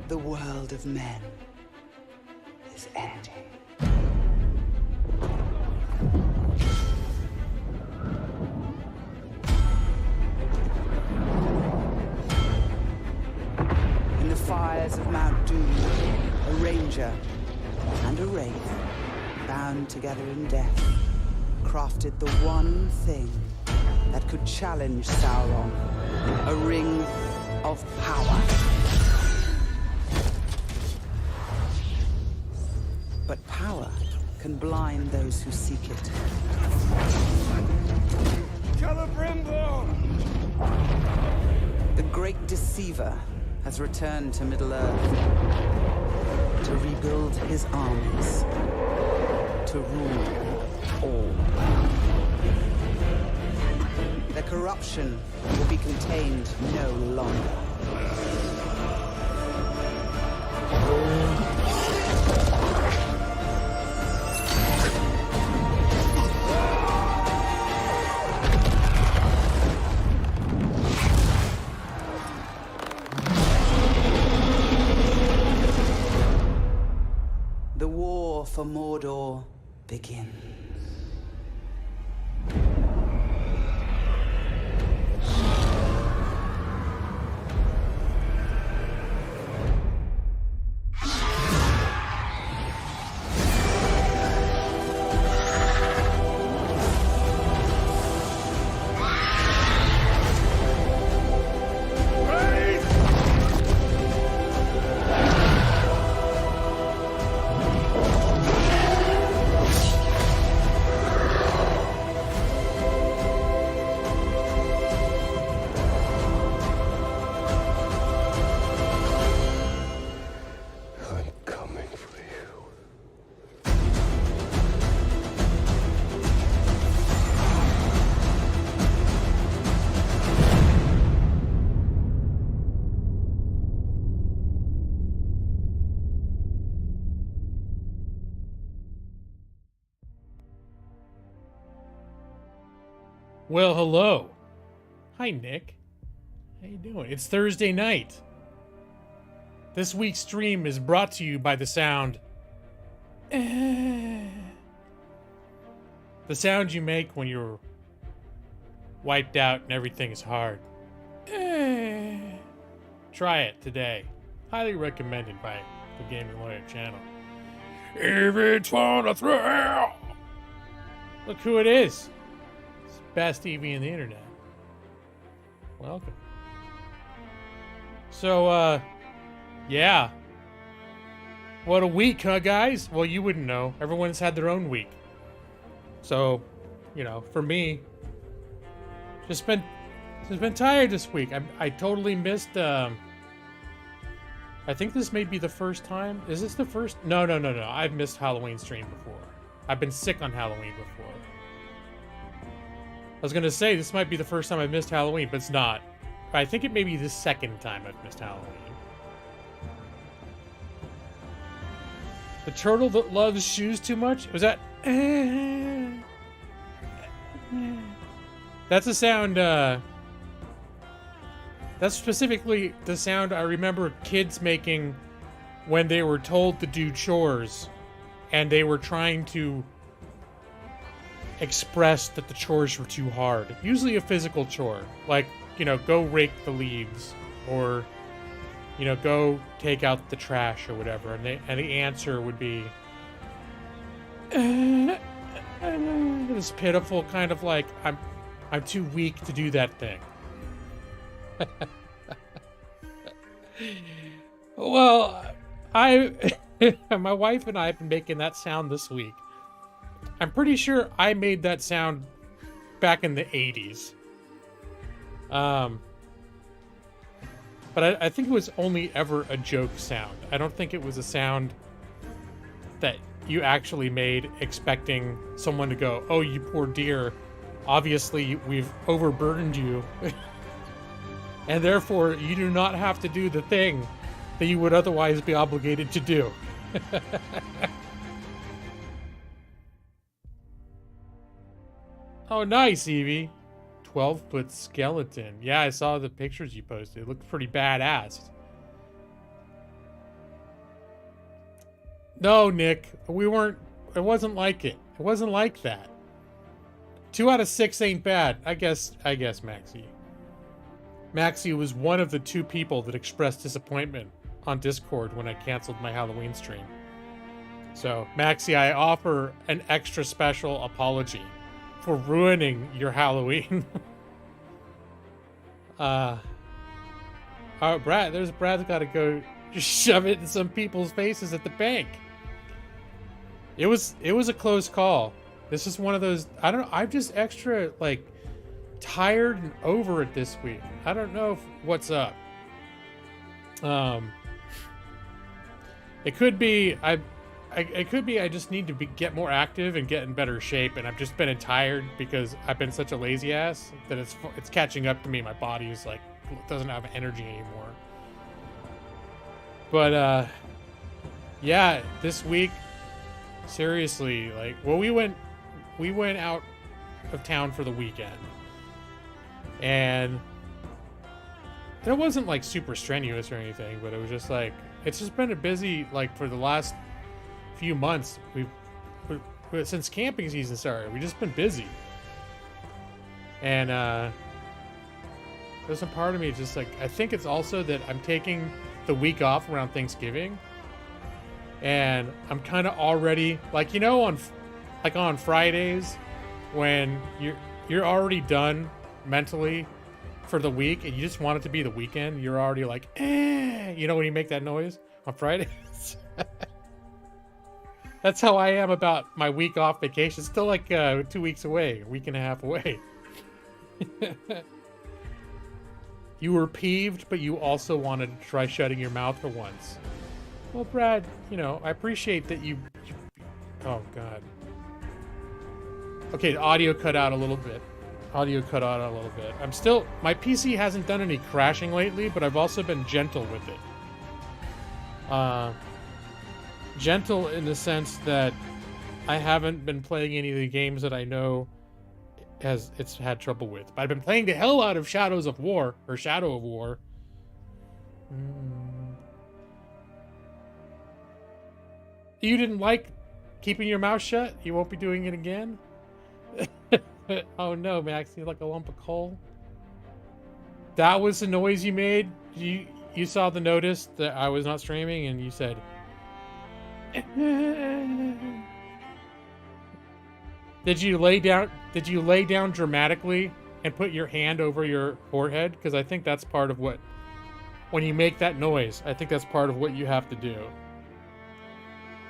The world of men is ending. In the fires of Mount Doom, a ranger and a wraith, bound together in death, crafted the one thing that could challenge Sauron, a ring of power. But power can blind those who seek it. Celebrimbor! The great deceiver has returned to Middle-earth to rebuild his armies, to rule all. The corruption will be contained no longer. The war for Mordor begins. Well, hello. Hi, Nick. How you doing? It's Thursday night. This week's stream is brought to you by the sound. The sound you make when you're wiped out and everything is hard. Try it today. Highly recommended by the Gaming Lawyer channel. If it's for the thrill. Look who it is. It's best TV in the internet. Welcome. So, yeah. What a week, huh, guys? Well, you wouldn't know. Everyone's had their own week. So, you know, for me, just been tired this week. I totally missed, I think this may be the first time. Is this the first? No. I've missed Halloween stream before. I've been sick on Halloween before. I was gonna say this might be the first time I've missed Halloween, but it's not. I think it may be the second time I've missed Halloween. The turtle that loves shoes too much? Was that? That's a sound, that's specifically the sound I remember kids making when they were told to do chores and they were trying to express that the chores were too hard. Usually a physical chore, like, you know, go rake the leaves or, you know, go take out the trash or whatever. And the answer would be this pitiful kind of like, I'm too weak to do that thing. Well, my wife and I have been making that sound this week. I'm pretty sure I made that sound back in the 80s. But I think it was only ever a joke sound. I don't think it was a sound that you actually made expecting someone to go, "Oh, you poor dear. Obviously, we've overburdened you." And therefore, you do not have to do the thing that you would otherwise be obligated to do. Oh, nice, Evie. 12-foot skeleton. Yeah, I saw the pictures you posted. It looked pretty badass. No, Nick, we weren't. It wasn't like it. It wasn't like that. 2 out of 6 ain't bad. I guess, Maxie. Maxie was one of the 2 people that expressed disappointment on Discord when I canceled my Halloween stream. So, Maxie, I offer an extra special apology for ruining your Halloween. Brad, Brad's got to go just shove it in some people's faces at the bank. It was a close call. This is one of those, I don't know, I'm just extra, like, tired and over it this week. I don't know what's up. It could be I just need to get more active and get in better shape, and I've just been tired because I've been such a lazy ass that it's catching up to me. My body is like doesn't have energy anymore. But yeah, this week, seriously, like, well, we went out of town for the weekend, and it wasn't like super strenuous or anything, but it was just like, it's just been a busy, like, for the last few months, since camping season started, we've just been busy. And there's a part of me just like, I think it's also that I'm taking the week off around Thanksgiving, and I'm kind of already, like, you know, on Fridays when you're already done mentally for the week and you just want it to be the weekend, you're already like, you know, when you make that noise on Fridays. That's how I am about my week off vacation. It's still like 2 weeks away, a week and a half away. You were peeved, but you also wanted to try shutting your mouth for once. Well, Brad, you know, I appreciate that you oh, God. Okay, the audio cut out a little bit. I'm still, my PC hasn't done any crashing lately, but I've also been gentle with it. Gentle in the sense that I haven't been playing any of the games that I know it's had trouble with. But I've been playing the hell out of Shadow of War. You didn't like keeping your mouth shut? You won't be doing it again? Oh no, Max, you're like a lump of coal. That was the noise you made? You saw the notice that I was not streaming and you said... Did you lay down dramatically and put your hand over your forehead? Because I think that's part of what... When you make that noise, I think that's part of what you have to do.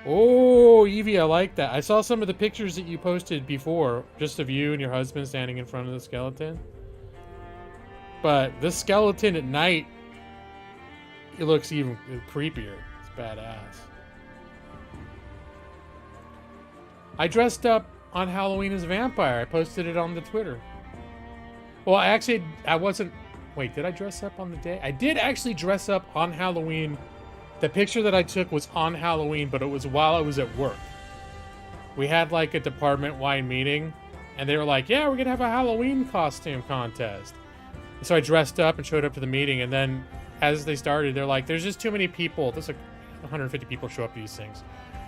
Oh, Evie, I like that. I saw some of the pictures that you posted before, just of you and your husband standing in front of the skeleton. But this skeleton at night, it looks even creepier. It's badass. I dressed up on Halloween as a vampire. I posted it on the Twitter. Well, I wasn't... Wait, did I dress up on the day? I did actually dress up on Halloween. The picture that I took was on Halloween, but it was while I was at work. We had like a department-wide meeting, and they were like, yeah, we're going to have a Halloween costume contest. So I dressed up and showed up to the meeting, and then as they started, they're like, there's just too many people. There's like 150 people show up to these things.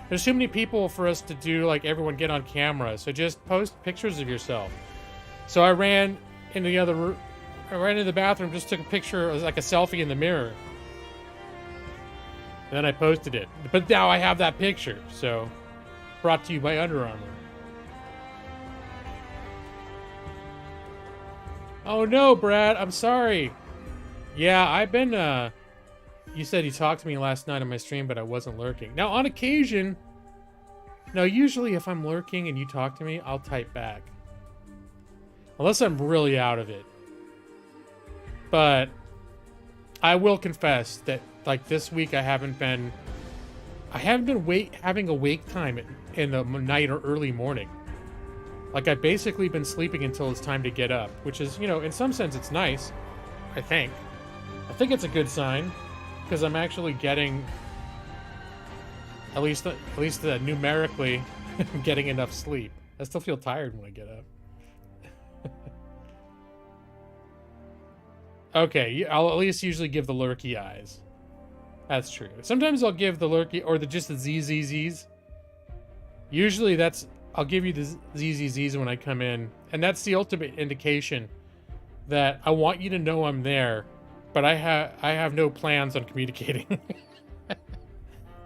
There's too many people for us to do, like, everyone get on camera, so just post pictures of yourself. So I ran into the other room. I ran into the bathroom, just took a picture, like a selfie in the mirror. And then I posted it. But now I have that picture, so brought to you by Under Armour. Oh no, Brad, I'm sorry. Yeah, I've been, you said you talked to me last night on my stream, but I wasn't lurking. Now, on occasion, no, usually if I'm lurking and you talk to me, I'll type back. Unless I'm really out of it. But I will confess that, like, this week I haven't been having awake time in the night or early morning. Like, I've basically been sleeping until it's time to get up, which is, you know, in some sense it's nice, I think. I think it's a good sign, because I'm actually getting, at least numerically, getting enough sleep. I still feel tired when I get up. Okay, I'll at least usually give the lurky eyes. That's true. Sometimes I'll give the lurky or just the ZZZs. Usually I'll give you the ZZZs when I come in, and that's the ultimate indication that I want you to know I'm there, but I have no plans on communicating.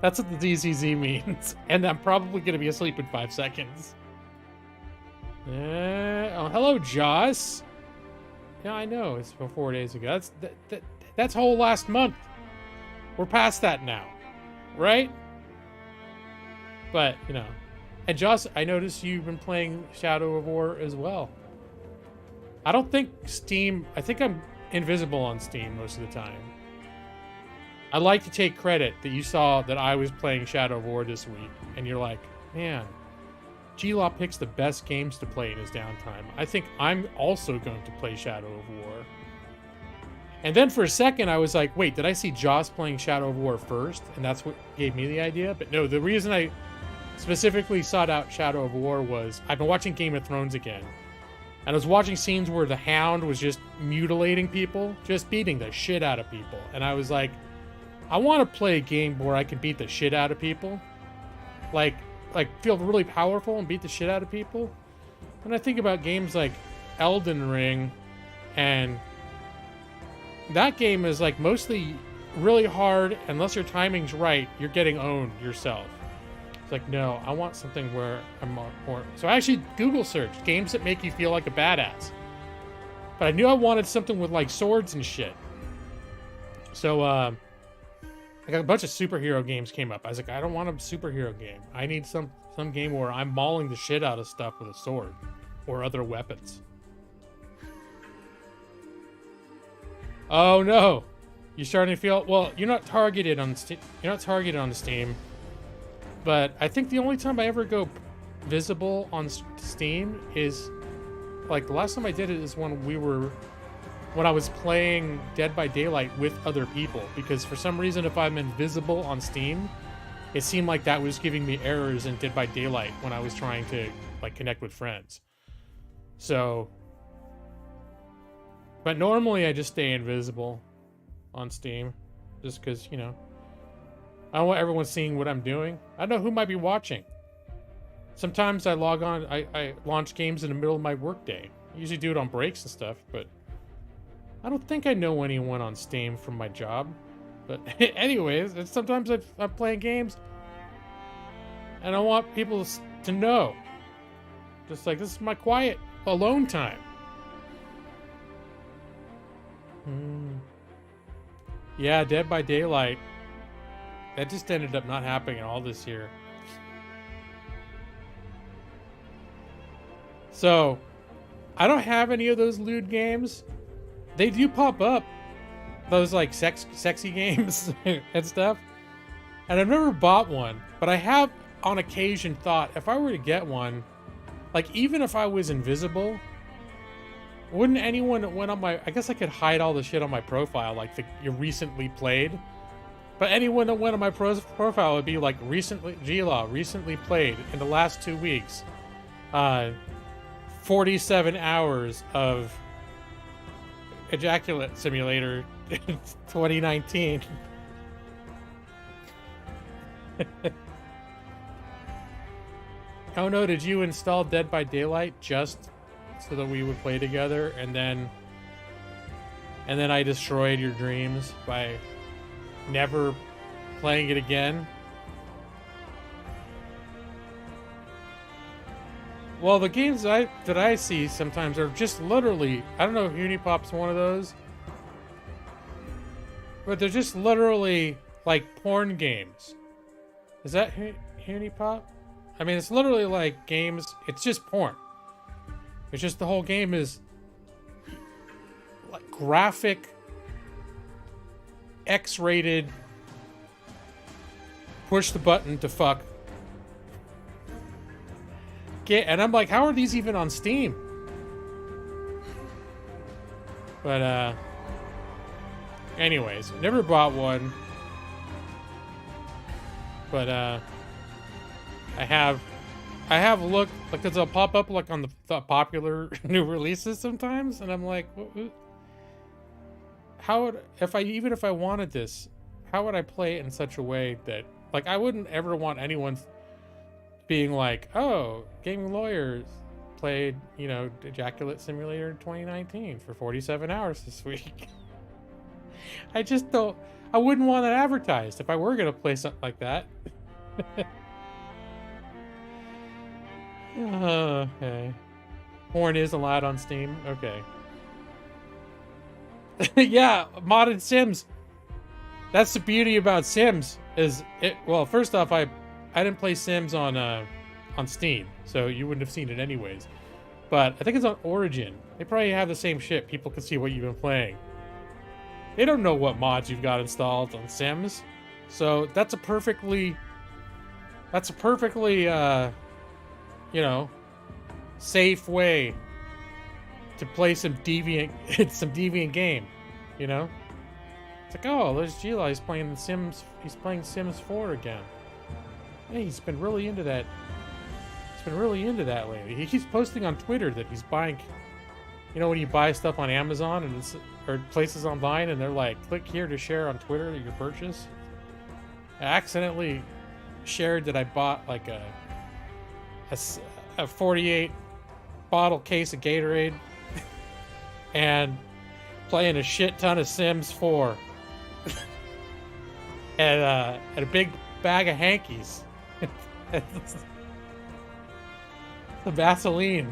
That's what the ZZZ means, and I'm probably going to be asleep in 5 seconds. Oh, hello, Joss. Yeah, I know. It's 4 days ago. That's whole last month. We're past that now, right? But, you know. And Joss, I noticed you've been playing Shadow of War as well. I don't think Steam... I think I'm invisible on Steam most of the time. I like to take credit that you saw that I was playing Shadow of War this week, and you're like, man, G-Law picks the best games to play in his downtime. I think I'm also going to play Shadow of War. And then for a second, I was like, wait, did I see Joss playing Shadow of War first? And that's what gave me the idea. But no, the reason I specifically sought out Shadow of War was I've been watching Game of Thrones again. And I was watching scenes where the Hound was just mutilating people, just beating the shit out of people. And I was like, I want to play a game where I can beat the shit out of people. Like feel really powerful and beat the shit out of people. When I think about games like Elden Ring, and that game is like mostly really hard. Unless your timing's right, you're getting owned yourself. It's like, no, I want something where I'm more. So I actually Google searched games that make you feel like a badass. But I knew I wanted something with like swords and shit. So I got a bunch of superhero games came up. I was like, I don't want a superhero game. I need some game where I'm mauling the shit out of stuff with a sword or other weapons. Oh no, you're starting to feel well. You're not targeted on Steam. You're not targeted on Steam. But I think the only time I ever go visible on Steam is like the last time I did it is when I was playing Dead by Daylight with other people, because for some reason if I'm invisible on Steam, it seemed like that was giving me errors in Dead by Daylight when I was trying to like connect with friends. So, but normally I just stay invisible on Steam just because, you know, I don't want everyone seeing what I'm doing. I don't know who might be watching. Sometimes I log on, I launch games in the middle of my workday. I usually do it on breaks and stuff, but I don't think I know anyone on Steam from my job. But anyways, sometimes I'm playing games and I want people to know. Just like, this is my quiet, alone time. Yeah, Dead by Daylight. That just ended up not happening all this year. So, I don't have any of those lewd games. They do pop up. Those like sexy games and stuff. And I've never bought one, but I have on occasion thought if I were to get one, like even if I was invisible, wouldn't anyone that went on my, I guess I could hide all the shit on my profile, like you recently played. But anyone that went on my profile would be like G-Law recently played in the last 2 weeks. 47 hours of Ejaculate Simulator 2019. Oh no, did you install Dead by Daylight just so that we would play together, and then I destroyed your dreams by never playing it again? Well, the games that I see sometimes are just literally, I don't know if Unipop's one of those, but they're just literally like porn games. Is that Unipop? I mean, it's literally like games, it's just porn. It's just the whole game is like graphic, X-rated, push the button to fuck. And I'm like, how are these even on Steam? But, anyways, never bought one. But, I have looked, like, because they'll pop up, like, on the popular new releases sometimes, and I'm like, how would, if I wanted this, how would I play it in such a way that, like, I wouldn't ever want anyone being like, oh, gaming lawyers played, you know, Ejaculate Simulator 2019 for 47 hours this week. I just don't, I wouldn't want that advertised if I were going to play something like that. Okay. Porn is allowed on Steam. Okay. Yeah, modded Sims. That's the beauty about Sims. Is it? Well, first off, I didn't play Sims on Steam, so you wouldn't have seen it anyways. But I think it's on Origin. They probably have the same shit. People can see what you've been playing. They don't know what mods you've got installed on Sims, so that's a perfectly, you know, safe way to play some deviant game, you know? It's like, oh, there's Gila, he's playing the Sims, he's playing Sims 4 again. Hey, he's been really into that. He's been really into that lately. He keeps posting on Twitter that he's buying, you know, when you buy stuff on Amazon and it's, or places online and they're like, click here to share on Twitter your purchase. I accidentally shared that I bought like a 48 bottle case of Gatorade and playing a shit ton of Sims 4 and a big bag of hankies. The Vaseline.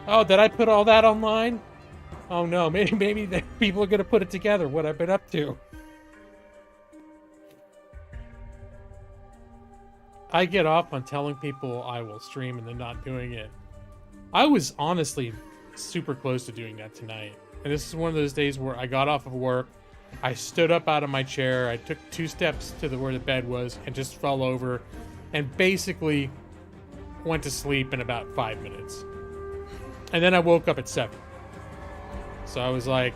Oh, did I put all that online? Oh no, maybe the people are gonna put it together, what I've been up to. I get off on telling people I will stream and then not doing it. I was honestly super close to doing that tonight. And this is one of those days where I got off of work, I stood up out of my chair, I took 2 steps to where the bed was and just fell over and basically went to sleep in about 5 minutes. And then I woke up at 7. So I was like,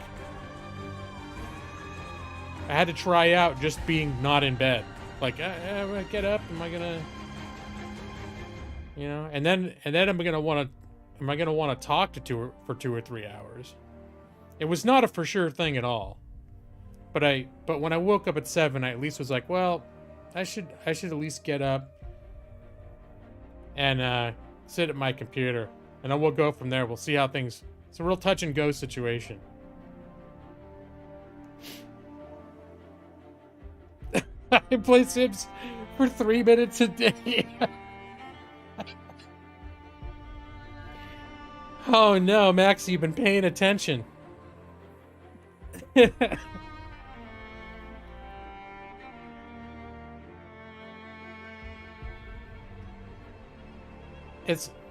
I had to try out just being not in bed. Like, am I get up? Am I gonna, you know? And then am I gonna want to talk to for 2 or 3 hours? It was not a for sure thing at all. But when I woke up at 7, I at least was like, well, I should at least get up and sit at my computer, and then we'll go from there. We'll see how things. It's a real touch and go situation. I play Sims for 3 minutes a day. Oh no, Max, you've been paying attention.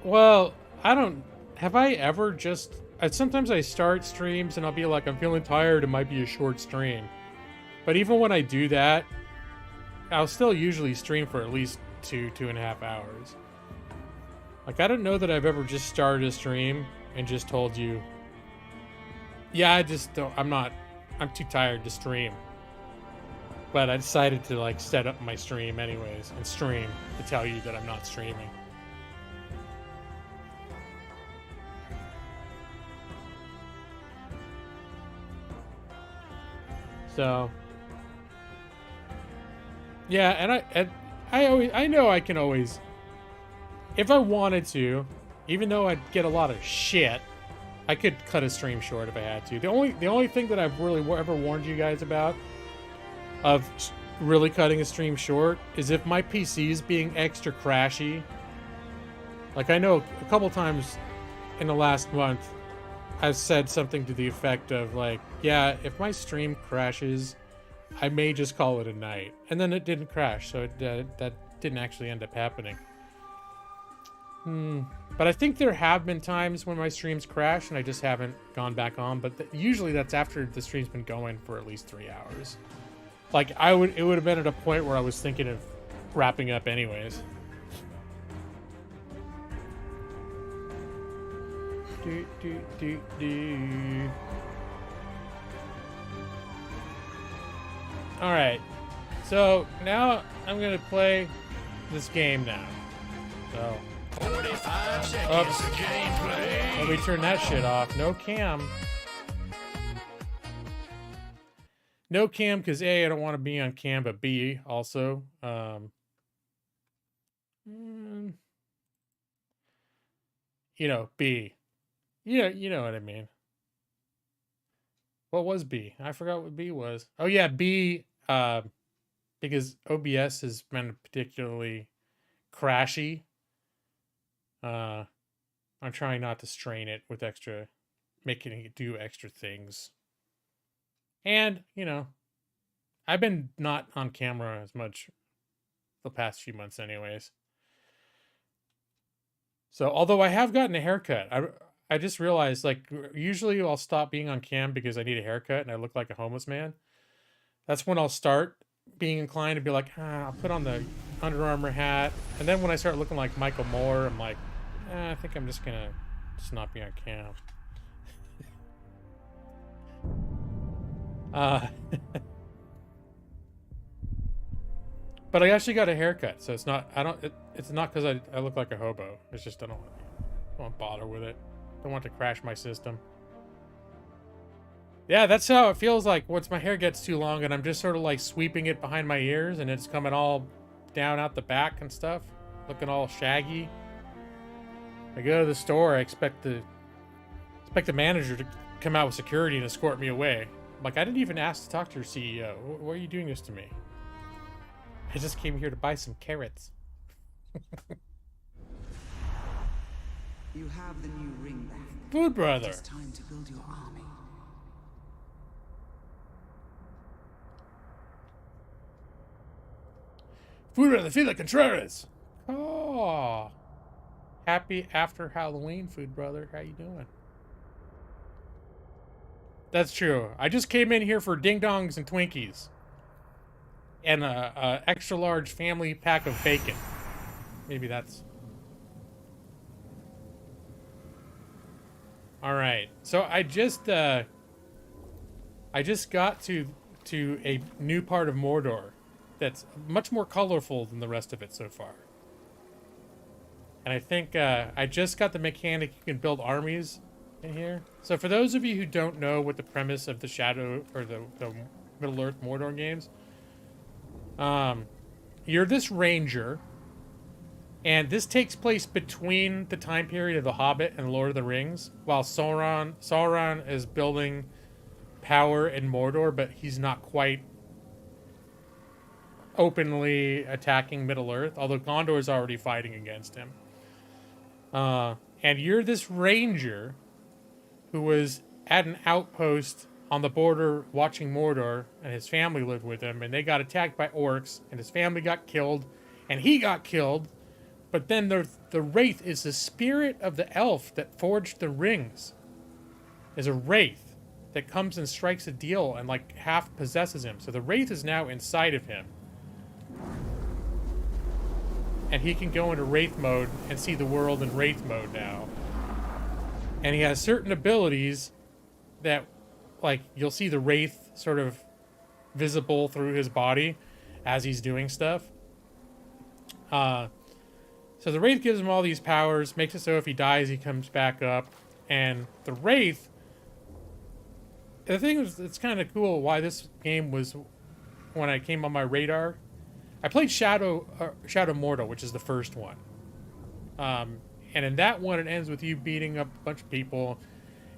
Well, have I ever just, sometimes I start streams and I'll be like, I'm feeling tired, it might be a short stream. But even when I do that, I'll still usually stream for at least 2.5 hours. Like, I don't know that I've ever just started a stream and just told you, yeah, I just don't, I'm too tired to stream. But I decided to like set up my stream anyways and stream to tell you that I'm not streaming. So, yeah, and I know I can always, if I wanted to, even though I'd get a lot of shit, I could cut a stream short if I had to. The only thing that I've really ever warned you guys about of really cutting a stream short is if my PC is being extra crashy. Like, I know a couple times in the last month I've said something to the effect of like, yeah, if my stream crashes, I may just call it a night. And then it didn't crash, so that didn't actually end up happening. But I think there have been times when my streams crash and I just haven't gone back on, but usually that's after the stream's been going for at least 3 hours. Like, it would have been at a point where I was thinking of wrapping up anyways. Alright, so now I'm gonna play this game now. So, 45 seconds of gameplay. let me turn that shit off. No cam. No cam because A, I don't want to be on cam, but B, also, mm, B. You know what I mean. What was B? I forgot what B was. Oh yeah, B, because OBS has been particularly crashy. I'm trying not to strain it with making it do extra things. And, I've been not on camera as much the past few months anyways. So, although I have gotten a haircut, I just realized, like, usually I'll stop being on cam because I need a haircut and I look like a homeless man. That's when I'll start being inclined to be like, I'll put on the Under Armour hat. And then when I start looking like Michael Moore, I'm like, I think I'm just gonna not be on cam. But I actually got a haircut, so it's not. It's not because I look like a hobo. It's just I don't want to bother with it. Don't want to crash my system. Yeah, that's how it feels like once my hair gets too long and I'm just sort of like sweeping it behind my ears and it's coming all down out the back and stuff, looking all shaggy. I go to the store, I expect the manager to come out with security and escort me away. Like, I didn't even ask to talk to your CEO. Why are you doing this to me? I just came here to buy some carrots. You have the new ring back. Food brother. It's time to build your army. Food brother, feel like Contreras. Oh. Happy after Halloween, food brother. How you doing? That's true. I just came in here for ding dongs and Twinkies. And a extra large family pack of bacon. Maybe that's... Alright. So I just got to a new part of Mordor that's much more colorful than the rest of it so far. And I think I just got the mechanic you can build armies in here. So for those of you who don't know what the premise of the Shadow or the Middle-earth Mordor games, you're this ranger, and this takes place between the time period of The Hobbit and Lord of the Rings, while Sauron is building power in Mordor, but he's not quite openly attacking Middle-earth, although Gondor is already fighting against him. And you're this ranger who was at an outpost on the border watching Mordor, and his family lived with him, and they got attacked by orcs, and his family got killed, and he got killed. But then the wraith is the spirit of the elf that forged the rings. Is a wraith that comes and strikes a deal and like half possesses him. So the wraith is now inside of him. And he can go into wraith mode and see the world in wraith mode now. And he has certain abilities that, like, you'll see the wraith sort of visible through his body as he's doing stuff. So the wraith gives him all these powers, makes it so if he dies, he comes back up. And the wraith, the thing is, it's kind of cool why this game was, when I came on my radar, I played Shadow Mordor, which is the first one. And in that one, it ends with you beating up a bunch of people.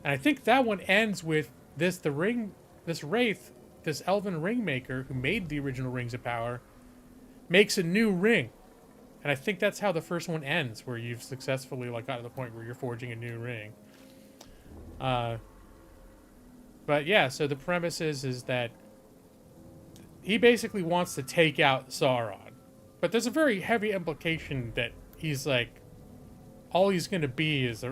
And I think that one ends with this wraith, this elven ring maker who made the original Rings of Power, makes a new ring. And I think that's how the first one ends, where you've successfully got to the point where you're forging a new ring. But yeah, so the premise is that he basically wants to take out Sauron. But there's a very heavy implication that he's like, all he's going to be is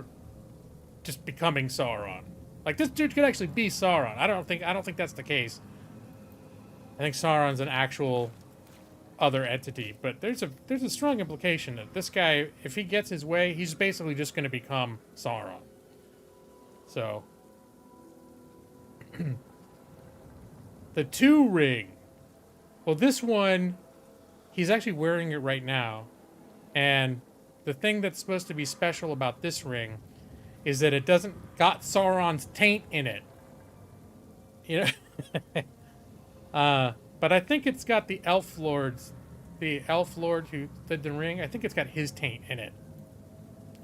just becoming Sauron. Like, this dude could actually be Sauron. I don't think that's the case. I think Sauron's an actual other entity, but there's a strong implication that this guy, if he gets his way, he's basically just going to become Sauron. So the 2 ring. Well, this one, he's actually wearing it right now. And the thing that's supposed to be special about this ring is that it doesn't got Sauron's taint in it. You know? But I think it's got the elf lord who did the ring. I think it's got his taint in it,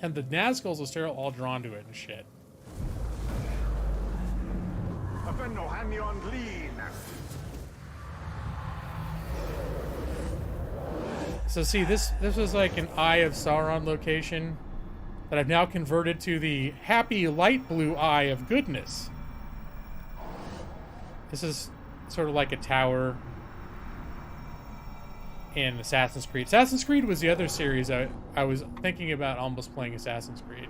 and the Nazguls are still all drawn to it and shit. So see, this was like an Eye of Sauron location that I've now converted to the happy light blue eye of goodness. This is sort of like a tower in Assassin's Creed. Assassin's Creed was the other series I was thinking about almost playing Assassin's Creed.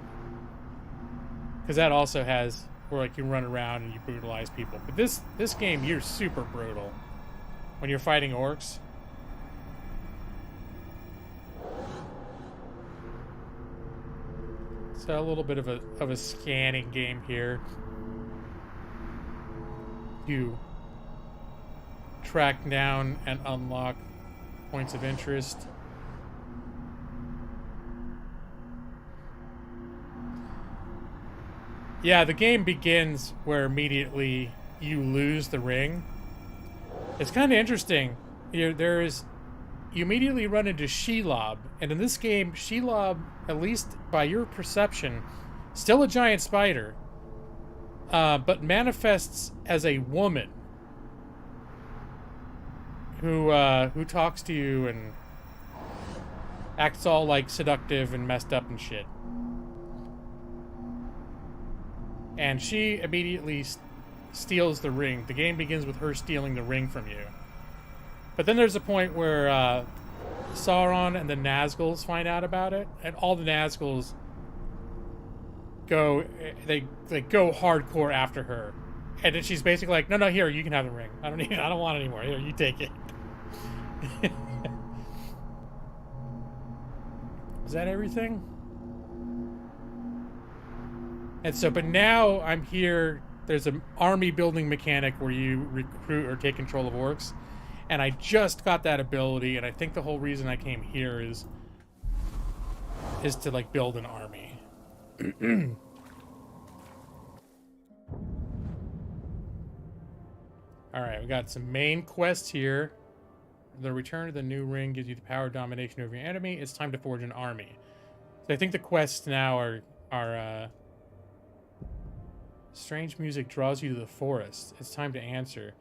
Because that also has where like you run around and you brutalize people. But this game, you're super brutal when you're fighting orcs. So a little bit of a scanning game here. You track down and unlock points of interest. Yeah, the game begins where immediately you lose the ring. It's kind of interesting. You immediately run into Shelob, and in this game, Shelob, at least by your perception, still a giant spider, but manifests as a woman who talks to you and acts all like seductive and messed up and shit. And she immediately steals the ring. The game begins with her stealing the ring from you. But then there's a point where Sauron and the Nazguls find out about it, and all the Nazguls go hardcore after her. And then she's basically like, no, here, you can have the ring. I don't want it anymore. Here, you take it. Is that everything? And so, but now I'm here. There's an army building mechanic where you recruit or take control of orcs. And I just got that ability, and I think the whole reason I came here is to like build an army. Alright, we got some main quests here. The return of the new ring gives you the power of domination over your enemy. It's time to forge an army. So I think the quests now are strange music draws you to the forest. It's time to answer.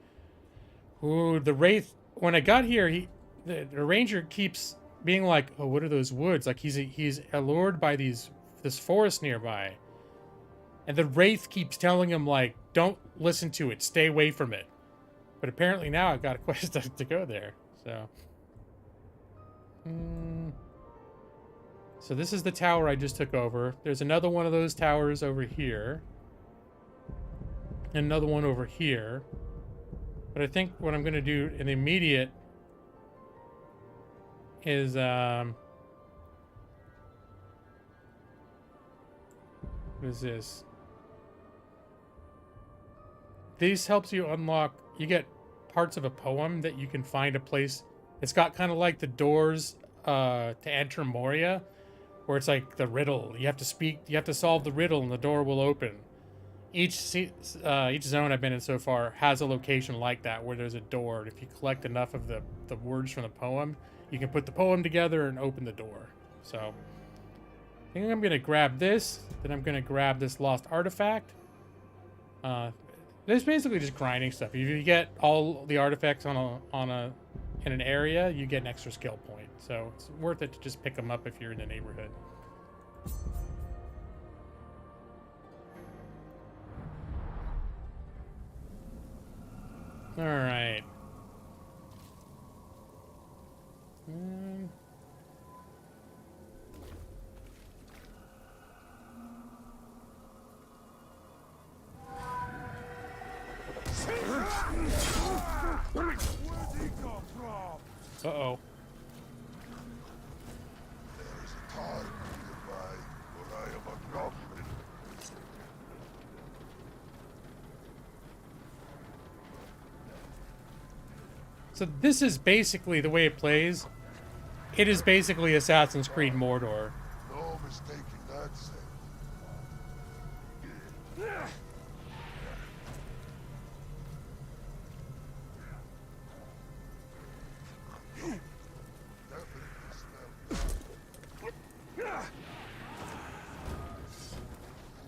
Ooh, the Wraith. When I got here, the ranger keeps being like, "Oh, what are those woods?" Like he's allured by this forest nearby, and the Wraith keeps telling him like, "Don't listen to it. Stay away from it." But apparently now I've got a quest to go there. So, so this is the tower I just took over. There's another one of those towers over here, and another one over here. But I think what I'm going to do in the immediate is, what is this? This helps you unlock, you get parts of a poem that you can find a place. It's got kind of like the doors to enter Moria, where it's like the riddle. You have to solve the riddle and the door will open. Each zone I've been in so far has a location like that where there's a door. And if you collect enough of the words from the poem, you can put the poem together and open the door. So I think I'm going to grab this. Then I'm going to grab this lost artifact. There's basically just grinding stuff. If you get all the artifacts in an area, you get an extra skill point. So it's worth it to just pick them up if you're in the neighborhood. All right. Uh-oh. So this is basically the way it plays. It is basically Assassin's Creed Mordor. No mistaking that sense.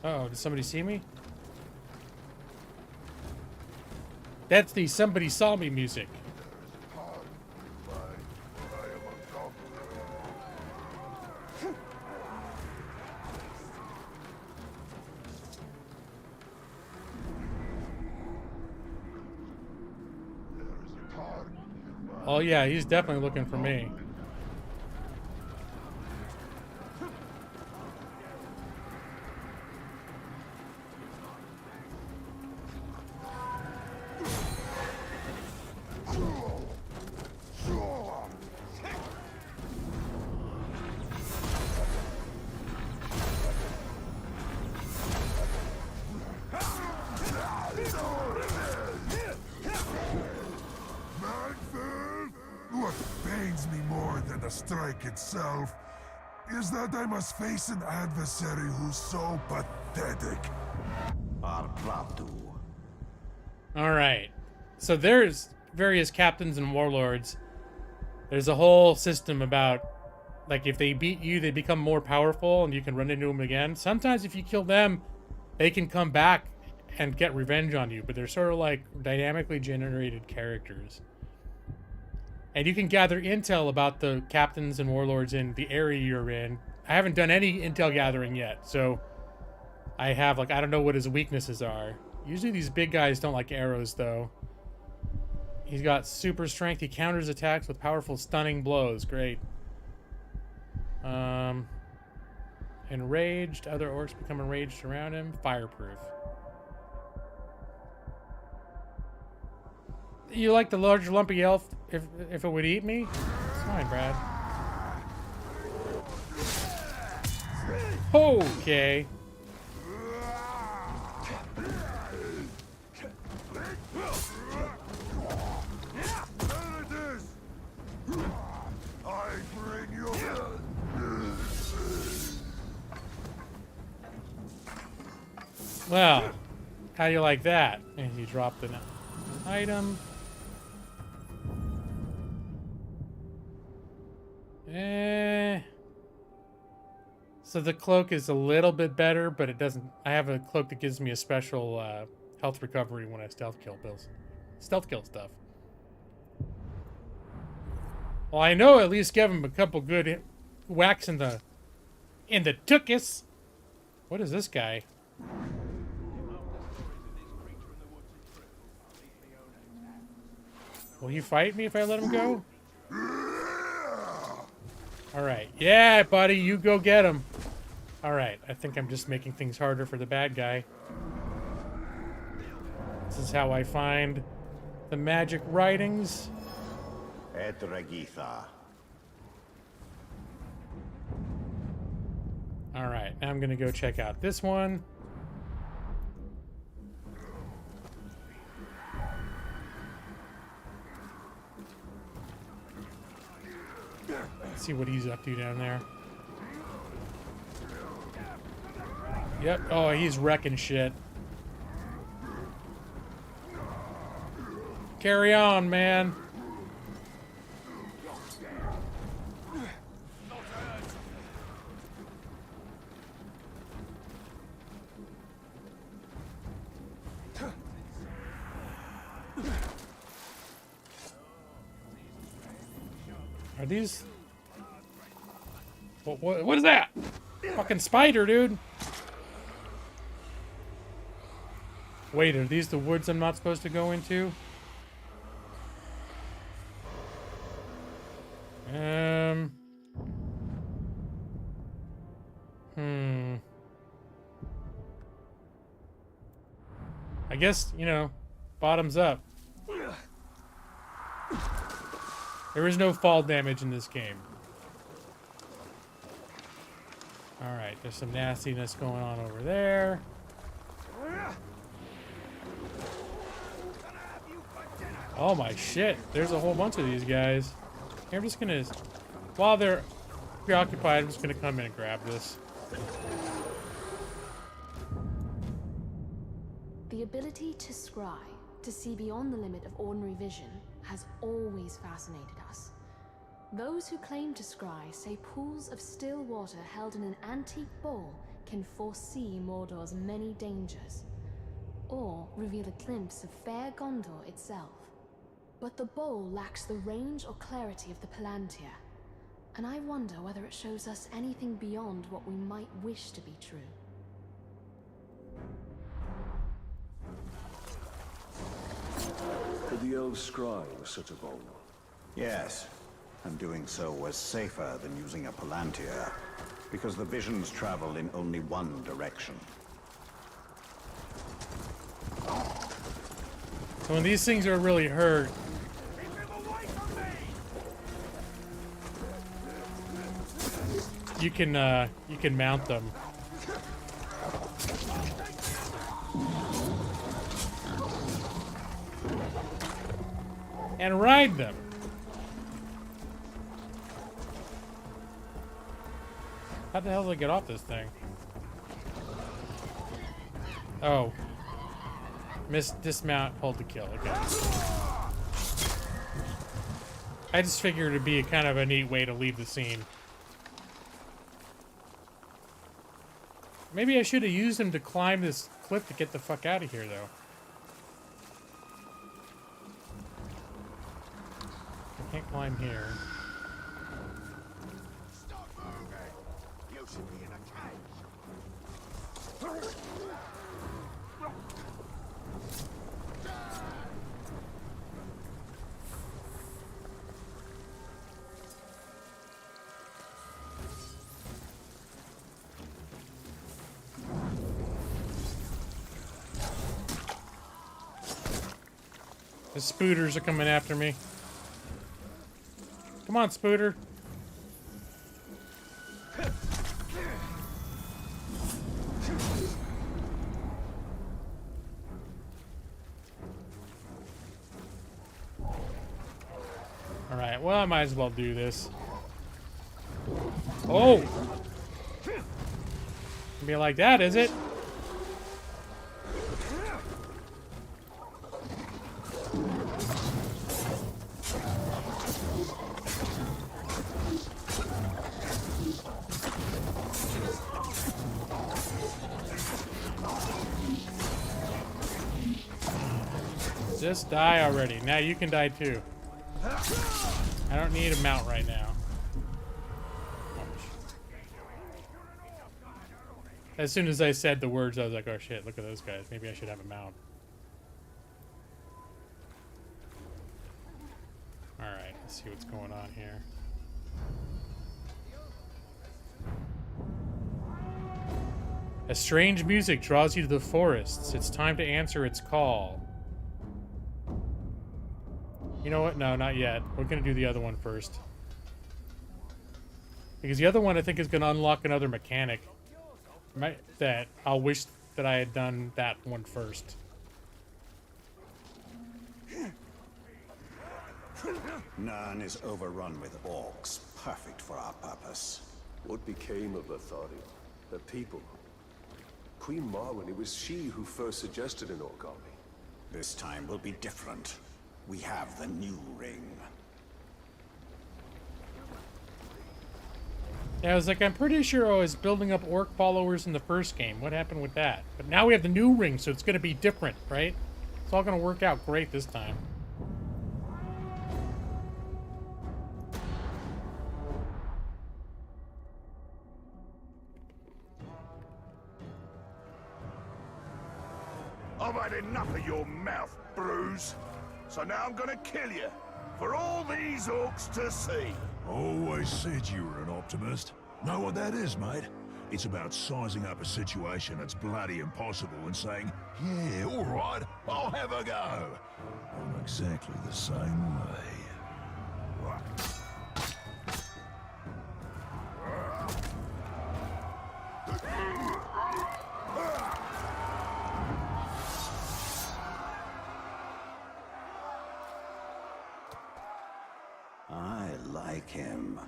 Uh-oh, did somebody see me? That's the somebody saw me music. Oh yeah, he's definitely looking for me. What pains me more than the strike itself is that I must face an adversary who's so pathetic. Alright. So there's various captains and warlords. There's a whole system about, like, if they beat you, they become more powerful and you can run into them again. Sometimes if you kill them, they can come back and get revenge on you, but they're sort of like dynamically generated characters. And you can gather intel about the captains and warlords in the area you're in. I haven't done any intel gathering yet, so I have, like, I don't know what his weaknesses are. Usually these big guys don't like arrows, though. He's got super strength. He counters attacks with powerful stunning blows. Great. Enraged. Other orcs become enraged around him. Fireproof. You like the large lumpy elf if it would eat me? It's fine, Brad. Okay. I bring you. Well, how do you like that? And he dropped an item. So the cloak is a little bit better, but it doesn't. I have a cloak that gives me a special health recovery when I stealth kill stuff. Well, I know at least give him a couple good whacks in the tuchus. What is this guy? Will he fight me if I let him go? Alright. Yeah, buddy, you go get him. Alright, I think I'm just making things harder for the bad guy. This is how I find the magic writings. Alright, now I'm gonna go check out this one. Let's see what he's up to down there. Yep. Oh, he's wrecking shit. Carry on, man. Are these... What is that? Fucking spider, dude. Wait, are these the woods I'm not supposed to go into? I guess, you know, bottoms up. There is no fall damage in this game. Alright, there's some nastiness going on over there. Oh my shit, there's a whole bunch of these guys. I'm just gonna, while they're preoccupied, I'm just gonna come in and grab this. The ability to scry, to see beyond the limit of ordinary vision, has always fascinated us. Those who claim to scry say pools of still water held in an antique bowl can foresee Mordor's many dangers, or reveal a glimpse of fair Gondor itself. But the bowl lacks the range or clarity of the Palantir, and I wonder whether it shows us anything beyond what we might wish to be true. Could the elves scry with such a bowl? Yes, and doing so was safer than using a Palantir, because the visions travel in only one direction. So when these things are really hurt, you can mount them. And ride them. How the hell do I get off this thing? Oh. Dismount, hold to kill. Okay. I just figured it'd be a kind of a neat way to leave the scene. Maybe I should have used him to climb this cliff to get the fuck out of here, though. I can't climb here. Stop moving! You should be in a cage. The spooters are coming after me. Come on, Spooter. Alright, well, I might as well do this. Oh! Be like that, is it? Just die already. Now you can die too. I don't need a mount right now. As soon as I said the words, I was like, oh shit, look at those guys. Maybe I should have a mount. Alright, let's see what's going on here. A strange music draws you to the forests. It's time to answer its call. You know what? No, not yet. We're going to do the other one first. Because the other one, I think, is going to unlock another mechanic. That I'll wish that I had done that one first. Nirn is overrun with orcs, perfect for our purpose. What became of Lotharion? The people? Queen Marwen, it was she who first suggested an orc army. This time will be different. We have the new ring. Yeah, I was like, I'm pretty sure I was building up orc followers in the first game. What happened with that? But now we have the new ring, so it's going to be different, right? It's all going to work out great this time. I've had enough of your mouth, Bruise. So now I'm gonna kill you. For all these orcs to see. Always said you were an optimist. Know what that is, mate? It's about sizing up a situation that's bloody impossible and saying, yeah, all right, I'll have a go. I'm exactly the same way. I like him.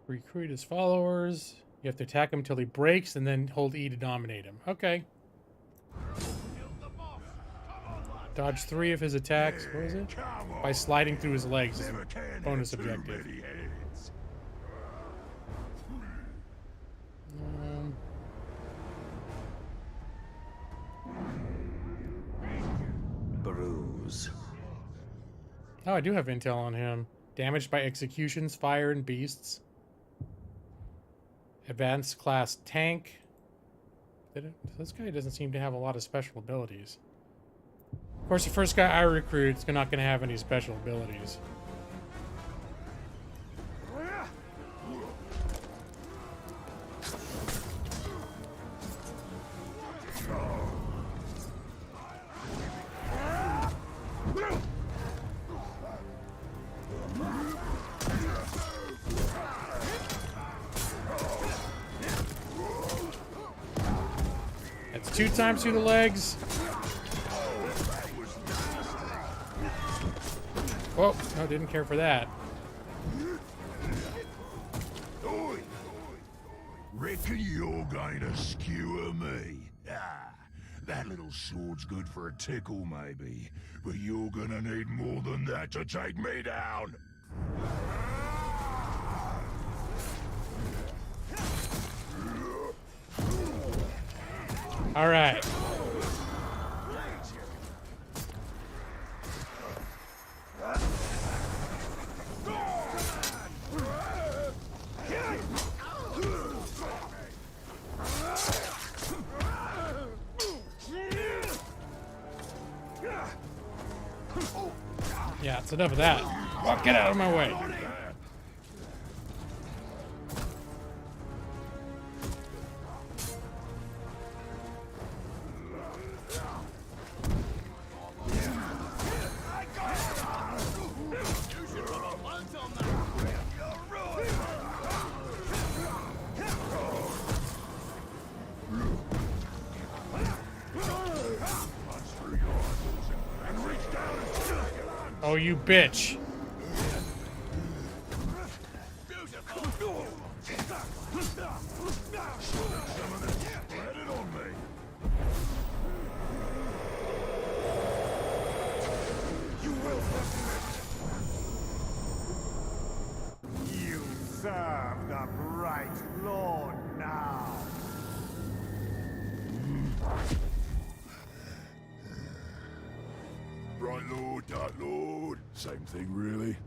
Recruit his followers. You have to attack him until he breaks, and then hold E to dominate him. Okay. Dodge 3 of his attacks. What is it? By sliding through his legs. Is a bonus objective. bruise. Oh, I do have intel on him. Damaged by executions, fire, and beasts. Advanced class tank. This guy doesn't seem to have a lot of special abilities. Of course, the first guy I recruit is not going to have any special abilities. That's 2 times through the legs. Whoa, no, didn't care for that. Reckon you're going to skewer me? Ah, that little sword's good for a tickle, maybe. But you're gonna need more than that to take me down. All right. Yeah, it's enough of that. Oh, get out of my way. Oh, you bitch. You serve the bright lord now. Right lord, dark lord. Same thing, really. It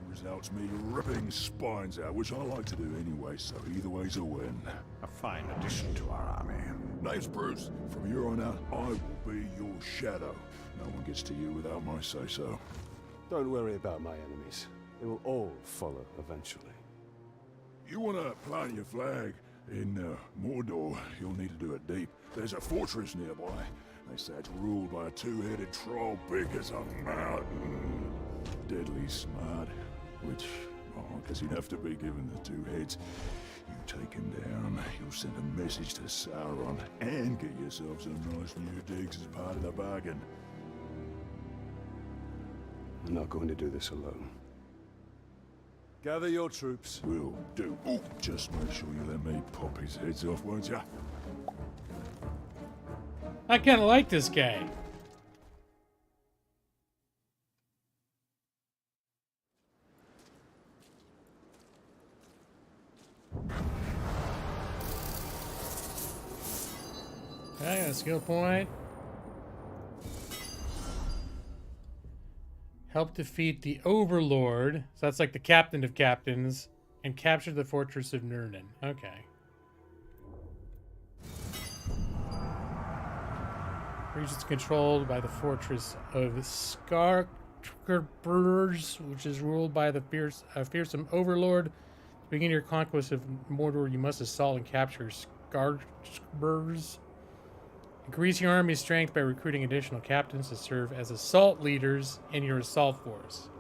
results me ripping spines out, which I like to do anyway, so either way's a win. A fine addition to our army. Name's Bruce. From here on out, I will be your shadow. No one gets to you without my say-so. Don't worry about my enemies. They will all follow eventually. You want to plant your flag in Mordor, you'll need to do it deep. There's a fortress nearby. They say it's ruled by a two-headed troll big as a mountain. Deadly smart, which, oh, I guess he'd have to be given the 2 heads. You take him down, you'll send a message to Sauron, and get yourself some nice new digs as part of the bargain. I'm not going to do this alone. Gather your troops. Will do. Ooh, just make sure you let me pop his heads off, won't ya? I kind of like this guy. Okay, a skill point. Help defeat the Overlord. So that's like the captain of captains. And capture the fortress of Nurnen. Okay. Regions controlled by the fortress of Skarkburs, which is ruled by the fearsome Overlord. To begin your conquest of Mordor, you must assault and capture Skarkburs. Increase your army's strength by recruiting additional captains to serve as assault leaders in your assault force.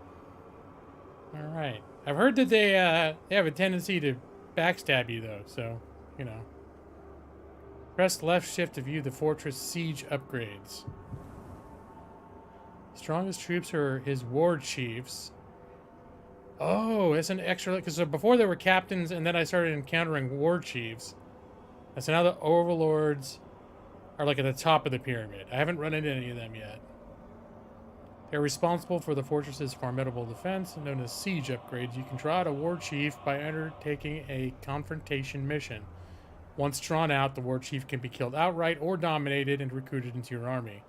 All right. I've heard that they have a tendency to backstab you, though, so, you know. Press left shift to view the fortress siege upgrades. Strongest troops are his war chiefs. Oh, it's an extra... Because before there were captains, and then I started encountering war chiefs. And so now the overlords are like at the top of the pyramid. I haven't run into any of them yet. They're responsible for the fortress's formidable defense, known as siege upgrades. You can draw out a war chief by undertaking a confrontation mission. Once drawn out, the war chief can be killed outright or dominated and recruited into your army.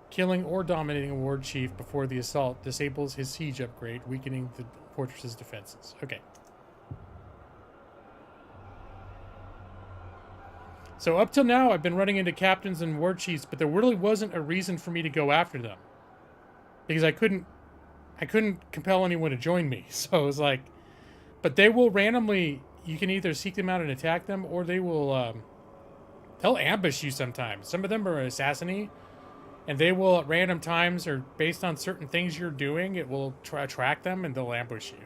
Killing or dominating a ward chief before the assault disables his siege upgrade, weakening the fortress's defenses. Okay. So up till now, I've been running into captains and ward chiefs, but there really wasn't a reason for me to go after them. Because I couldn't compel anyone to join me. So it was like, but they will randomly, you can either seek them out and attack them, or they will, they'll ambush you sometimes. Some of them are assassini, and they will at random times, or based on certain things you're doing, it will track them and they'll ambush you.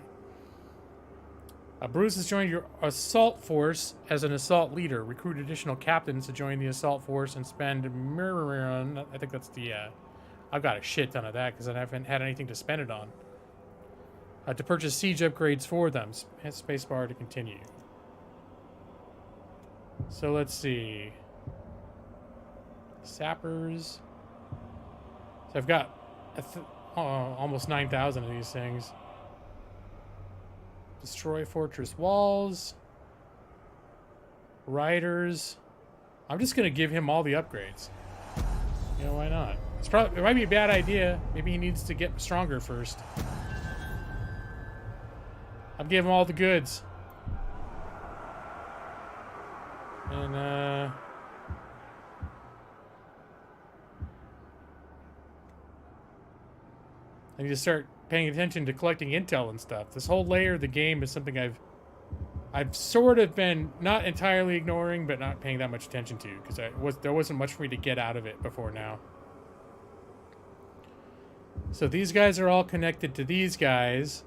Bruce has joined your assault force as an assault leader. Recruit additional captains to join the assault force and spend I think that's the, I've got a shit ton of that because I haven't had anything to spend it on. To purchase siege upgrades for them. Hit spacebar to continue. So let's see. Sappers. So I've got almost 9,000 of these things. Destroy fortress walls. Riders. I'm just going to give him all the upgrades. You know, why not? It might be a bad idea. Maybe he needs to get stronger first. I'll give him all the goods. And, I need to start paying attention to collecting intel and stuff. This whole layer of the game is something I've sort of been not entirely ignoring, but not paying that much attention to, because there wasn't much for me to get out of it before now. So these guys are all connected to these guys.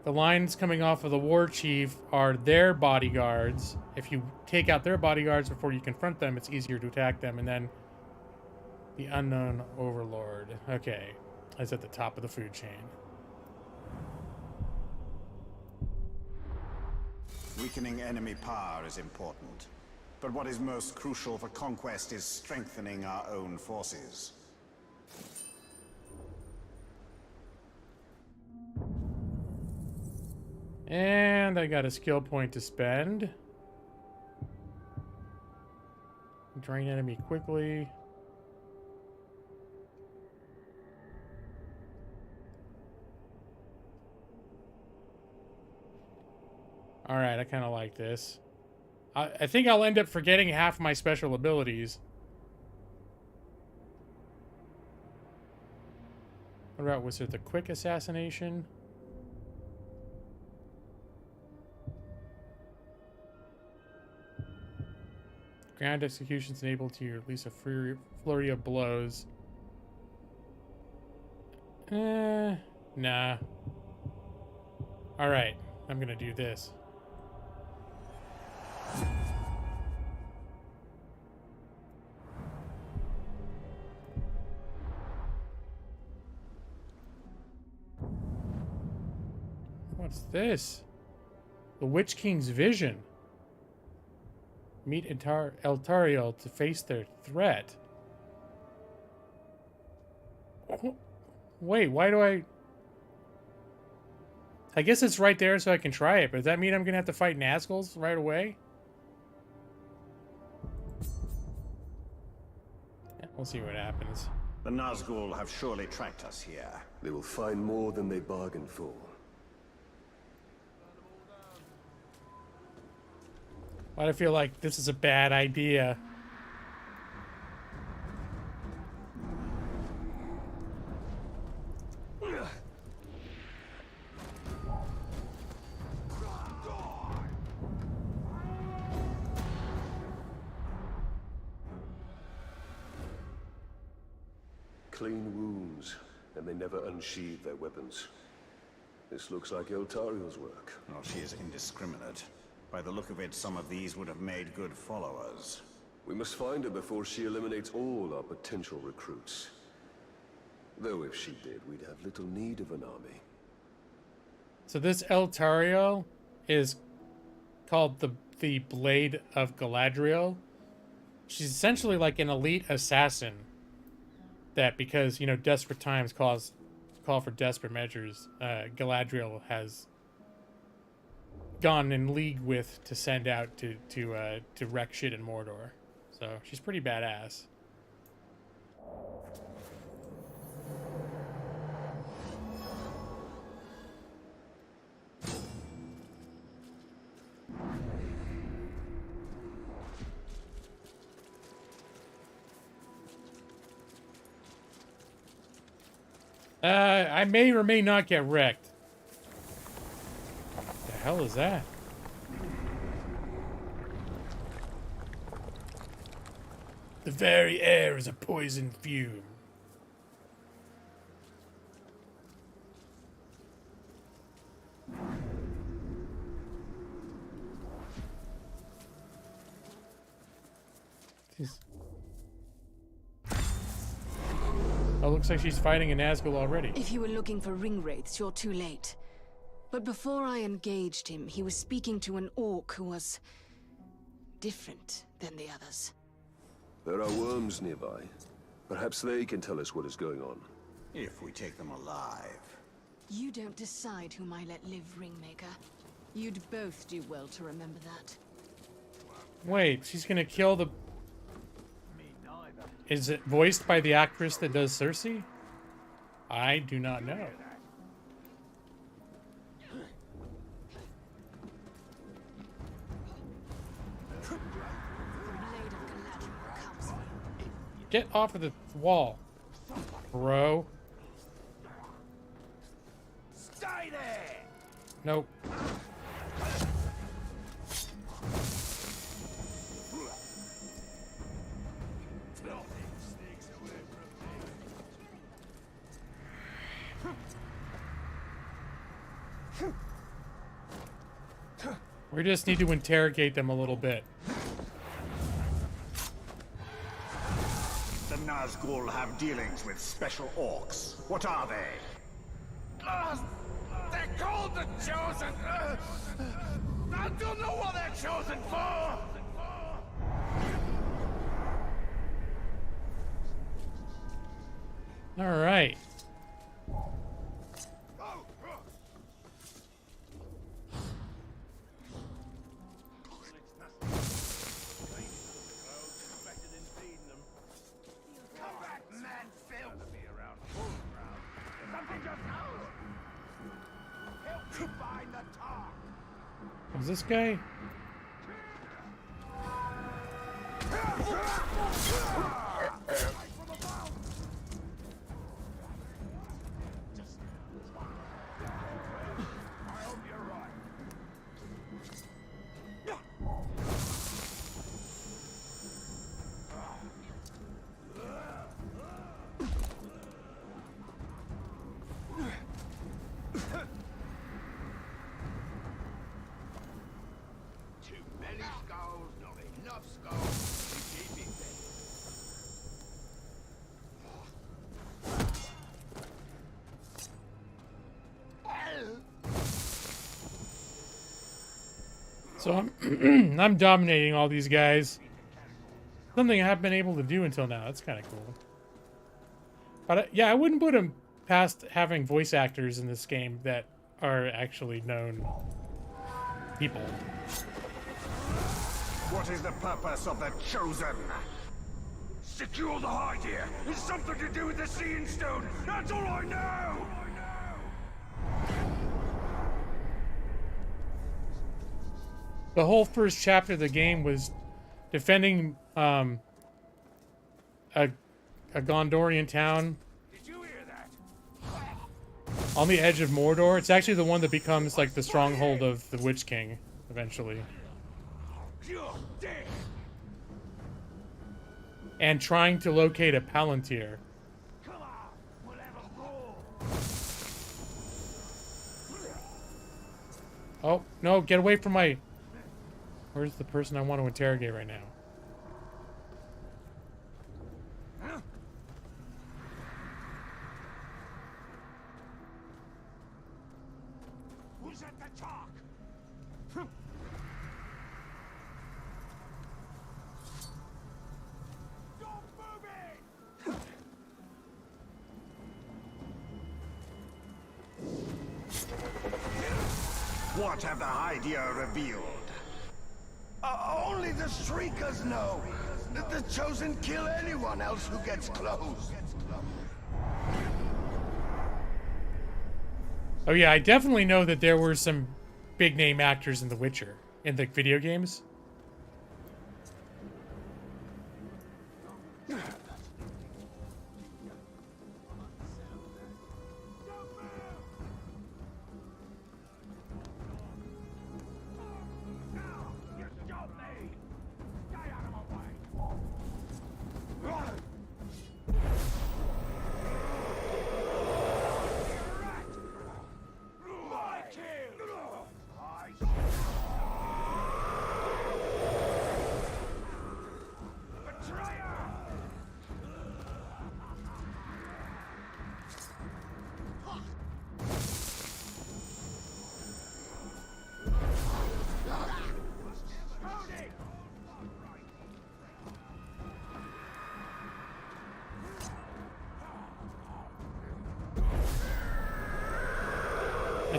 The lines coming off of the war chief are their bodyguards. If you take out their bodyguards before you confront them, it's easier to attack them. And then the unknown overlord. Okay, that's at the top of the food chain. Weakening enemy power is important, but what is most crucial for conquest is strengthening our own forces. And I got a skill point to spend. Drain enemy quickly. Alright, I kind of like this. I think I'll end up forgetting half my special abilities. What about, was it the quick assassination? Ground executions enable to release a flurry of blows. Nah. Alright, I'm gonna do this. What's this? The Witch King's vision. Meet Eltariel to face their threat. Wait, why do I guess it's right there so I can try it, but does that mean I'm gonna have to fight Nazguls right away? Yeah, we'll see what happens. The Nazgul have surely tracked us here. They will find more than they bargained for. Why do I feel like this is a bad idea? Clean wounds, and they never unsheathe their weapons. This looks like Eltariel's work. Well, she is indiscriminate. By the look of it, some of these would have made good followers. We must find her before she eliminates all our potential recruits. Though if she did, we'd have little need of an army. So this Eltariel is called the Blade of Galadriel. She's essentially like an elite assassin that, because, you know, desperate times call for desperate measures, Galadriel has gone in league with to send out to wreck shit in Mordor. So she's pretty badass. I may or may not get wrecked. The hell is that? The very air is a poison fume. Oh, looks like she's fighting in Nazgul already. If you were looking for ring wraiths, you're too late. But before I engaged him, he was speaking to an orc who was different than the others. There are worms nearby. Perhaps they can tell us what is going on. If we take them alive. You don't decide whom I let live, Ringmaker. You'd both do well to remember that. Wait, she's gonna kill the... Is it voiced by the actress that does Cersei? I do not know. Get off of the wall, bro. Stay there! Nope. We just need to interrogate them a little bit. The Nazgul have dealings with special orcs. What are they? They're called the Chosen! I don't know what they're chosen for! All right. Is this guy? So I'm dominating all these guys. Something I haven't been able to do until now. That's kind of cool. But yeah, I wouldn't put them past having voice actors in this game that are actually known people. What is the purpose of the Chosen? Secure the hide here! It's something to do with the Seeing Stone! That's all I know! The whole first chapter of the game was defending a Gondorian town on the edge of Mordor. It's actually the one that becomes like the stronghold of the Witch King eventually. And trying to locate a Palantir. Oh, no, get away from my... Where's the person I want to interrogate right now? Who's at the talk? Don't move it! What have the Hydia revealed? Only the Shriekers know. The Chosen kill anyone else who gets close. Oh yeah, I definitely know that there were some big name actors in The Witcher, in the video games.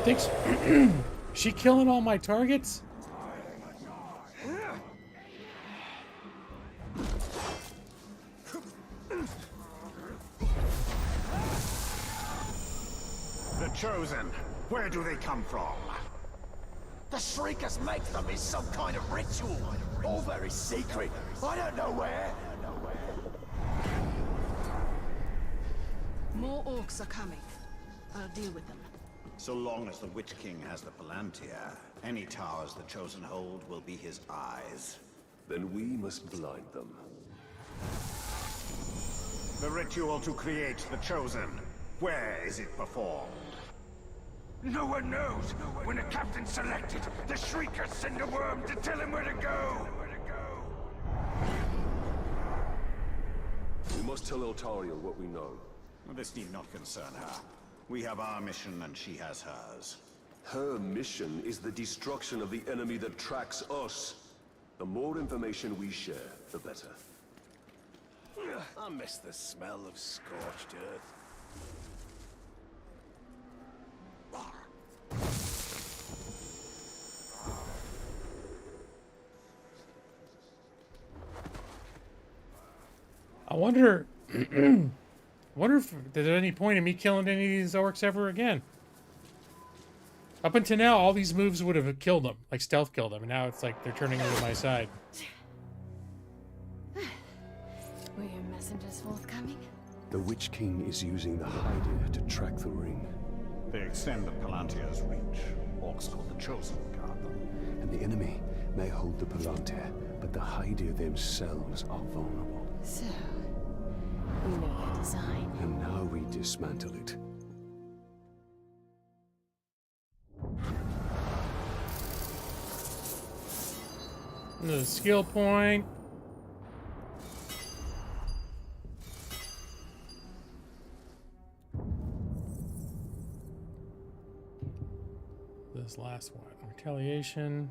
thinks she killing all my targets? The Chosen. Where do they come from? The Shriekers make them is some kind of ritual. All very secret. I don't know where. More orcs are coming. I'll deal with them. So long as the Witch King has the Palantir, any towers the Chosen hold will be his eyes. Then we must blind them. The ritual to create the Chosen. Where is it performed? No one knows. When a captain's selected, the Shriekers send a worm to tell him where to go. We must tell Eltariel what we know. This need not concern her. We have our mission and she has hers. Her mission is the destruction of the enemy that tracks us. The more information we share, the better. I miss the smell of scorched earth. I wonder... I wonder if there's any point in me killing any of these orcs ever again. Up until now, all these moves would have killed them, like stealth killed them, and now it's like they're turning over my side. Were your messengers forthcoming? The Witch King is using the Hydir to track the ring. They extend the Palantir's reach. Orcs called the Chosen guard them. And the enemy may hold the Palantir, but the Hydir themselves are vulnerable. So, we know your design. And now we dismantle it. Another skill point. This last one, retaliation.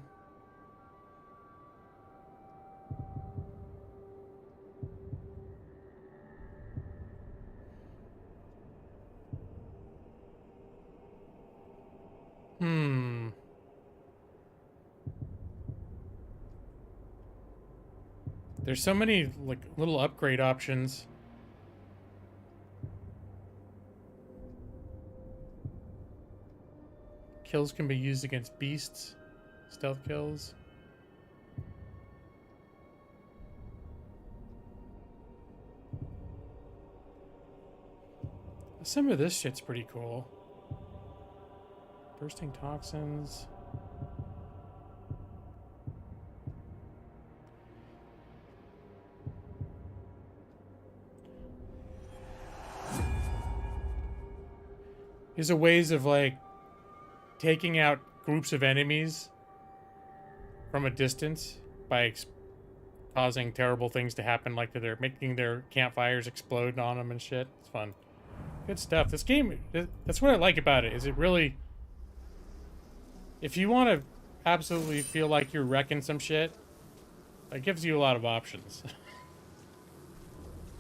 There's so many like little upgrade options. Kills can be used against beasts. Stealth kills. Some of this shit's pretty cool. Bursting toxins. These are ways of like taking out groups of enemies from a distance by causing terrible things to happen, like they're making their campfires explode on them and shit. It's fun. Good stuff. This game, that's what I like about it, is it really... If you want to absolutely feel like you're wrecking some shit, it gives you a lot of options.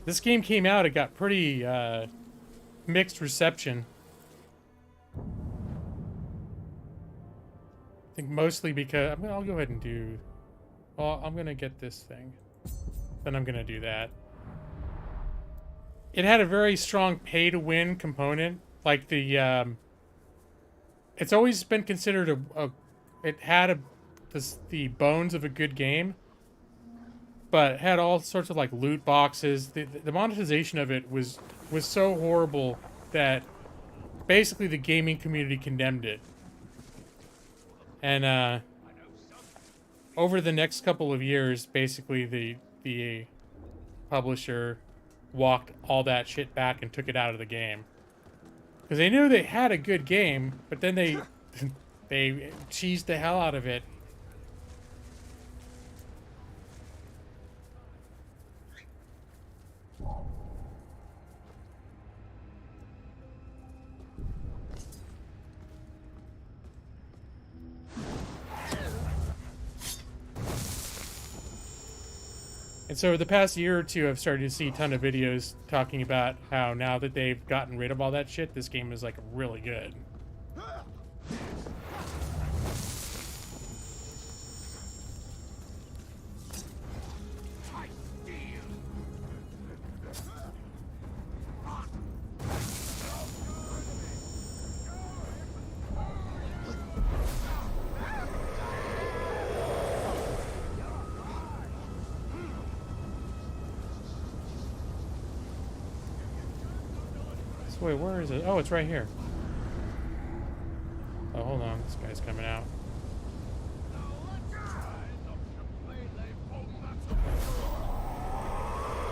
This game came out, it got pretty mixed reception. I think mostly because... I'll go ahead and do... Well, I'm going to get this thing. Then I'm going to do that. It had a very strong pay-to-win component. Like the... it's always been considered it had the bones of a good game. But it had all sorts of like loot boxes. The monetization of it was so horrible that basically the gaming community condemned it. And over the next couple of years, basically the publisher walked all that shit back and took it out of the game. Because they knew they had a good game, but then they cheesed the hell out of it. And so the past year or two, I've started to see a ton of videos talking about how now that they've gotten rid of all that shit, this game is like really good. So wait, where is it? Oh, it's right here. Oh, hold on. This guy's coming out.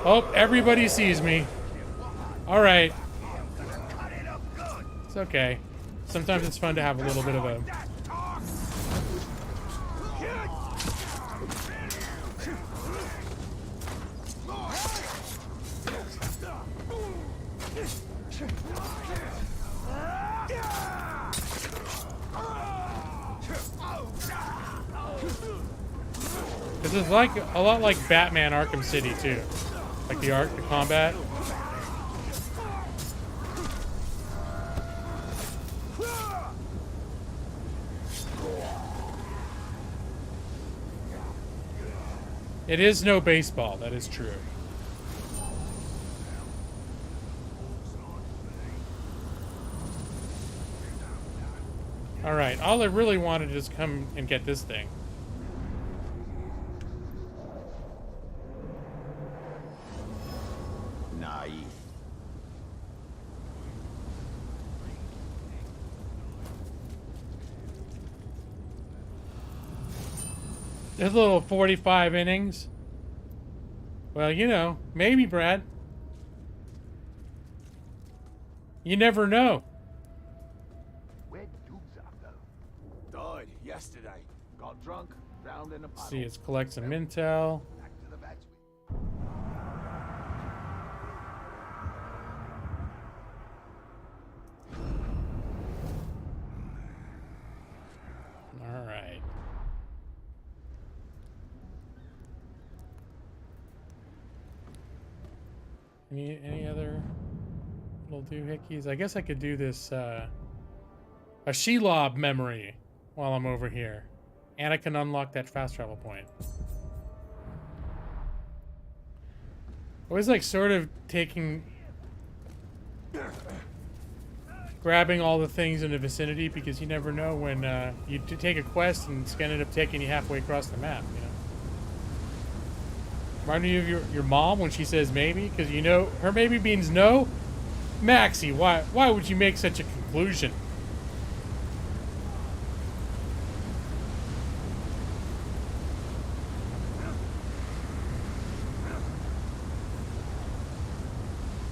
Oh, everybody sees me. Alright. It's okay. Sometimes it's fun to have a little bit of a... This is like a lot like Batman Arkham City too. Like the combat. It is no baseball, that is true. Alright, all I really wanted is come and get this thing. Naive. This little 45 innings. Well, you know, maybe, Brad. You never know. Where'd Dubzak go? Died yesterday. Got drunk, drowned in a puddle. See, it's collect some intel. Back to the vets. All right. Any other little doohickeys? I guess I could do this a Shelob memory while I'm over here, and I can unlock that fast travel point. Always like sort of grabbing all the things in the vicinity, because you never know when you take a quest and it's gonna end up taking you halfway across the map, you know. Remind me of your mom when she says maybe, because you know her maybe means no. Maxie, why would you make such a conclusion?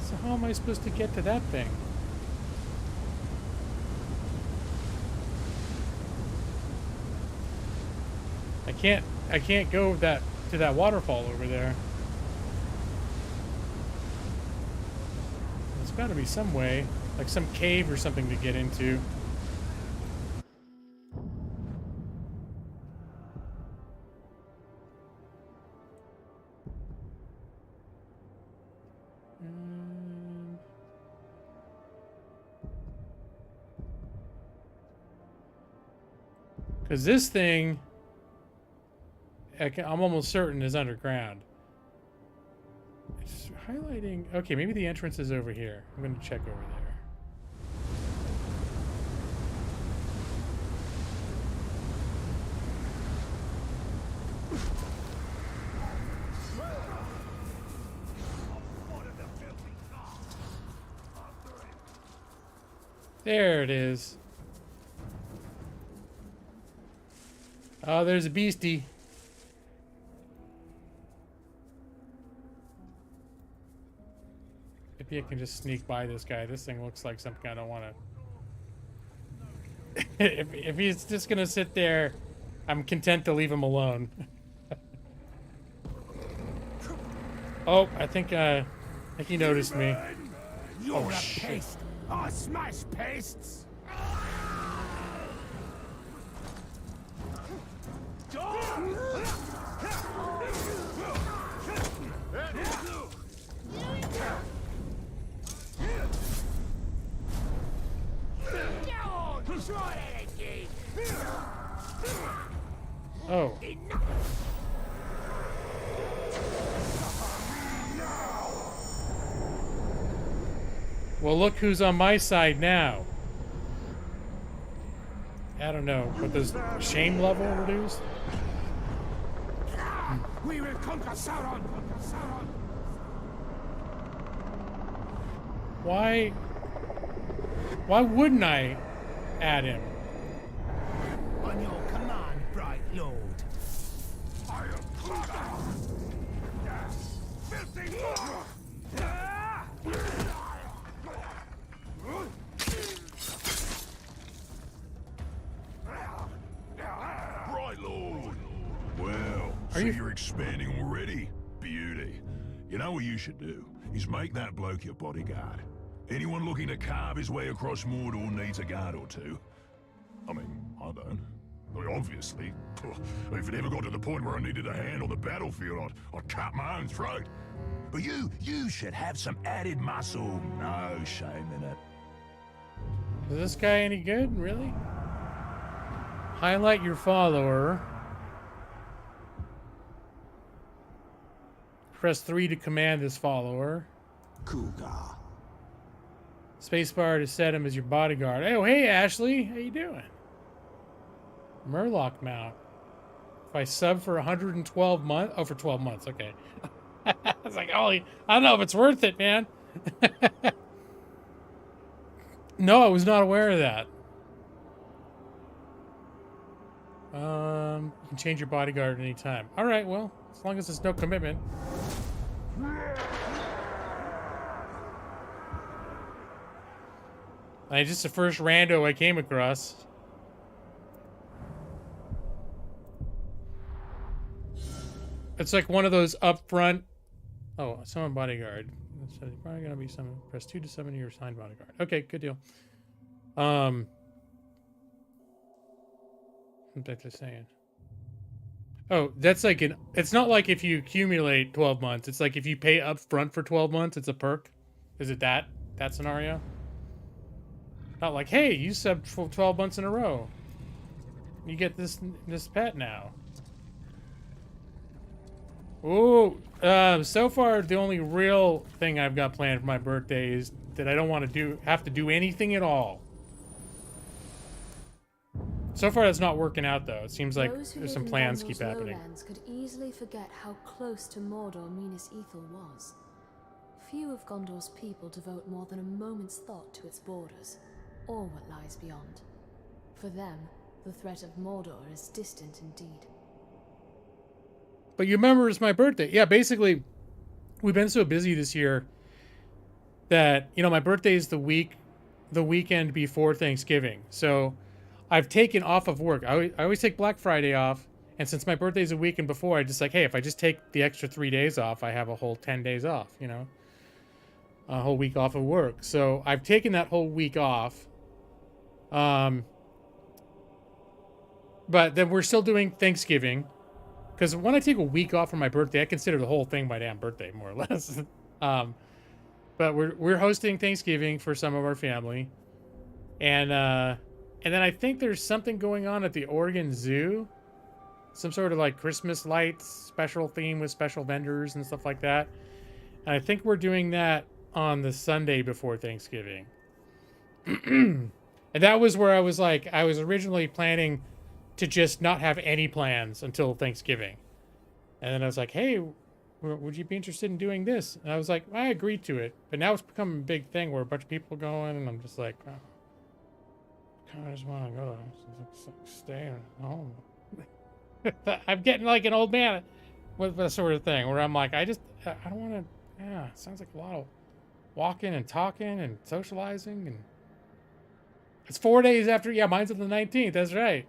So how am I supposed to get to that thing? I can't go to that waterfall over there. There's got to be some way, like some cave or something to get into. Because this thing, I'm almost certain is underground. It's highlighting. Okay, maybe the entrance is over here. I'm going to check over there. There it is. Oh, there's a beastie. Maybe I can just sneak by this guy. This thing looks like something I don't want to... if he's just gonna sit there, I'm content to leave him alone. Oh, I think he noticed me. You're a paste. I smash pastes. Oh. Well, look who's on my side now. I don't know, but does shame level reduced? We will conquer Sauron. Why Why wouldn't I add him? On your command, bright lord. I am clever. Filthy fuck! Right, Lord. Well, Are so you- you're expanding already? Beauty. You know what you should do? Is make that bloke your bodyguard. Anyone looking to carve his way across Mordor needs a guard or two. I mean, I don't. I mean, obviously. If it ever got to the point where I needed a hand on the battlefield, I'd cut my own throat. But you should have some added muscle. No shame in it. Is this guy any good? Really? Highlight your follower. Press 3 to command this follower. Cougar. Spacebar to set him as your bodyguard. Oh, hey, Ashley. How you doing? Murloc mount. If I sub for 112 months... Oh, for 12 months. Okay. I was like, oh, I don't know if it's worth it, man. No, I was not aware of that. You can change your bodyguard at any time. All right, well, as long as there's no commitment. Just the first rando I came across. It's like one of those upfront. Oh, summon bodyguard. So it's probably gonna be some. Press 2 to summon your assigned bodyguard. Okay, good deal. What was I saying? Oh, that's like an. It's not like if you accumulate 12 months. It's like if you pay up front for 12 months, it's a perk. Is it that scenario? Not like, hey, you subbed for 12 months in a row. You get this pet now. Ooh, so far the only real thing I've got planned for my birthday is that I don't want to have to do anything at all. So far that's not working out though. It seems like Those who there's live some in plans Gondor's keep happening. lowlands could easily forget how close to Mordor Minas Ithil was. Few of Gondor's people devote more than a moment's thought to its borders, or what lies beyond. For them, the threat of Mordor is distant indeed. But you remember it's my birthday. Yeah, basically, we've been so busy this year that, you know, my birthday is the weekend before Thanksgiving. So I've taken off of work. I always take Black Friday off. And since my birthday is a weekend before, I just like, hey, if I just take the extra 3 days off, I have a whole 10 days off, you know, a whole week off of work. So I've taken that whole week off. But then we're still doing Thanksgiving. Because when I take a week off from my birthday, I consider the whole thing my damn birthday, more or less. But we're hosting Thanksgiving for some of our family, and then I think there's something going on at the Oregon Zoo, some sort of like Christmas lights special theme with special vendors and stuff like that. And I think we're doing that on the Sunday before Thanksgiving. And that was where I was like, I was originally planning to just not have any plans until Thanksgiving. And then I was like, hey, would you be interested in doing this? And I was like, I agreed to it. But now it's become a big thing where a bunch of people going, and I'm just like, oh, I kind of just want to go stay at home. I'm getting like an old man with that sort of thing where I'm like, I don't want to, yeah, it sounds like a lot of walking and talking and socializing. And it's 4 days after, yeah, mine's on the 19th, that's right.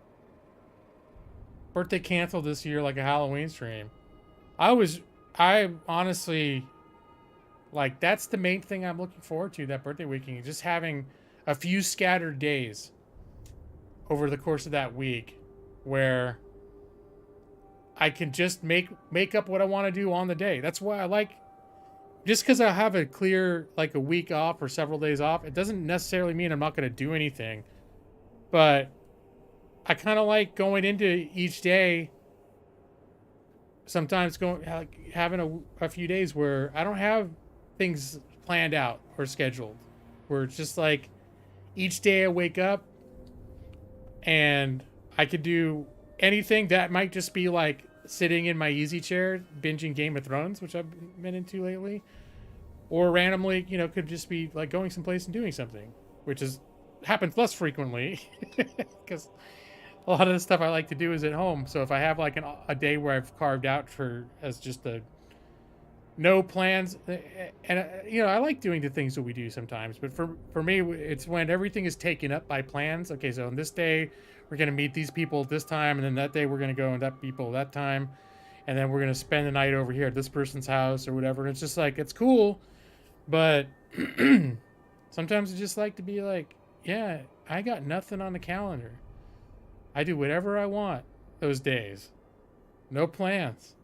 Birthday canceled this year like a Halloween stream. I honestly, like, that's the main thing I'm looking forward to, that birthday weekend. Just having a few scattered days over the course of that week where I can just make up what I want to do on the day. That's why I like, just because I have a clear, like, a week off or several days off, it doesn't necessarily mean I'm not going to do anything. But I kind of like going into each day, sometimes having a few days where I don't have things planned out or scheduled, where it's just like each day I wake up and I could do anything that might just be like sitting in my easy chair binging Game of Thrones, which I've been into lately, or randomly, you know, could just be like going someplace and doing something, which is happens less frequently because a lot of the stuff I like to do is at home. So if I have like a day where I've carved out for as just a no plans, and you know, I like doing the things that we do sometimes, but for me, it's when everything is taken up by plans. Okay, so on this day we're gonna meet these people at this time, and then that day we're gonna go and that people that time, and then we're gonna spend the night over here at this person's house or whatever. And it's just like, it's cool, but sometimes I just like to be like, yeah, I got nothing on the calendar. I do whatever I want those days. No plans.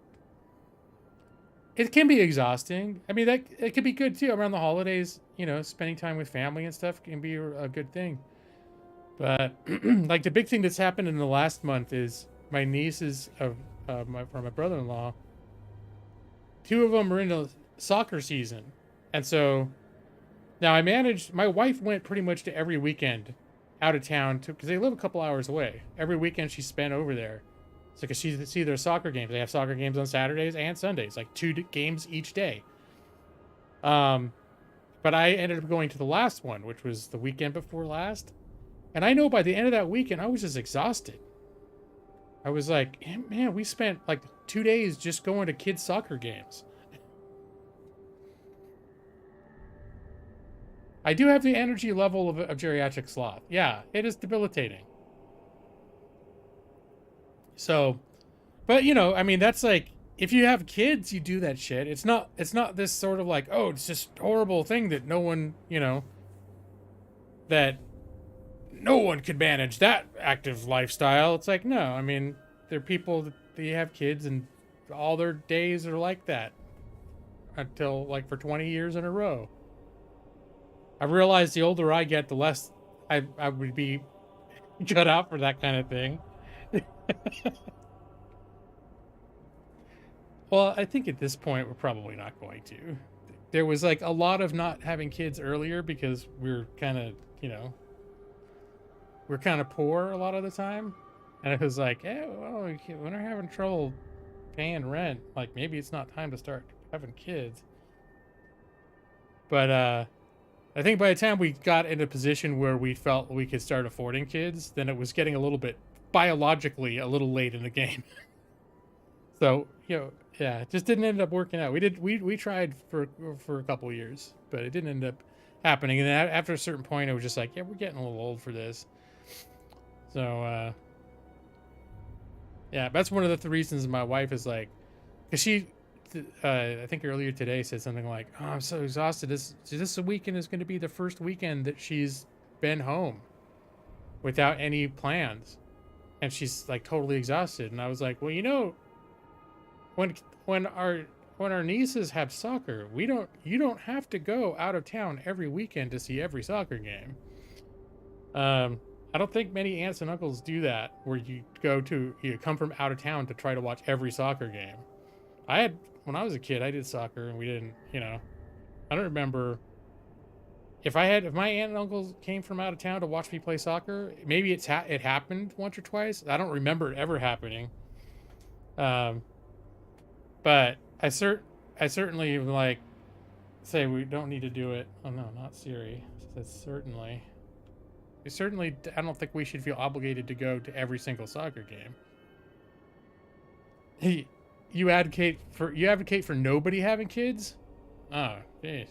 It can be exhausting. I mean, that it can be good too around the holidays. You know, spending time with family and stuff can be a good thing. But like the big thing that's happened in the last month is my nieces from my brother-in-law. 2 of them are into soccer season, and so now I managed. My wife went pretty much to every weekend out of town because they live a couple hours away. Every weekend she spent over there. So because she see their soccer games. They have soccer games on Saturdays and Sundays, like 2 games each day. But I ended up going to the last one, which was the weekend before last. And I know by the end of that weekend, I was just exhausted. I was like, man, we spent like 2 days just going to kids' soccer games. I do have the energy level of geriatric sloth. Yeah, it is debilitating. So, but you know, I mean, that's like, if you have kids, you do that shit. It's not this sort of like, oh, it's this horrible thing that no one, you know, that no one could manage that active lifestyle. It's like, no, I mean, there are people that they have kids and all their days are like that until like for 20 years in a row. I realized the older I get, the less I would be cut out for that kind of thing. Well, I think at this point we're probably not going to. There was like a lot of not having kids earlier because we're kind of, you know, we're kind of poor a lot of the time. And it was like, hey, well, when we're having trouble paying rent, like maybe it's not time to start having kids. But I think by the time we got in a position where we felt we could start affording kids, then it was getting a little bit biologically a little late in the game. So, you know, yeah, it just didn't end up working out. We tried for a couple of years, but it didn't end up happening. And then after a certain point, it was just like, yeah, we're getting a little old for this. So, yeah, that's one of the reasons my wife is like, because she, I think earlier today said something like, oh, I'm so exhausted. This weekend is going to be the first weekend that she's been home without any plans. And she's like totally exhausted. And I was like, well, you know, when our nieces have soccer, you don't have to go out of town every weekend to see every soccer game. I don't think many aunts and uncles do that, where you come from out of town to try to watch every soccer game. When I was a kid, I did soccer and we didn't, you know, I don't remember if my aunt and uncles came from out of town to watch me play soccer. Maybe it happened once or twice. I don't remember it ever happening. But I certainly like say we don't need to do it. Oh no, not Siri. It says certainly. I don't think we should feel obligated to go to every single soccer game. You advocate for nobody having kids? Oh, jeez.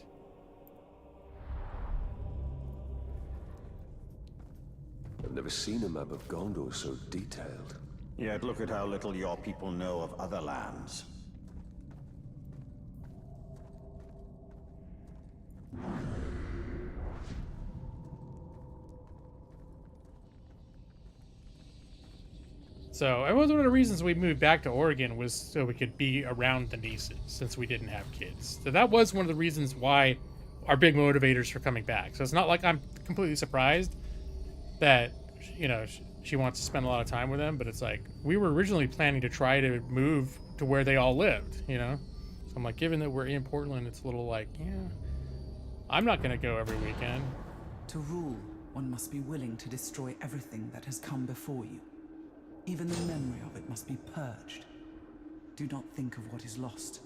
I've never seen a map of Gondor so detailed. Yet look at how little your people know of other lands. So it was one of the reasons we moved back to Oregon, was so we could be around the nieces since we didn't have kids. So that was one of the reasons why our big motivators for coming back. So it's not like I'm completely surprised that, you know, she wants to spend a lot of time with them, but it's like we were originally planning to try to move to where they all lived, you know? So I'm like, given that we're in Portland, it's a little like, yeah, I'm not going to go every weekend. To rule, one must be willing to destroy everything that has come before you. Even the memory of it must be purged. Do not think of what is lost.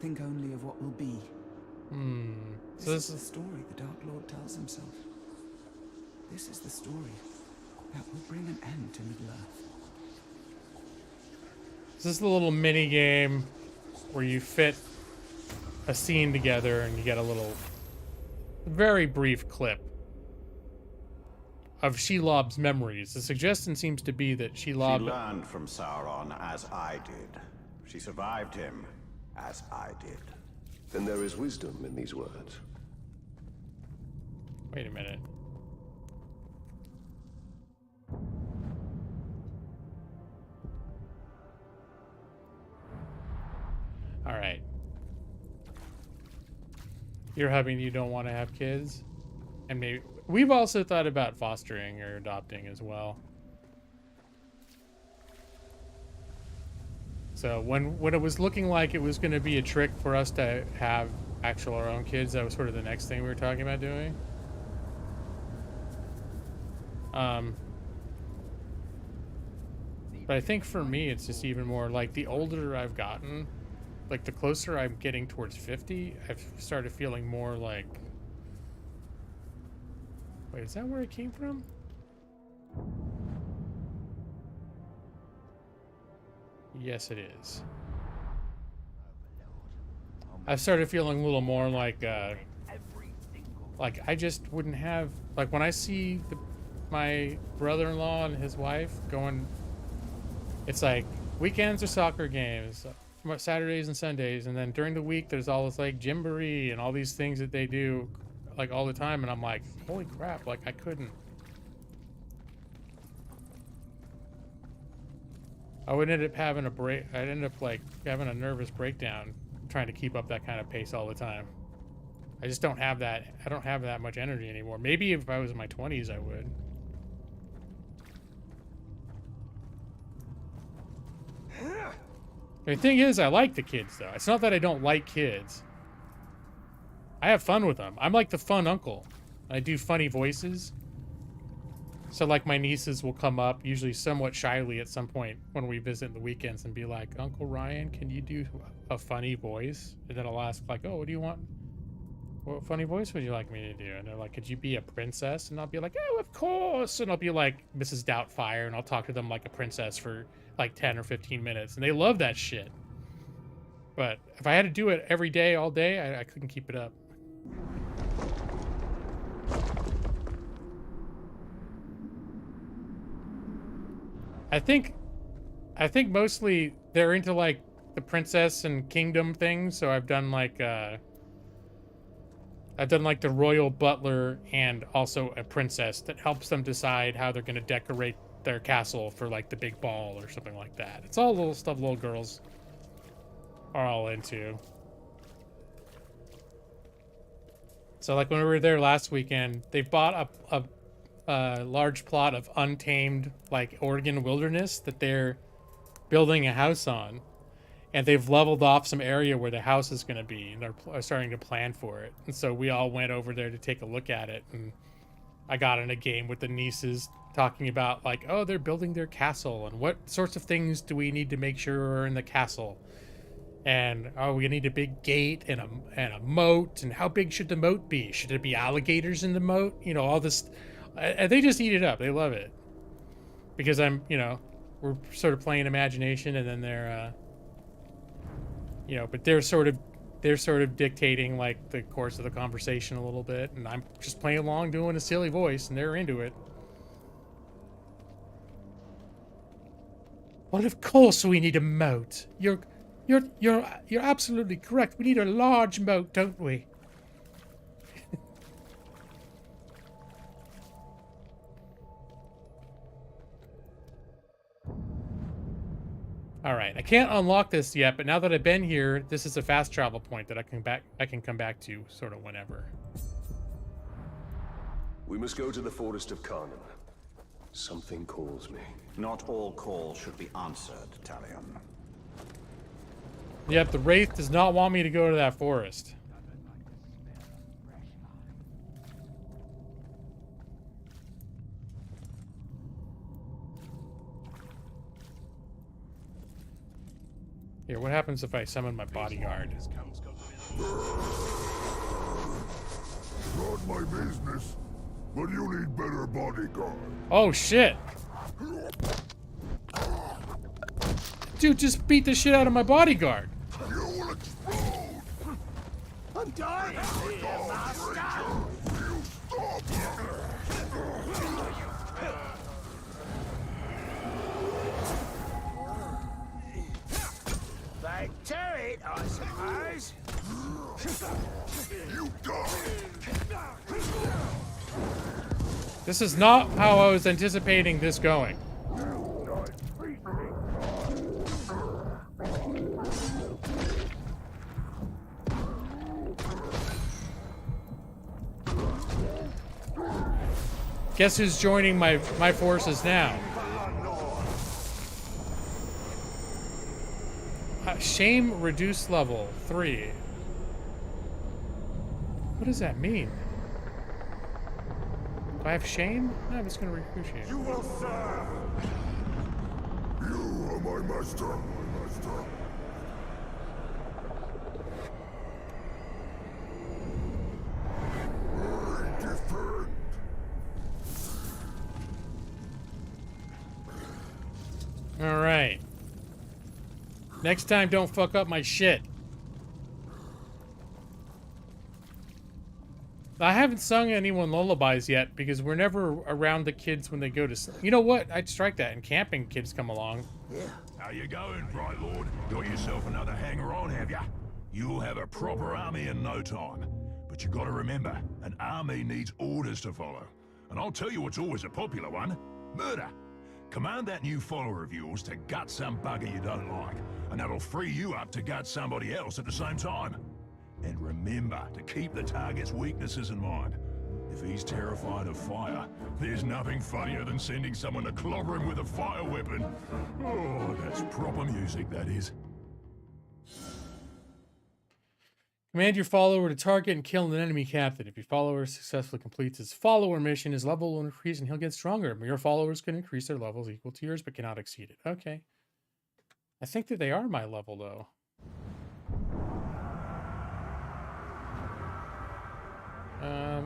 Think only of what will be. So This is the story the Dark Lord tells himself. This is the story that will bring an end to Middle-earth. This is the little mini game where you fit a scene together and you get a little, very brief clip of Shelob's memories. The suggestion seems to be that Shelob... She learned from Sauron as I did. She survived him as I did. Then there is wisdom in these words. Wait a minute. All right. You're having you don't want to have kids, and maybe we've also thought about fostering or adopting as well. So when it was looking like it was going to be a trick for us to have our own kids, that was sort of the next thing we were talking about doing. But I think for me, it's just even more like the older I've gotten, like the closer I'm getting towards 50, I've started feeling more like, wait, is that where it came from? Yes, it is. I've started feeling a little more like I just wouldn't have, like when I see my brother-in-law and his wife going, it's like weekends are soccer games, Saturdays and Sundays, and then during the week there's all this like gymboree and all these things that they do like all the time, and I'm like, holy crap, like I couldn't. I would end up having I'd end up like having a nervous breakdown trying to keep up that kind of pace all the time. I just don't have that. I don't have that much energy anymore. Maybe if I was in my 20s, I would. The thing is, I like the kids, though. It's not that I don't like kids. I have fun with them. I'm like the fun uncle. I do funny voices. So, like, my nieces will come up, usually somewhat shyly at some point when we visit the weekends, and be like, Uncle Ryan, can you do a funny voice? And then I'll ask, like, oh, what do you want? What funny voice would you like me to do? And they're like, could you be a princess? And I'll be like, oh, of course. And I'll be like Mrs. Doubtfire, and I'll talk to them like a princess for like 10 or 15 minutes. And they love that shit. But if I had to do it every day, all day, I couldn't keep it up. I think mostly they're into like the princess and kingdom thing. So I've done like the royal butler and also a princess that helps them decide how they're going to decorate their castle for like the big ball or something like that. It's all little stuff little girls are all into. So like when we were there last weekend, they bought a large plot of untamed like Oregon wilderness that they're building a house on, and they've leveled off some area where the house is going to be, and they're starting to plan for it. And so we all went over there to take a look at it, and I got in a game with the nieces talking about like, oh, they're building their castle, and what sorts of things do we need to make sure are in the castle, and oh, we need a big gate and a moat, and how big should the moat be? Should there be alligators in the moat? You know, all this. They just eat it up. They love it because we're sort of playing imagination, and then they're but they're sort of dictating like the course of the conversation a little bit, and I'm just playing along doing a silly voice, and they're into it. Well, of course we need a moat. You're absolutely correct. We need a large moat, don't we? All right, I can't unlock this yet, but now that I've been here, this is a fast travel point that I can come back to sort of whenever. We must go to the forest of Karnan. Something calls me. Not all calls should be answered, Talion. Yep, the Wraith does not want me to go to that forest. Here, what happens if I summon my bodyguard? Not my business. But you need better bodyguard. Oh shit. Dude just beat the shit out of my bodyguard. You will explode. I'm dying here, master! You stop. Back to it, I suppose. You die. This is not how I was anticipating this going. Guess who's joining my forces now? Shame reduced level 3. What does that mean? Do I have shame? No, I'm just gonna recruit shame. You will serve. You are my master. My master. I defend. All right. Next time, don't fuck up my shit. I haven't sung anyone lullabies yet because we're never around the kids when they go to sleep. You know what? I'd strike that. And camping kids come along. Yeah. How you going, Bright Lord? Got yourself another hanger-on, have ya? You'll have a proper army in no time. But you gotta remember, an army needs orders to follow. And I'll tell you what's always a popular one. Murder. Command that new follower of yours to gut some bugger you don't like, and that'll free you up to gut somebody else at the same time. And remember to keep the target's weaknesses in mind. If he's terrified of fire, there's nothing funnier than sending someone to clobber him with a fire weapon. Oh, that's proper music, that is. Command your follower to target and kill an enemy captain. If your follower successfully completes his follower mission, his level will increase and he'll get stronger. Your followers can increase their levels equal to yours, but cannot exceed it. Okay. I think that they are my level, though.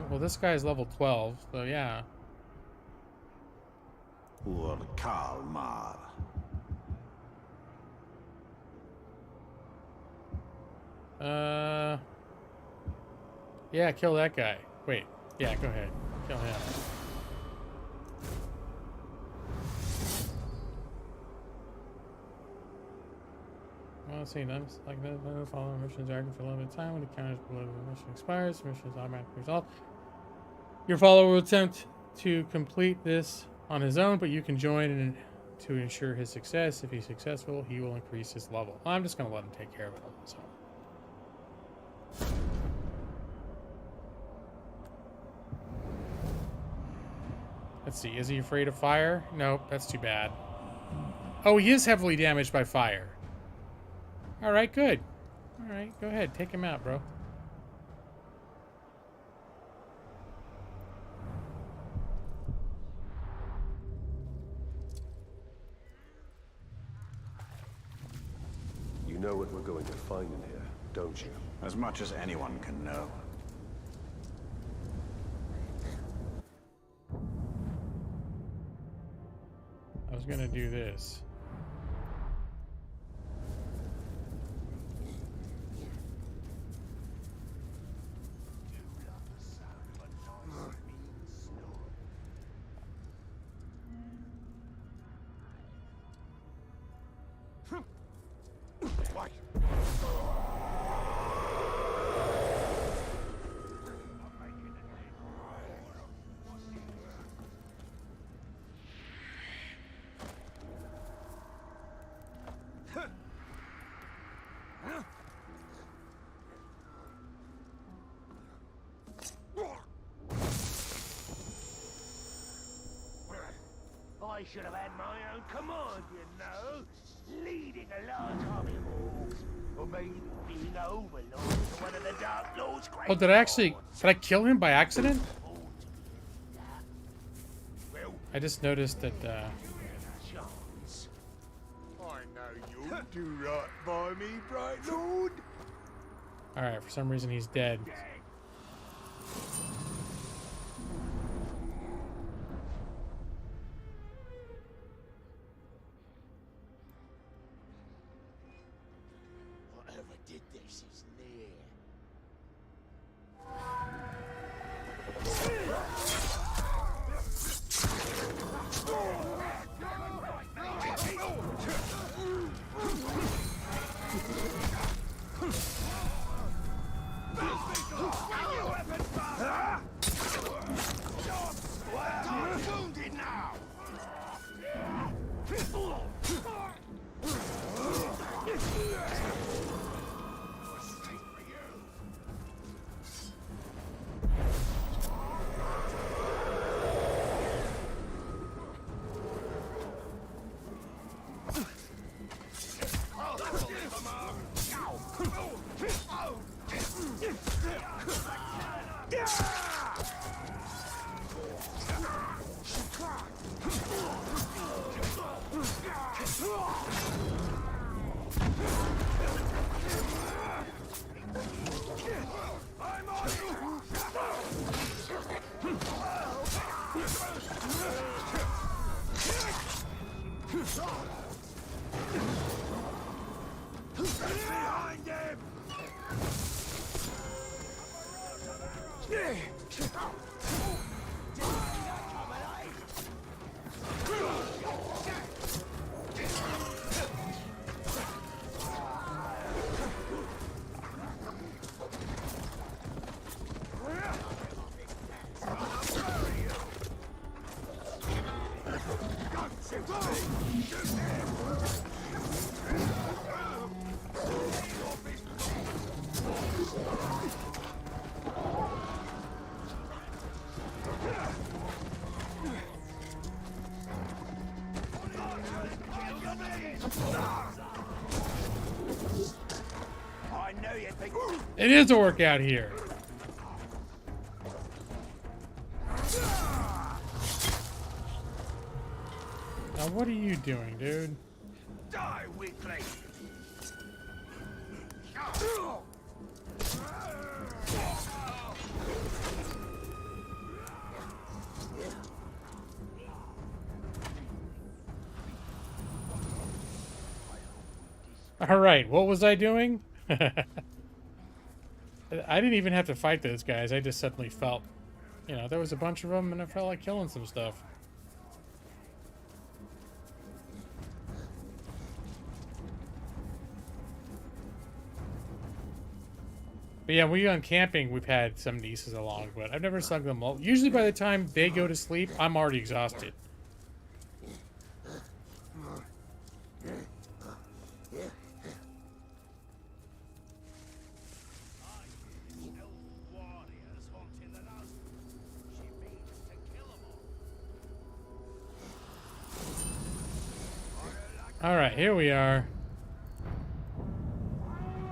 Well, this guy's level 12, so yeah. Ur Kalmar. Yeah, kill that guy. Wait, yeah, go ahead. Kill him. Well, see, that's like the following missions are active for a limited time. When the counter's below the mission expires, the mission is automatically resolved. Your follower will attempt to complete this on his own, but you can join in to ensure his success. If he's successful, he will increase his level. I'm just going to let him take care of it on his own. Let's see, is he afraid of fire? Nope, that's too bad. Oh, he is heavily damaged by fire. Alright, good. Alright, go ahead, take him out, bro. You know what we're going to find in here, don't you? As much as anyone can know. I was gonna do this. I should have had my own command, you know. Leading a large army of orcs. Or maybe being overlord to one of the Dark Lord's great. Oh, did I kill him by accident? I just noticed that, I know you'll do right by me, Bright Lord. alright, for some reason he's dead. peace is near. Wounded now. Behind him! I know you think. It is a workout here. Now, what are you doing, dude? Die, weakling! All right, what was I doing? I didn't even have to fight those guys. I just suddenly felt, you know, there was a bunch of them, and I felt like killing some stuff. But yeah, when we gone camping, we've had some nieces along, but I've never sung them all. Usually by the time they go to sleep, I'm already exhausted. All right, here we are.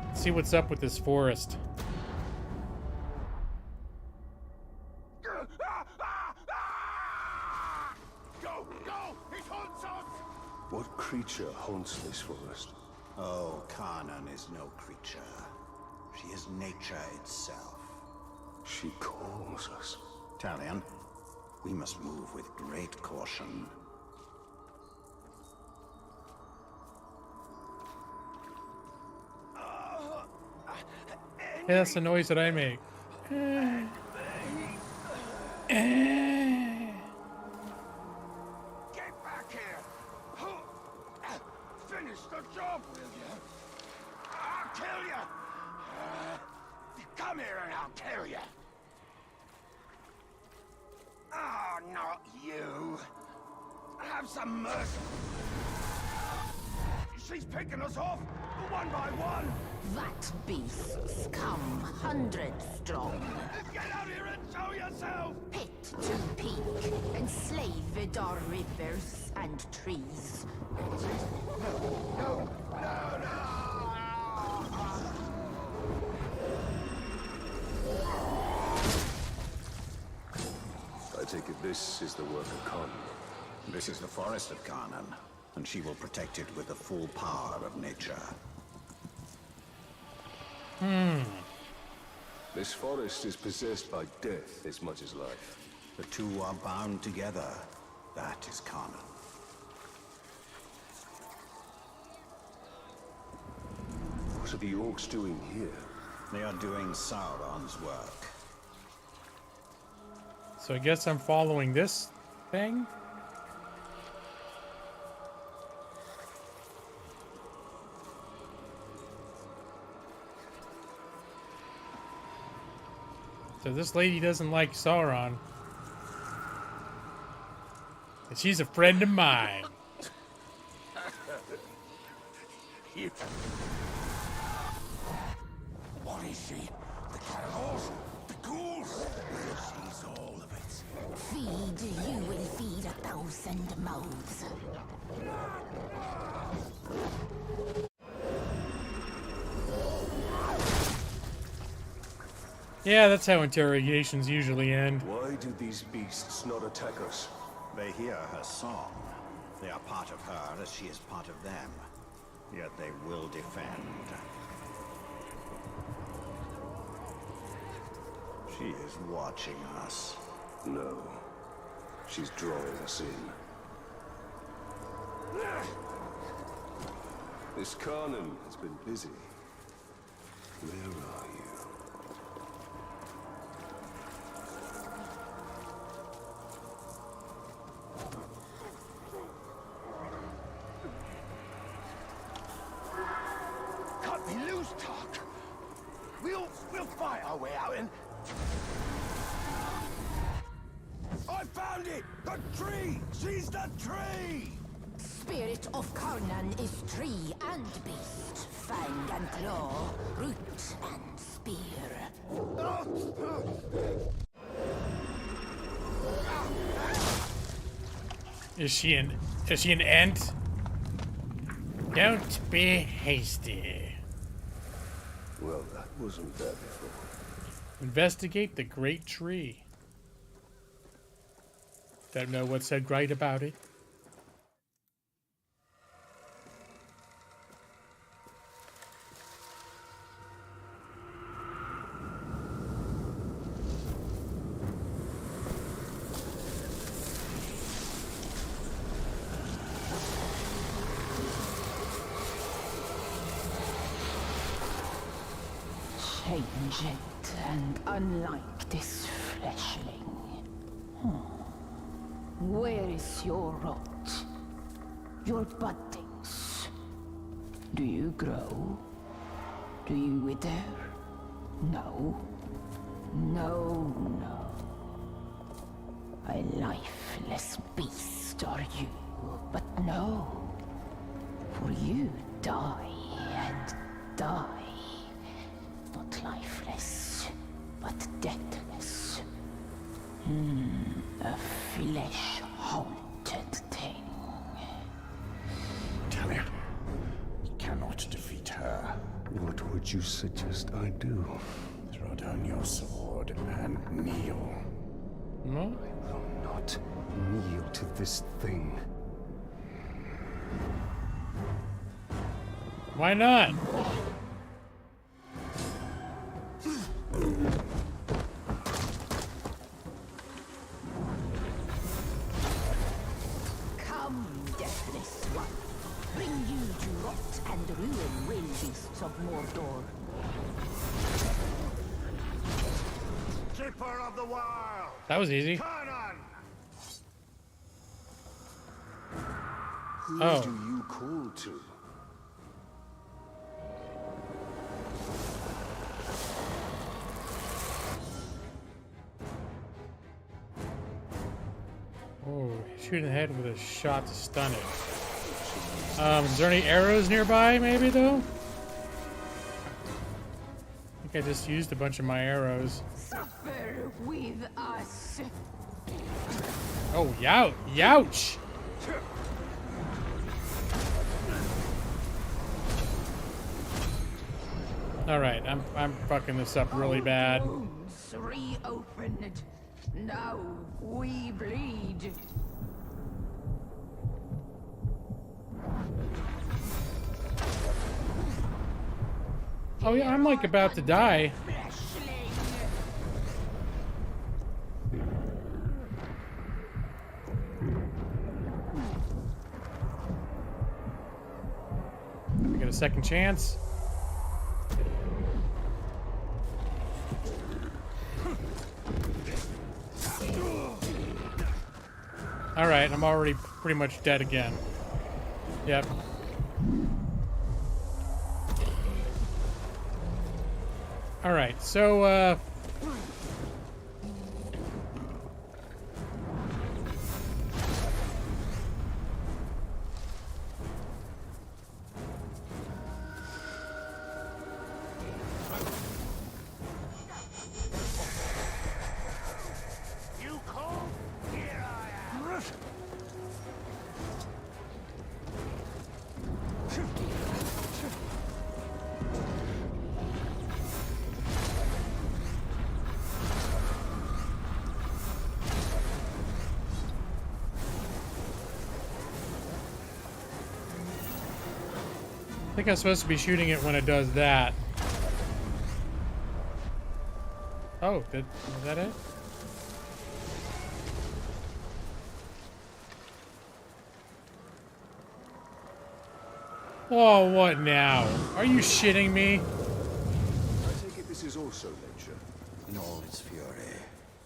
Let's see what's up with this forest. Go! Go! It haunts us! What creature haunts this forest? Oh, Kanan is no creature. She is nature itself. She calls us. Talion, we must move with great caution. Hey, that's the noise that I make. Get back here! Finish the job, will you? I'll kill you! Come here and I'll kill you! Oh, not you! Have some mercy! She's picking us off, one by one! That beasts come hundreds strong. Get out here and show yourself! Pit to peak, enslaved our rivers and trees. No! I take it this is the work of Khan. This is the forest of Kanan, and she will protect it with the full power of nature. This forest is possessed by death as much as life. The two are bound together. That is Kanan. What are the orcs doing here? They are doing Sauron's work. So I guess I'm following this thing? So this lady doesn't like Sauron. And she's a friend of mine. What is she? The cannibals? The ghouls? She's all of it. Feed, you will feed 1,000 mouths. Yeah, that's how interrogations usually end. Why do these beasts not attack us? They hear her song. They are part of her as she is part of them. Yet they will defend. She is watching us. No. She's drawing us in. This Carnan has been busy. Where are you? Cut me loose, Tark. We'll fight our way out and... I found it! The tree! She's the tree! Spirit of Karnan is tree and beast, fang and claw, root and spear. Is she an ant? Don't be hasty. Well, that wasn't there before. Investigate the great tree. Don't know what's so great about it. Changed and unlike this fleshling. Where is your rot? Your buddings? Do you grow? Do you wither? No. No, no. A lifeless beast are you, but no. For you die and die. Not lifeless, but deathless. A flesh-haunted thing. Talia, you cannot defeat her. What would you suggest I do? Throw down your sword and kneel. No? I will not kneel to this thing. Why not? Come, deathless one. Bring you to rot and ruin will beasts of Mordor. Keeper of the Wild! That was easy. Carnan! Who Oh. do you call to? Oh, shoot in the head with a shot to stun it. Is there any arrows nearby, maybe, though? I think I just used a bunch of my arrows. Suffer with us. Oh, youch! Alright, I'm fucking this up really bad. Wounds reopened. Now we bleed. Oh yeah, I'm like about to die. I get a second chance. Alright, I'm already pretty much dead again. Yep. Alright, so, You call? Here I am. I think I'm supposed to be shooting it when it does that. Oh, was that it? Oh, what now? Are you shitting me? I take it this is also nature. In all its fury,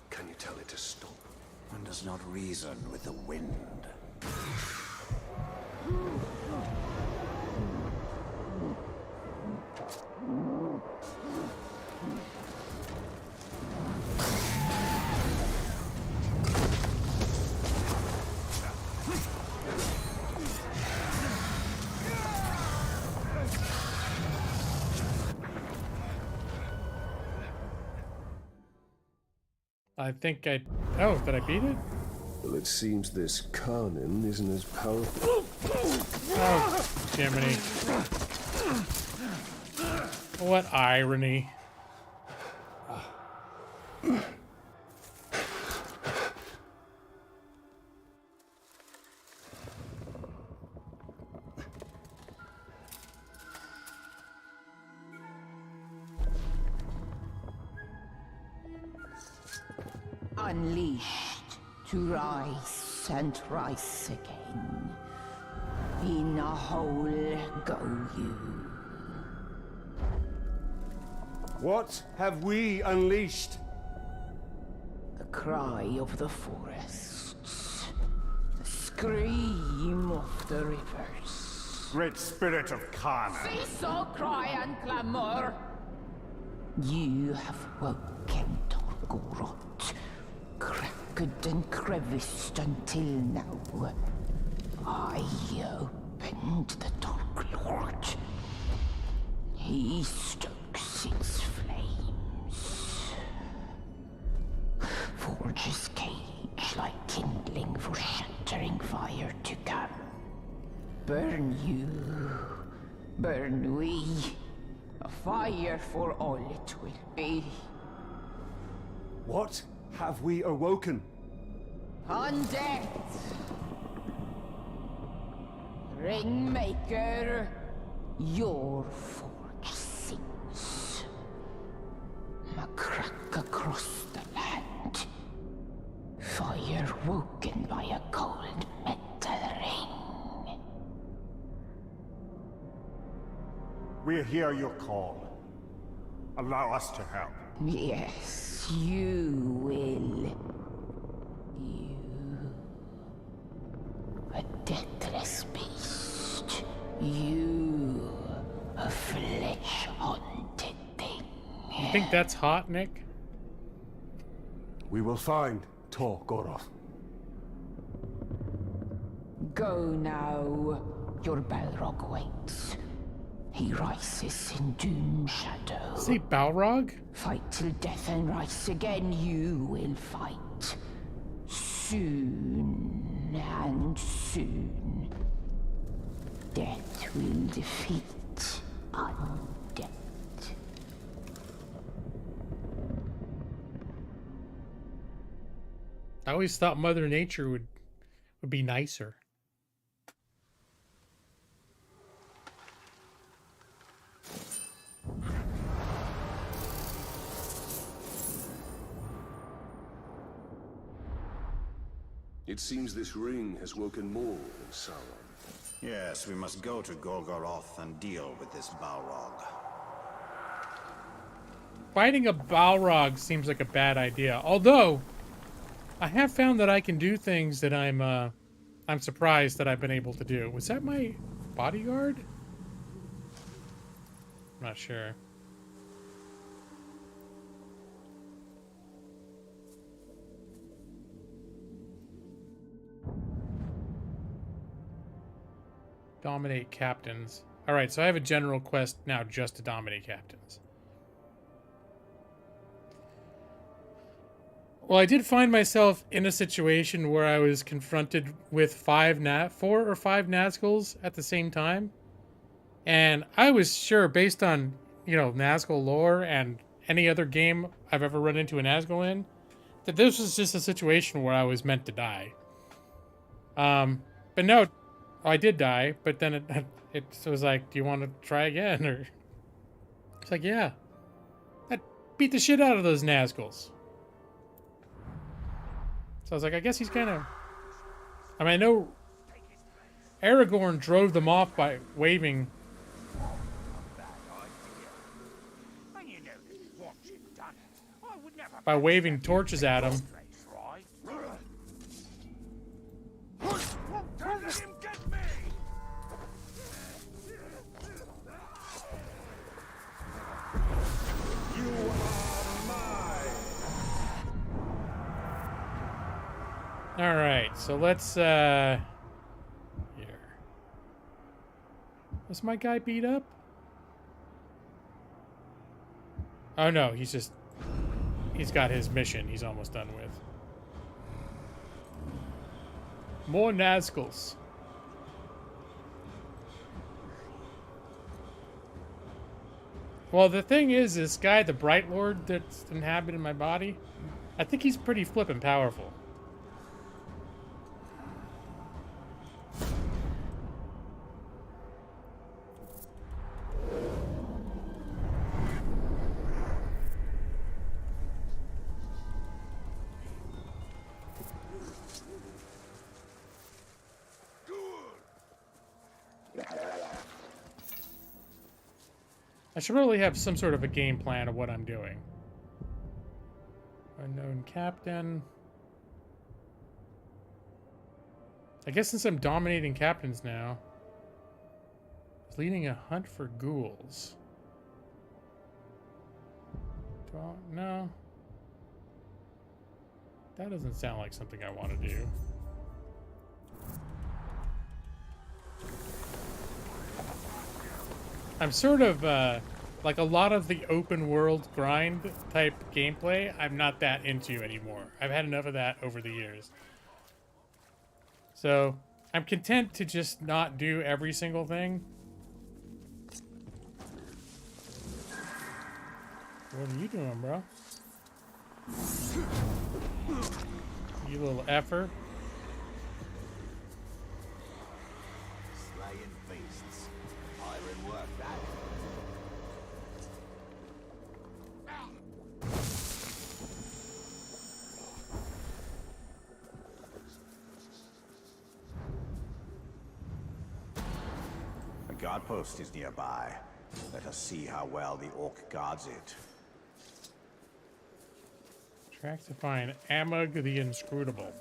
Can you tell it to stop? one does not reason with the wind. I think I... Oh, did I beat it? Well, it seems this Karnan isn't as powerful. Oh, Jiminy. What irony. Unleashed to rise and rise again. In a hole go you. What have we unleashed? The cry of the forests. The scream of the rivers. Great spirit of Karna. Cease all cry and clamor. You have woken Torgorot, cracked and creviced until now. I opened the Dark Lord. He stokes its flames. Forges cage like kindling for shattering fire to come. Burn you, burn we. A fire for all it will be. What have we awoken? Undead! Ringmaker, your forge sings. A crack across the land. Fire woken by a cold metal ring. We hear your call. Allow us to help. Yes, you will. You. A deathless beast. You. A flesh-haunted thing. You think that's hot, Nick? We will find Torgorov. Go now. Your Balrog waits. He rises in doom shadow. See Balrog? Fight till death and rise again, you will fight. Soon and soon. Death will defeat undead. I always thought Mother Nature would be nicer. It seems this ring has woken more than Sauron. Yes, we must go to Golgoroth and deal with this Balrog. Fighting a Balrog seems like a bad idea. Although, I have found that I can do things that I'm surprised that I've been able to do. Was that my bodyguard? I'm not sure. Dominate captains. Alright, so I have a general quest now just to dominate captains. Well, I did find myself in a situation where I was confronted with 4 or 5 Nazguls at the same time. And I was sure, based on, you know, Nazgul lore and any other game I've ever run into a Nazgul in, that this was just a situation where I was meant to die. But no, I did die, but then it was like, do you want to try again? Or it's like, yeah. I beat the shit out of those Nazguls. So I was like, I guess he's kind of... I mean, I know Aragorn drove them off by waving... by waving torches at him. Alright, so let's, here. Was my guy beat up? Oh no, he's got his mission he's almost done with. More Nazguls. Well, the thing is, this guy, the Bright Lord that's inhabited my body, I think he's pretty flippin' powerful. I should really have some sort of a game plan of what I'm doing. Unknown captain. I guess since I'm dominating captains now, he's leading a hunt for ghouls. No. That doesn't sound like something I want to do. I'm sort of, like a lot of the open world grind type gameplay, I'm not that into anymore. I've had enough of that over the years. So, I'm content to just not do every single thing. What are you doing, bro? You little effer. Slaying beasts. Iron work, that. A guard post is nearby. Let us see how well the orc guards it. Track to find Amug the Inscrutable.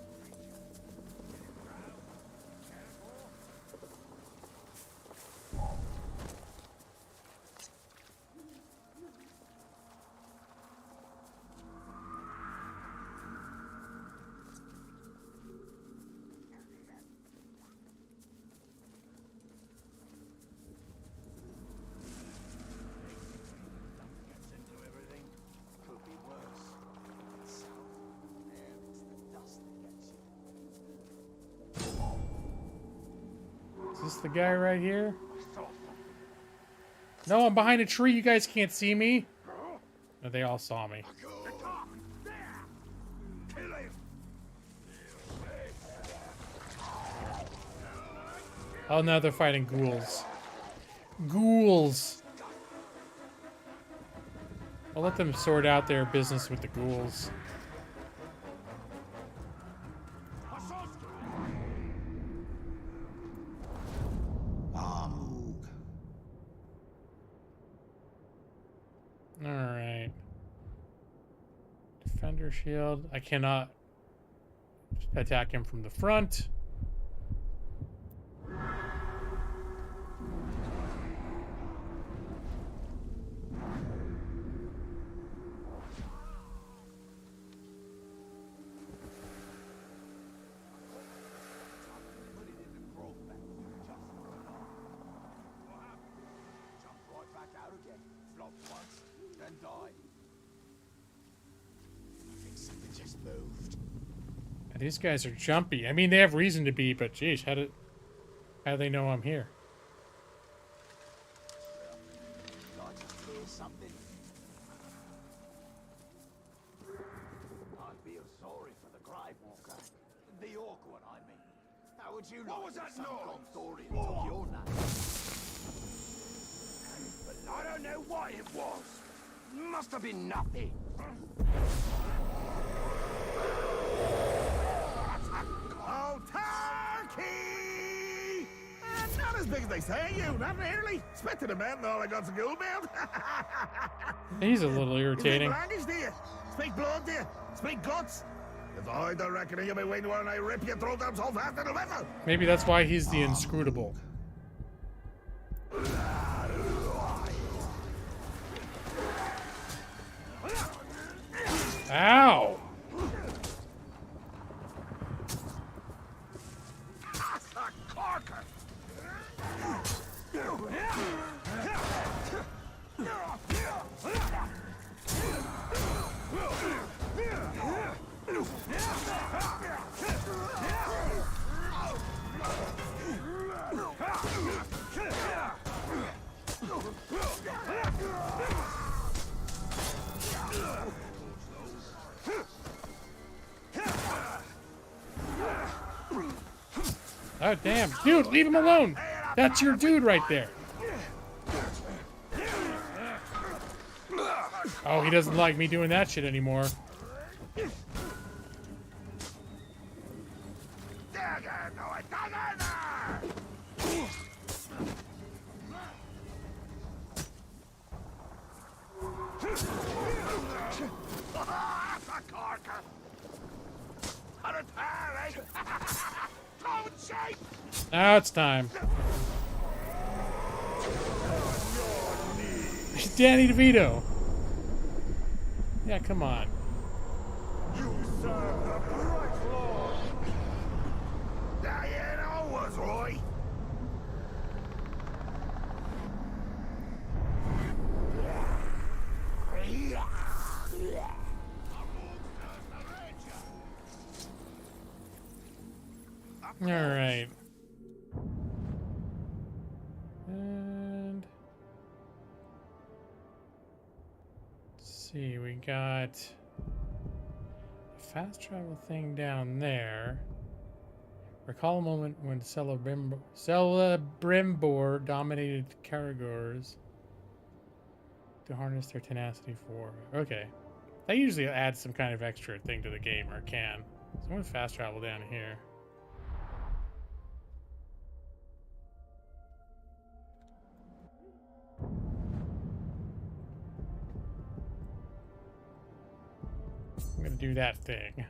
Is this the guy right here? No, I'm behind a tree. You guys can't see me. No, they all saw me. Oh, no, they're fighting ghouls. Ghouls. I'll let them sort out their business with the ghouls. Alright. Defender shield. I cannot attack him from the front. These guys are jumpy. I mean, they have reason to be, but geez, how do they know I'm here? I feel sorry for the Grave Walker. The Orc one, I mean. How would you what was that noise? Took your name? I don't know what it was. Must have been nothing. Oh, turkey! Not as big as they say, you, not nearly. Spit to the men, all I got's a ghoul build. He's a little irritating. You speak language, do you? Speak blood, do you? Speak guts? If I don't reckon you'll be waiting while I rip your throat down so fast it'll whistle. Maybe that's why he's the inscrutable. Ow! Oh, damn. Dude, leave him alone. That's your dude right there. Oh, he doesn't like me doing that shit anymore. Now it's time. Danny DeVito. Yeah, come on. You serve the bright Lord. Diana was right. All right. And let's see, we got a fast travel thing down there. Recall a moment when Celebrimbor dominated Caragors to harness their tenacity for. Okay. That usually adds some kind of extra thing to the game, or can. So I'm going to fast travel down here. I'm gonna do that thing.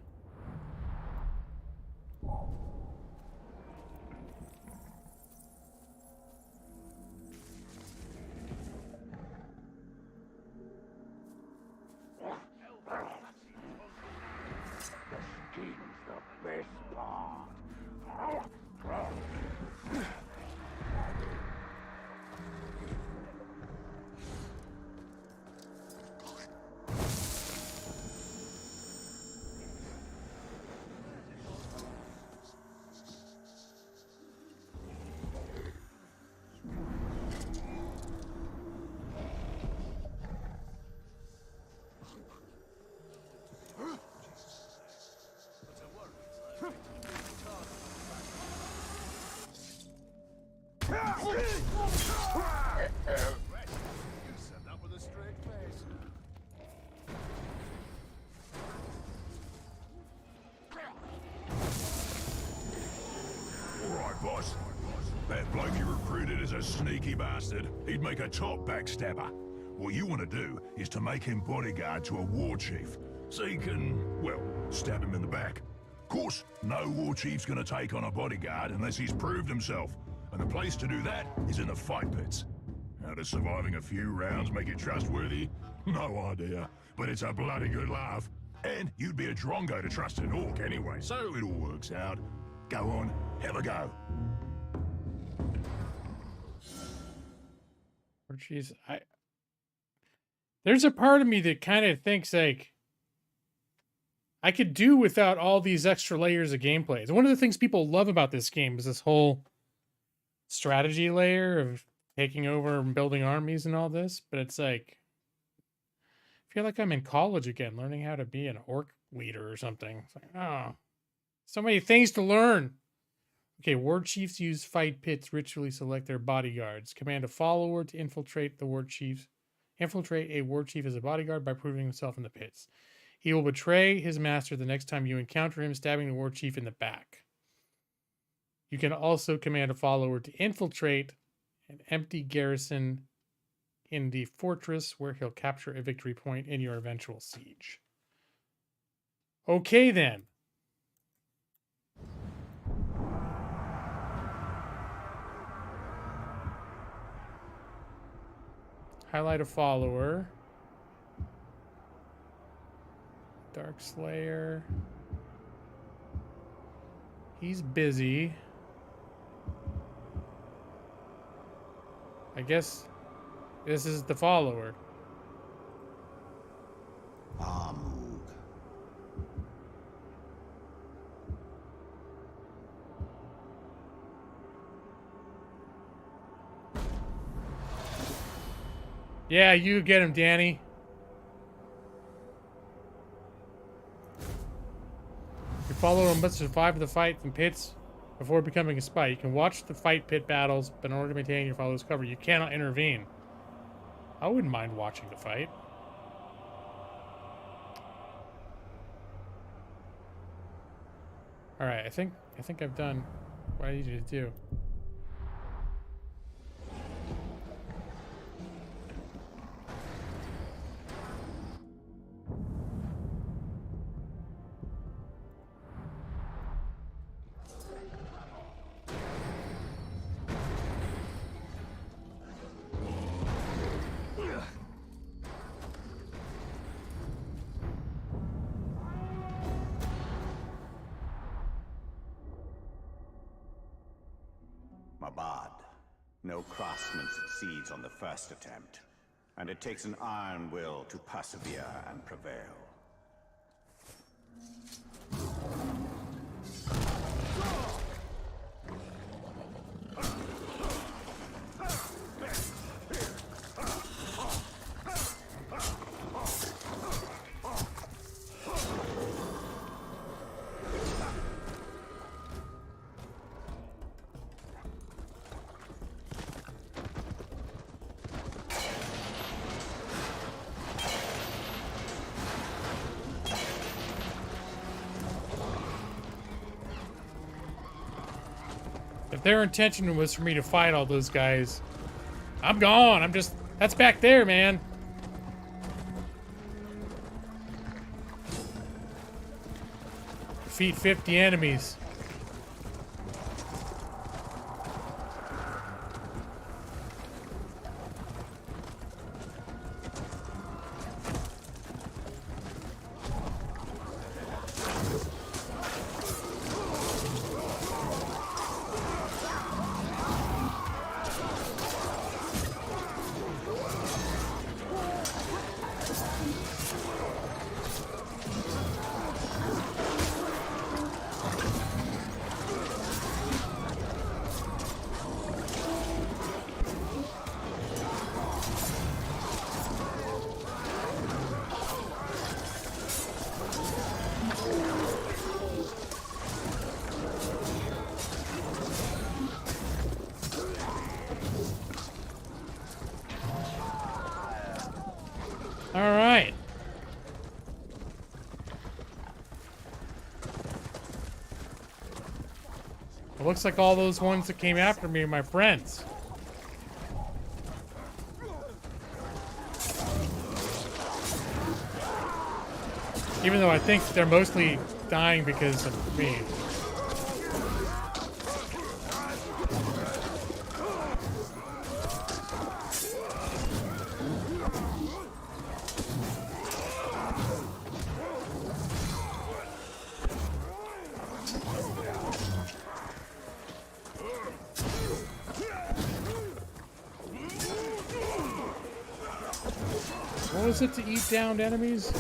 Boss, that bloke you recruited is a sneaky bastard. He'd make a top backstabber. What you want to do is to make him bodyguard to a war chief, so you can, well, stab him in the back. course, no war chief's gonna take on a bodyguard unless he's proved himself. And the place to do that is in the fight pits. How does surviving a few rounds make it trustworthy? No idea, but it's a bloody good laugh. And you'd be a drongo to trust an orc anyway, so it all works out. Go on, have a go. Oh, jeez, there's a part of me that kind of thinks like I could do without all these extra layers of gameplay. It's one of the things people love about this game is this whole strategy layer of taking over and building armies and all this, but it's like I feel like I'm in college again, learning how to be an orc leader or something. It's like, oh, so many things to learn. Okay, war chiefs use fight pits, ritually select their bodyguards. Command a follower to infiltrate the war chiefs. Infiltrate a war chief as a bodyguard by proving himself in the pits. He will betray his master the next time you encounter him, stabbing the war chief in the back. You can also command a follower to infiltrate an empty garrison in the fortress where he'll capture a victory point in your eventual siege. Okay, then. Highlight a follower. Dark Slayer. He's busy. I guess this is the follower. Yeah, you get him, Danny. Your follower must survive the fight in pits before becoming a spy. You can watch the fight pit battles, but in order to maintain your follower's cover, you cannot intervene. I wouldn't mind watching the fight. All right, I think I've done what I need you to do. No craftsman succeeds on the first attempt, and it takes an iron will to persevere and prevail. If their intention was for me to fight all those guys, I'm gone. That's back there, man. Defeat 50 enemies. All right. It looks like all those ones that came after me are my friends. Even though I think they're mostly dying because of me. What was it to eat downed enemies?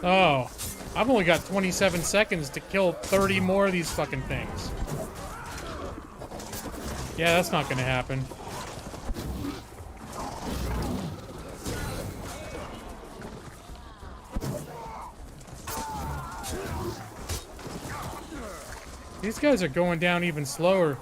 Oh, I've only got 27 seconds to kill 30 more of these fucking things. Yeah, that's not gonna happen. These guys are going down even slower.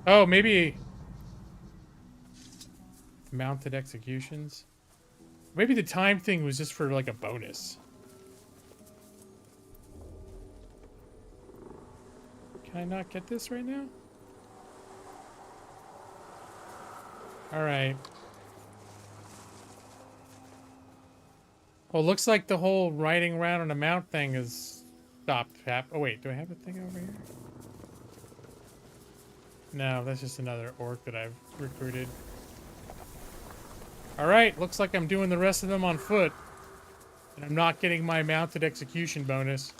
Oh, maybe mounted executions. Maybe the time thing was just for like a bonus. Can I not get this right now? All right. Well, looks like the whole riding around on a mount thing is stopped. Oh wait, do I have a thing over here? No, that's just another orc that I've recruited. Alright, looks like I'm doing the rest of them on foot. And I'm not getting my mounted execution bonus.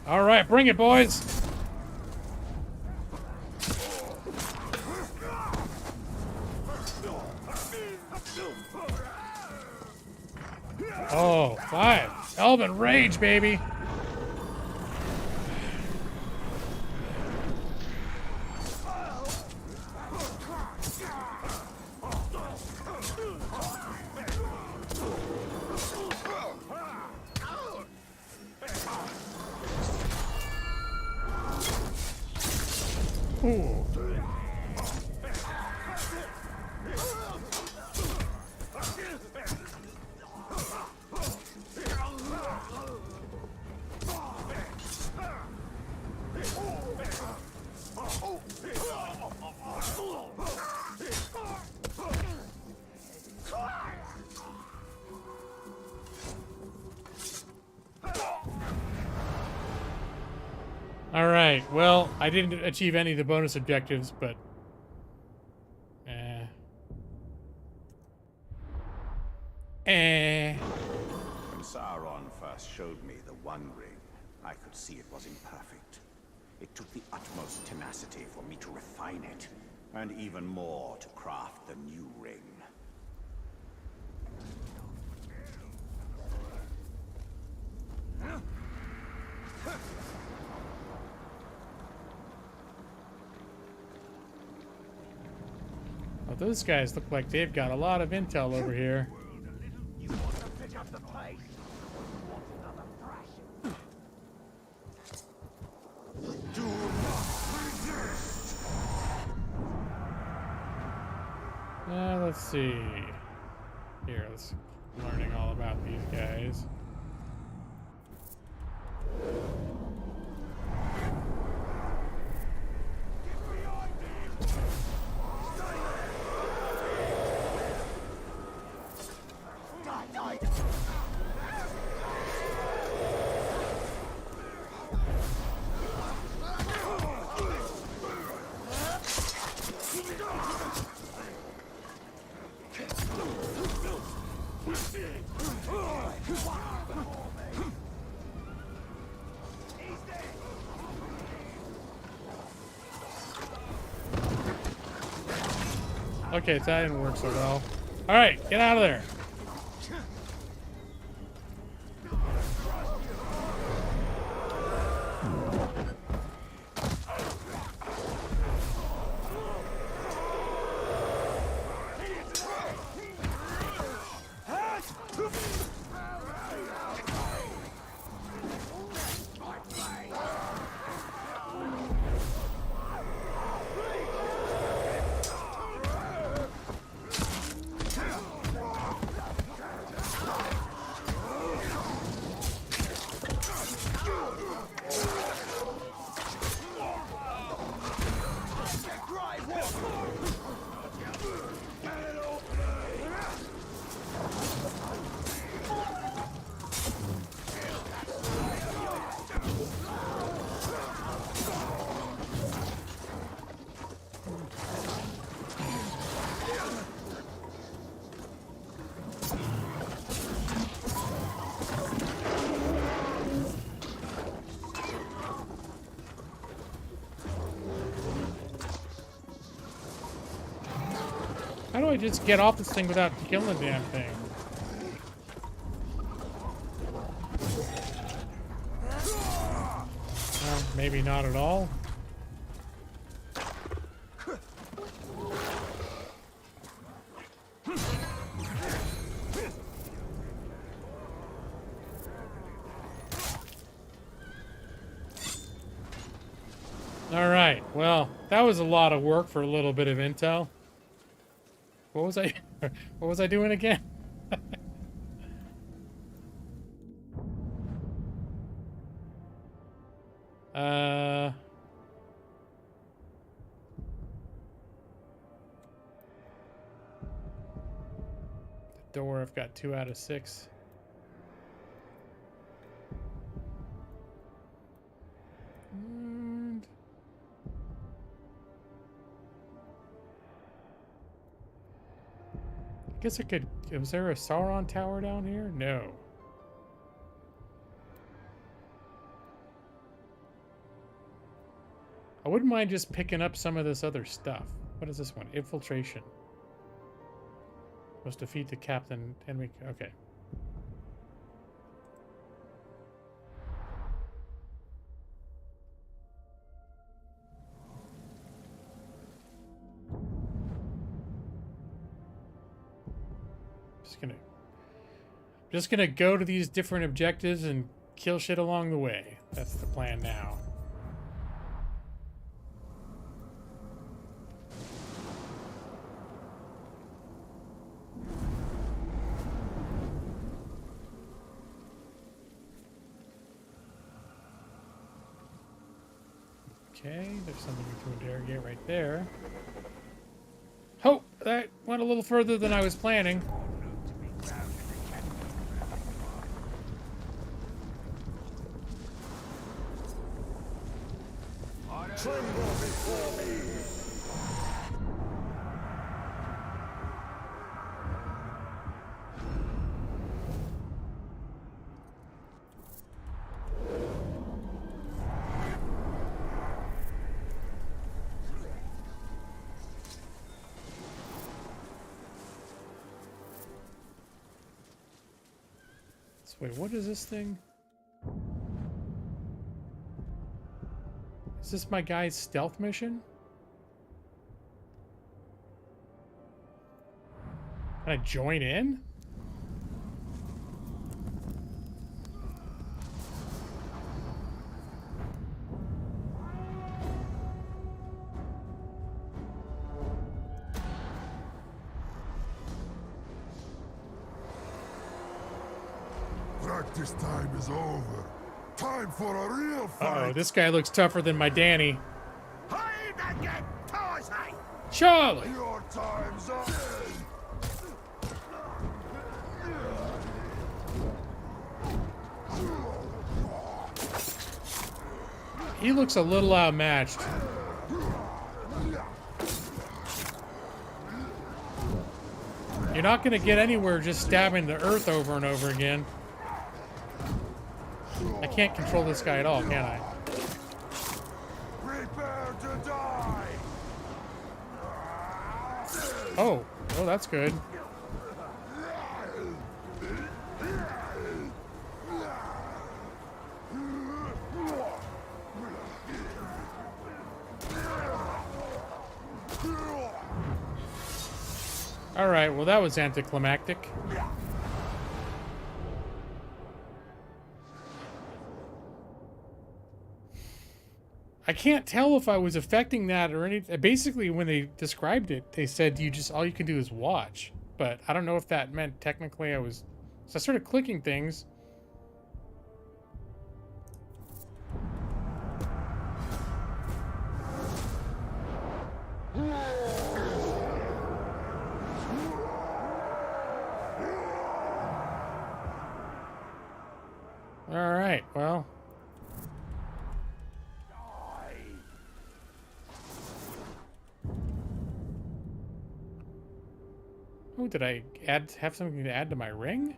All right, bring it, boys. Oh, 5. Elven Rage, baby. Ooh. All right, well, I didn't achieve any of the bonus objectives, but... When Sauron first showed me the One Ring, I could see it was imperfect. It took the utmost tenacity for me to refine it, and even more to craft the new ring. Well, those guys look like they've got a lot of intel over here. You want to pick up the pace? Want another thrashing? Do not resist! Let's see. Here, let's learning all about these guys. Okay, that didn't work so well. All right, get out of there. How do I just get off this thing without killing the damn thing? Well, maybe not at all. All right, well, that was a lot of work for a little bit of intel. What was I doing again? The door, I've got 2 out of 6. And I guess I could. Was there a Sauron tower down here? No. I wouldn't mind just picking up some of this other stuff. What is this one? Infiltration. Must defeat the captain. Enemy. Okay. Just gonna go to these different objectives and kill shit along the way. That's the plan now. Okay, there's something to interrogate right there. Oh, that went a little further than I was planning. Tremble before me! So wait, what is this thing? Is this my guy's stealth mission? Can I join in? Practice time is over. Time for a real fight. Uh-oh, this guy looks tougher than my Danny. Hide again, Tarzan! Charlie! Your time's up. He looks a little outmatched. You're not gonna get anywhere just stabbing the earth over and over again. I can't control this guy at all, can I? Prepare to die. Oh, that's good. All right, well that was anticlimactic. I can't tell if I was affecting that or anything. Basically, when they described it, they said all you can do is watch. But I don't know if that meant technically I was. So I started clicking things. All right, well. Oh, did I have something to add to my ring?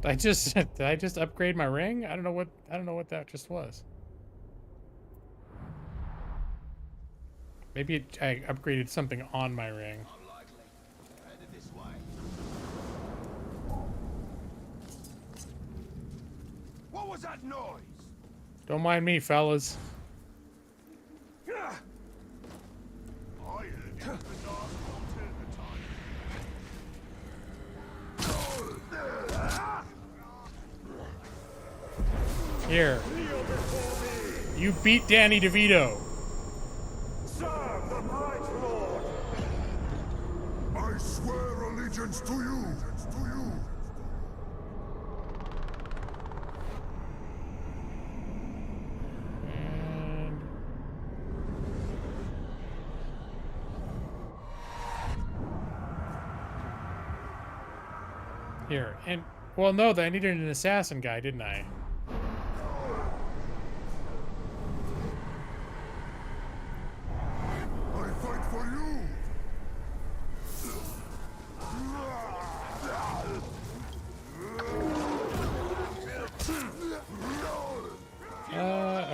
Did I just upgrade my ring? I don't know what that just was. Maybe I upgraded something on my ring. What was that noise? Don't mind me, fellas. I heard it was the last one to the time. Here. You beat Danny DeVito. Serve the Bright Lord. I swear allegiance to you. And here. And well, no, I needed an assassin guy, didn't I?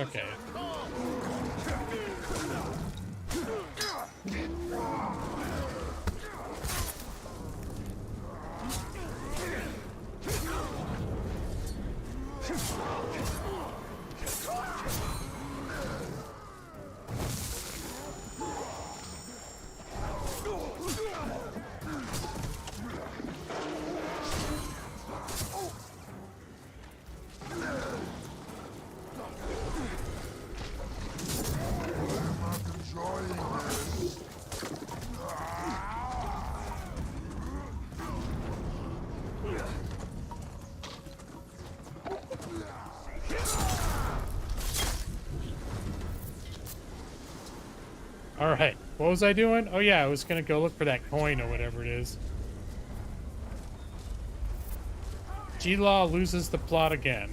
Okay. Alright, what was I doing? Oh yeah, I was gonna go look for that coin or whatever it is. G-Law loses the plot again.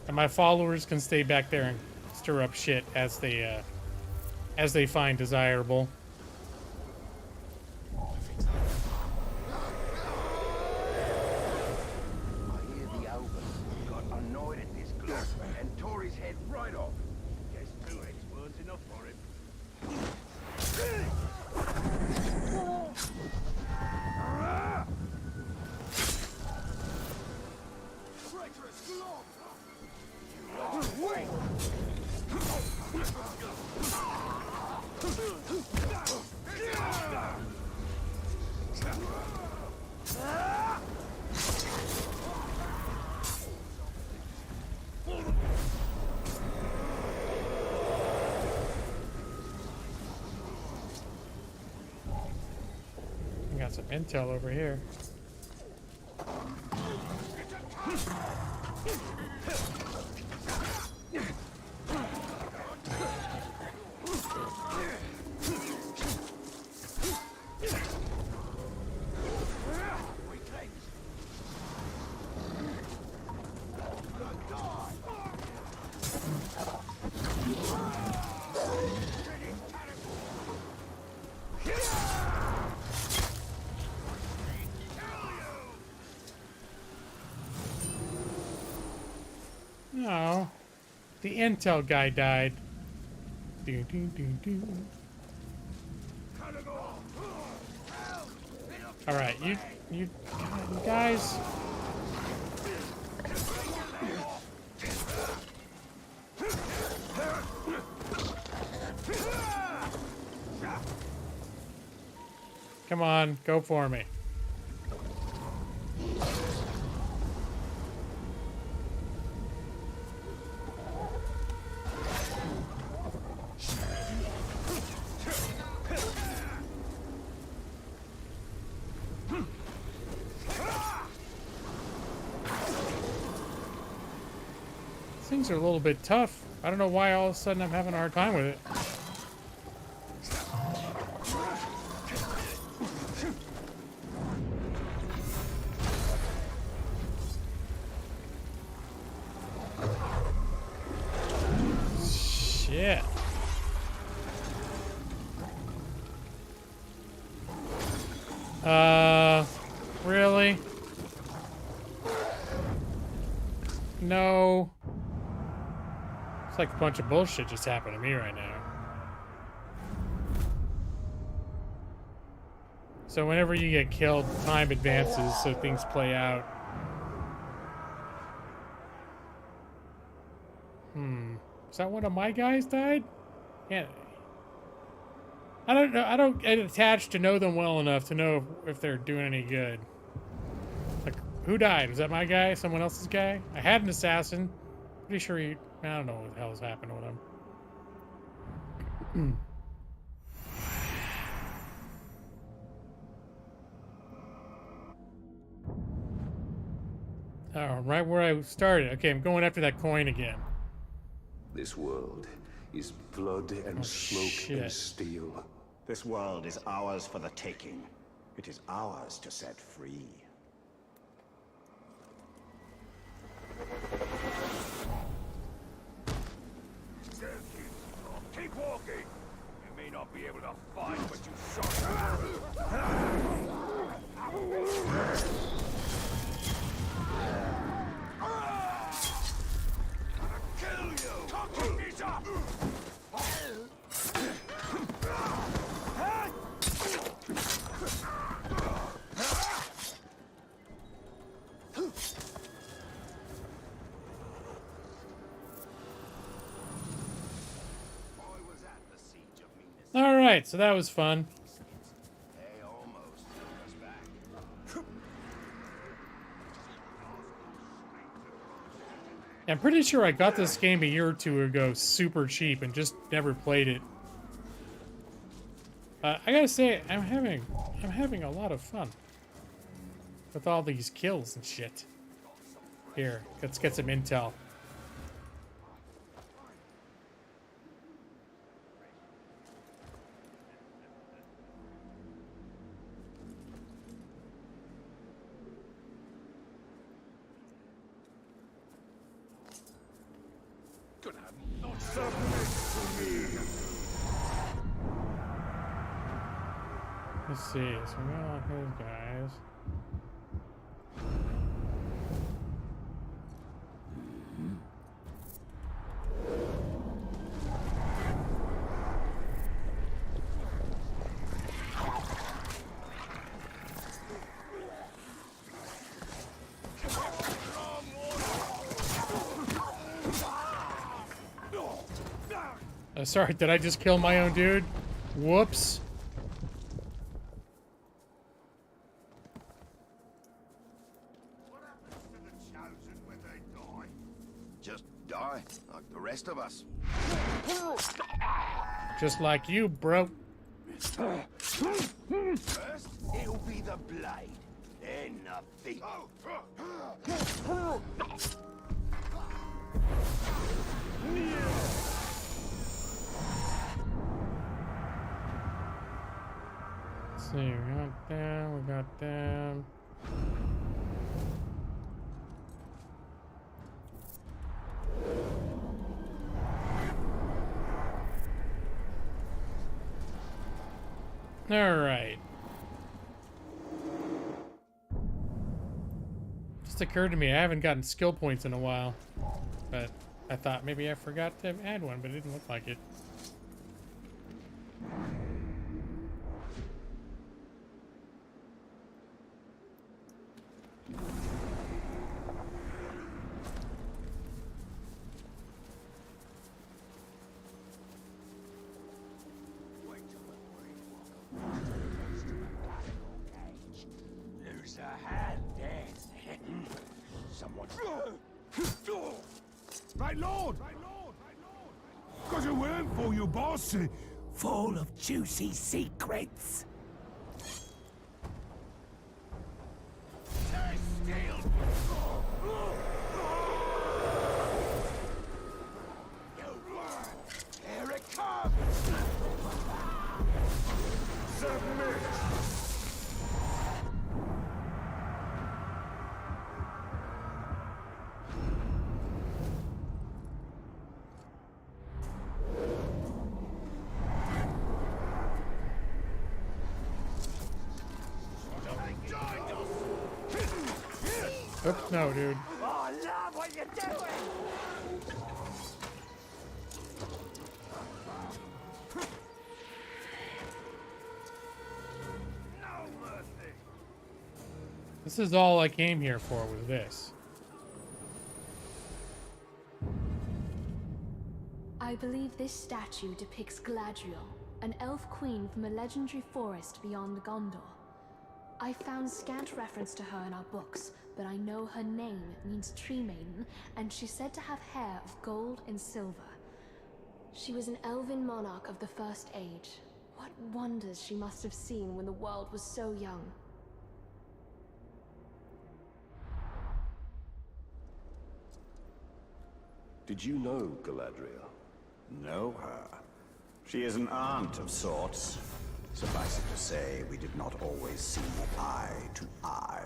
And my followers can stay back there and stir up shit as they find desirable. Got some intel over here. No, the intel guy died. Doo, doo, doo, doo. All right, you guys. Come on, go for me. Things are a little bit tough. I don't know why all of a sudden I'm having a hard time with it. Shit. Really? No. It's like a bunch of bullshit just happened to me right now. So whenever you get killed, time advances so things play out. Is that one of my guys died? Yeah. I don't know. I don't get attached to know them well enough to know if they're doing any good. Like, who died? Was that my guy? Someone else's guy? I had an assassin. Pretty sure he... I don't know what the hell's happened with him. Oh, right where I started. Okay, I'm going after that coin again. This world is blood and smoke and steel. This world is ours for the taking. It is ours to set free. Keep walking. You may not be able to fight, but you shot. Kill you! Talking me up! All right, so that was fun. I'm pretty sure I got this game a year or two ago super cheap and just never played it. I gotta say, I'm having a lot of fun with all these kills and shit. Here, let's get some intel. Let's see, so we got those guys. Sorry, did I just kill my own dude? Whoops. What happens to the chosen when they die? Just die, like the rest of us. Just like you, bro. First, It'll be the blade, then the feet. Let's see, we got them, we got them. All right. Just occurred to me, I haven't gotten skill points in a while, but I thought maybe I forgot to add one, but it didn't look like it. There's a hand there. Someone. Right, Lord! Got a word for you, boss. Full of juicy secrets. Here it comes! Submit! Oops, no, dude. Oh, I love what you're doing! No mercy! This is all I came here for, was this. I believe this statue depicts Galadriel, an elf queen from a legendary forest beyond Gondor. I found scant reference to her in our books, but I know her name means Tree Maiden, and she's said to have hair of gold and silver. She was an elven monarch of the First Age. What wonders she must have seen when the world was so young. Did you know Galadriel? Know her? She is an aunt of sorts. Suffice it to say, we did not always see eye to eye.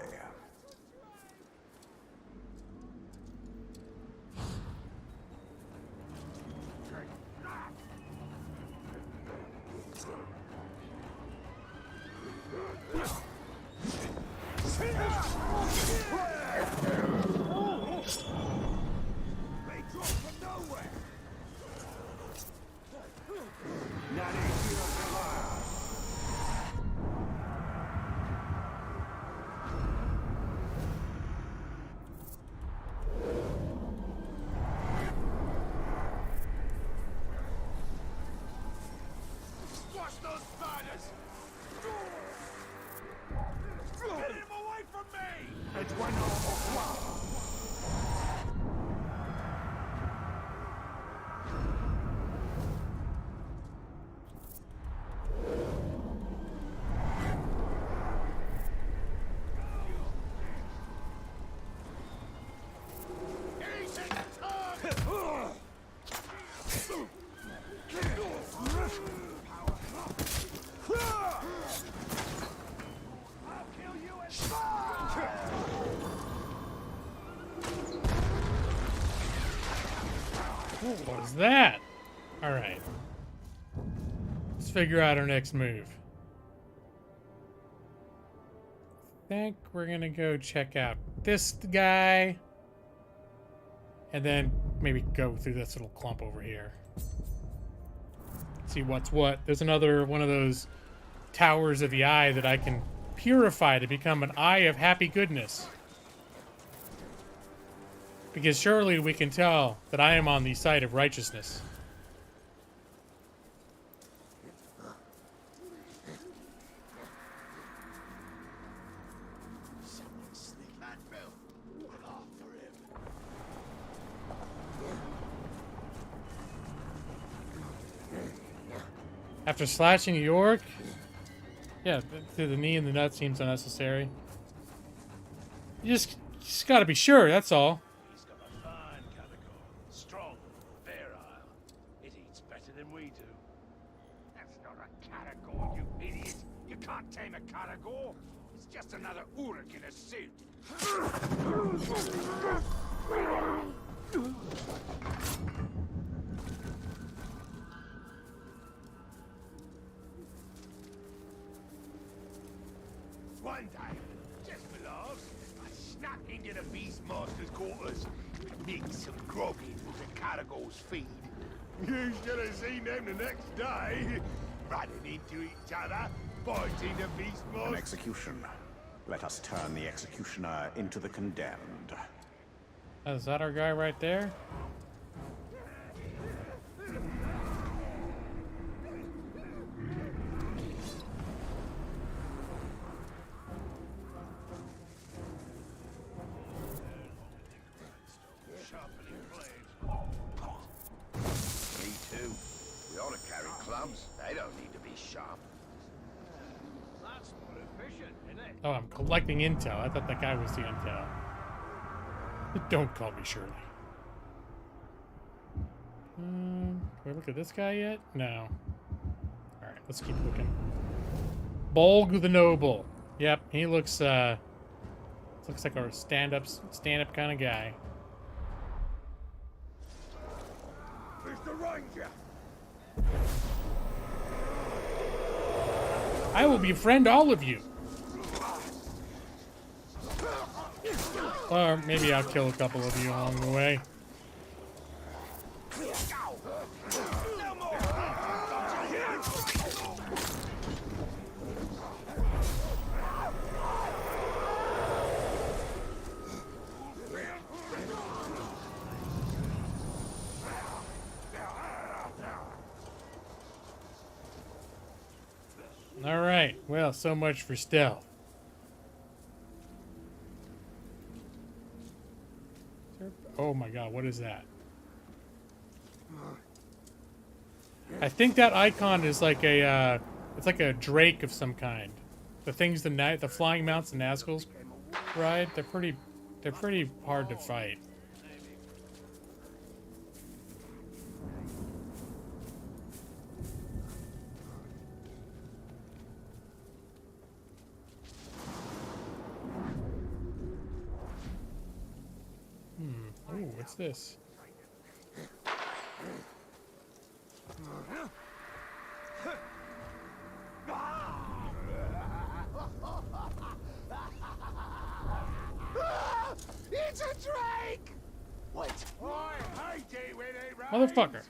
Squash those spiders! Get him away from me! It's one more. What was that? Alright. Let's figure out our next move. I think we're gonna go check out this guy. And then maybe go through this little clump over here. See what's what. There's another one of those towers of the eye that I can purify to become an eye of happy goodness. Because surely we can tell that I am on the side of righteousness. After slashing York, Yeah, to the knee and the nut seems unnecessary. You just gotta be sure, that's all. He's got a fine category. Strong, virile. It eats better than we do. That's not a category, you idiot. You can't tame a category. It's just another Uruk in a suit. One day, just for laughs, I snuck into the Beastmaster's quarters and nicked some grog in with the category's feed. You should have seen them the next day, running into each other, fighting the Beastmaster. An execution. Let us turn the executioner into the condemned. Is that our guy right there? Me too. We ought to carry clubs. They don't need to be sharp. That's more efficient, isn't it? Oh, I'm collecting intel. I thought that guy was the intel. Don't call me Shirley. Can we look at this guy yet? No. Alright, let's keep looking. Bolg the Noble. Yep, he looks like a stand-up kind of guy. Who's the ranger? I will befriend all of you. Or maybe I'll kill a couple of you along the way. All right. Well, so much for stealth. Oh my god, what is that? I think that icon is like a, it's like a drake of some kind. The things the flying mounts and Nazgul's ride, they're pretty hard to fight. Ooh, what's this? It's a drake! What? I hate it when it rains. Motherfucker.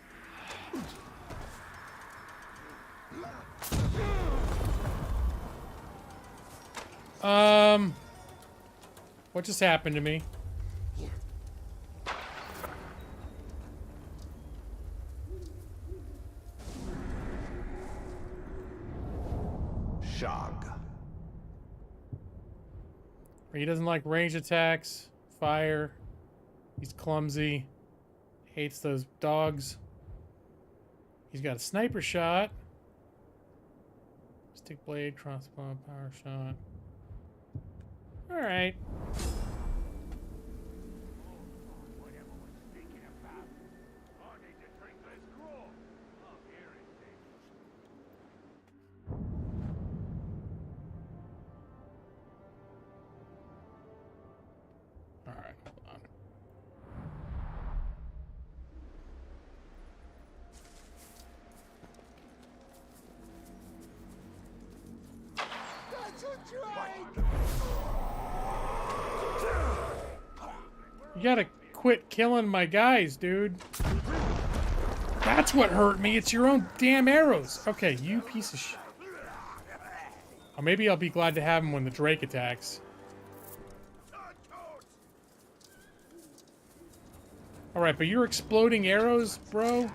What just happened to me? Shog. He doesn't like range attacks, fire. He's clumsy. Hates those dogs. He's got a sniper shot. Stick blade, crossbow, power shot. Alright. Whatever was thinking about. I need to drink this grog. I'm hearing things. Alright, hold on. That's a drake! You gotta quit killing my guys, dude. That's what hurt me. It's your own damn arrows. Okay, you piece of shit. Or maybe I'll be glad to have him when the Drake attacks. Alright, but you're exploding arrows, bro?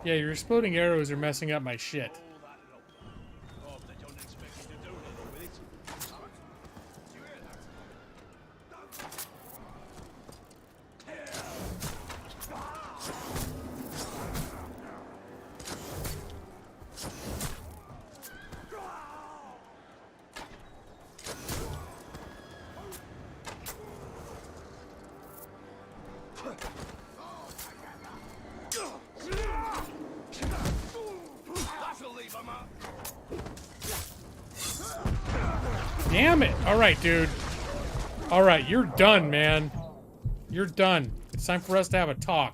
Yeah, your exploding arrows are messing up my shit. Damn it! Alright, dude. Alright, you're done, man. You're done. It's time for us to have a talk.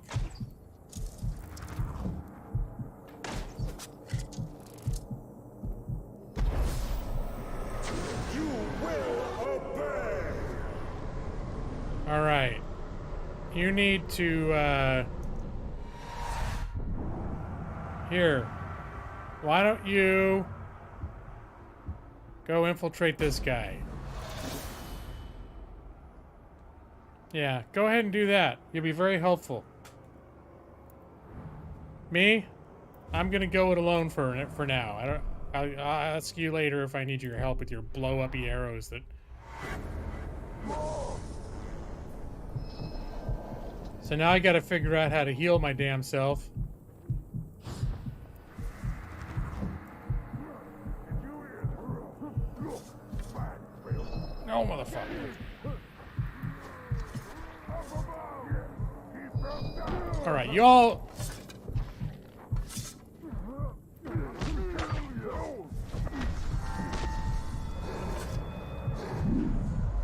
You will obey. Alright. You need to, Here. Why don't you go infiltrate this guy? Yeah, go ahead and do that. You'll be very helpful. Me? I'm gonna go it alone for now. I'll ask you later if I need your help with your blow-uppy arrows that... So now I gotta figure out how to heal my damn self. No, motherfucker. Alright, y'all...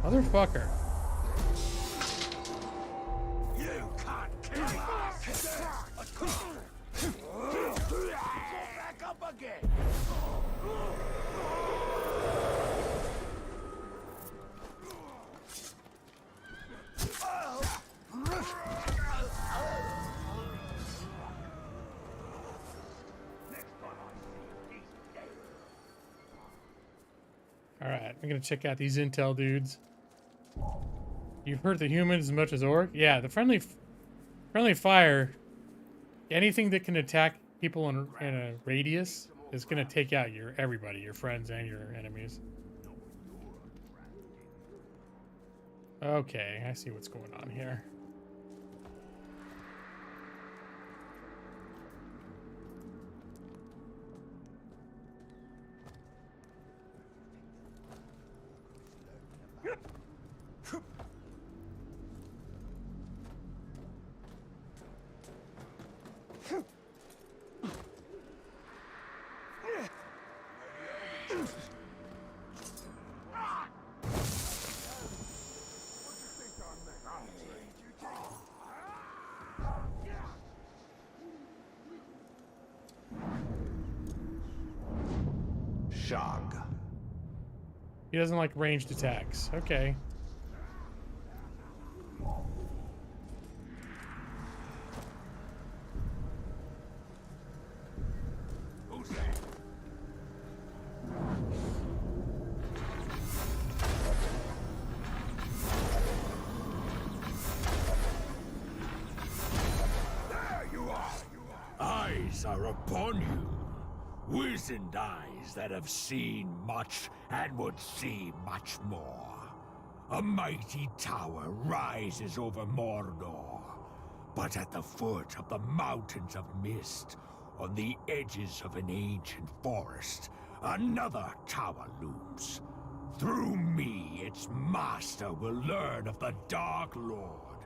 Motherfucker. You can't kill us. Back up again. Alright, I'm gonna check out these intel dudes. You've hurt the humans as much as orc? Yeah, the friendly fire, anything that can attack people in a radius is gonna take out everybody, your friends and your enemies. Okay, I see what's going on here. Shog. He doesn't like ranged attacks. Okay. Who's that? There you are. Eyes are upon you. Wizened eyes that have seen much and would see much more. A mighty tower rises over Mordor, but at the foot of the mountains of mist, on the edges of an ancient forest, another tower looms. Through me, its master will learn of the Dark Lord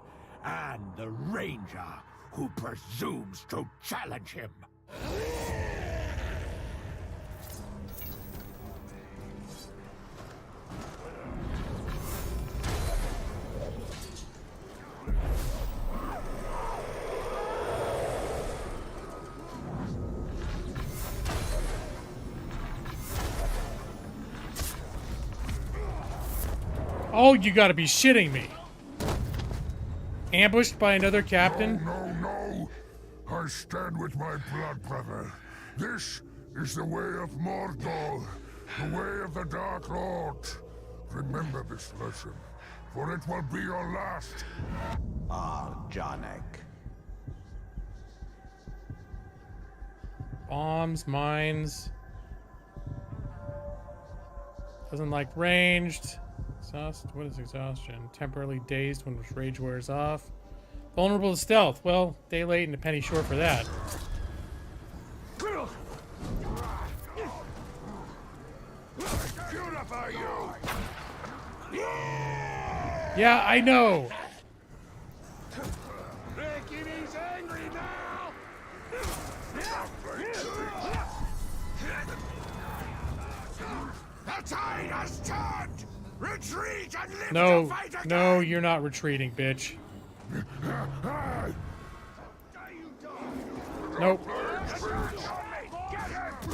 and the Ranger who presumes to challenge him. Oh, you gotta be shitting me. Ambushed by another captain? No, no. I stand with my blood brother. This is the way of Mordor, the way of the Dark Lord. Remember this lesson, for it will be your last. Janek. Bombs, mines. Doesn't like ranged. What is exhaustion? Temporarily dazed when rage wears off. Vulnerable to stealth. Well, day late and a penny short for that. cover you! Yeah, I know. Reckon he's angry now! The tide has turned! Retreat and live No, to fight again! no, you're not retreating, bitch. Nope.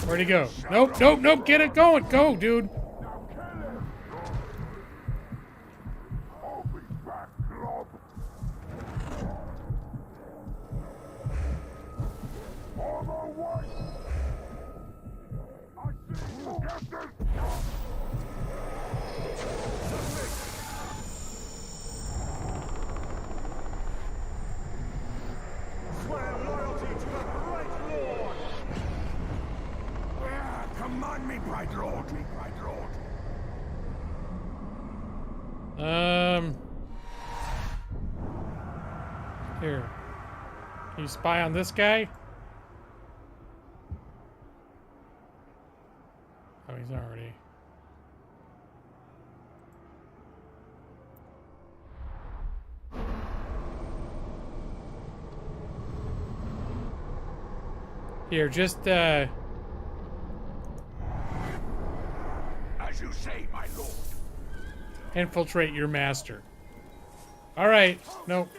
Where'd he go? Nope, nope, nope. Get it going. Go, dude. Swear loyalty to the Bright Lord! Command me, Bright Lord! Here. Can you spy on this guy? Oh, he's already. Here, just, As you say, my lord. infiltrate your master. Alright, nope.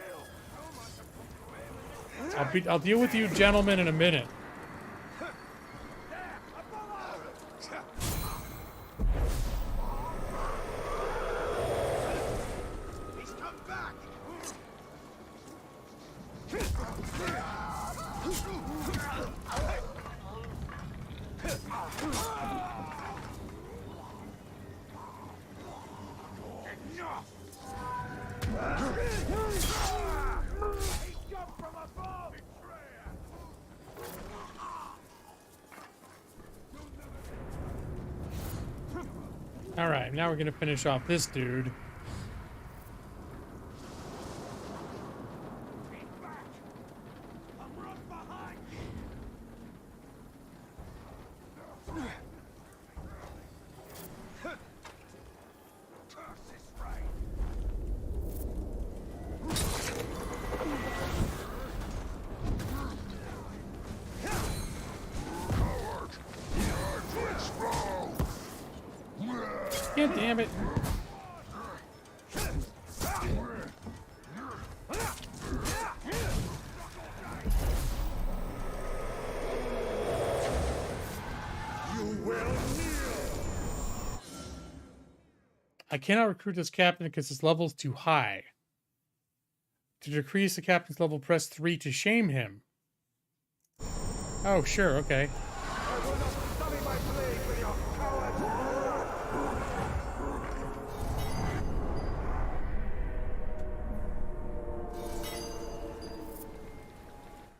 I'll deal with you gentlemen in a minute. He's come back! Alright, now we're gonna finish off this dude. God damn it. I cannot recruit this captain because his level is too high. To decrease the captain's level, press 3 to shame him. Oh, sure, okay.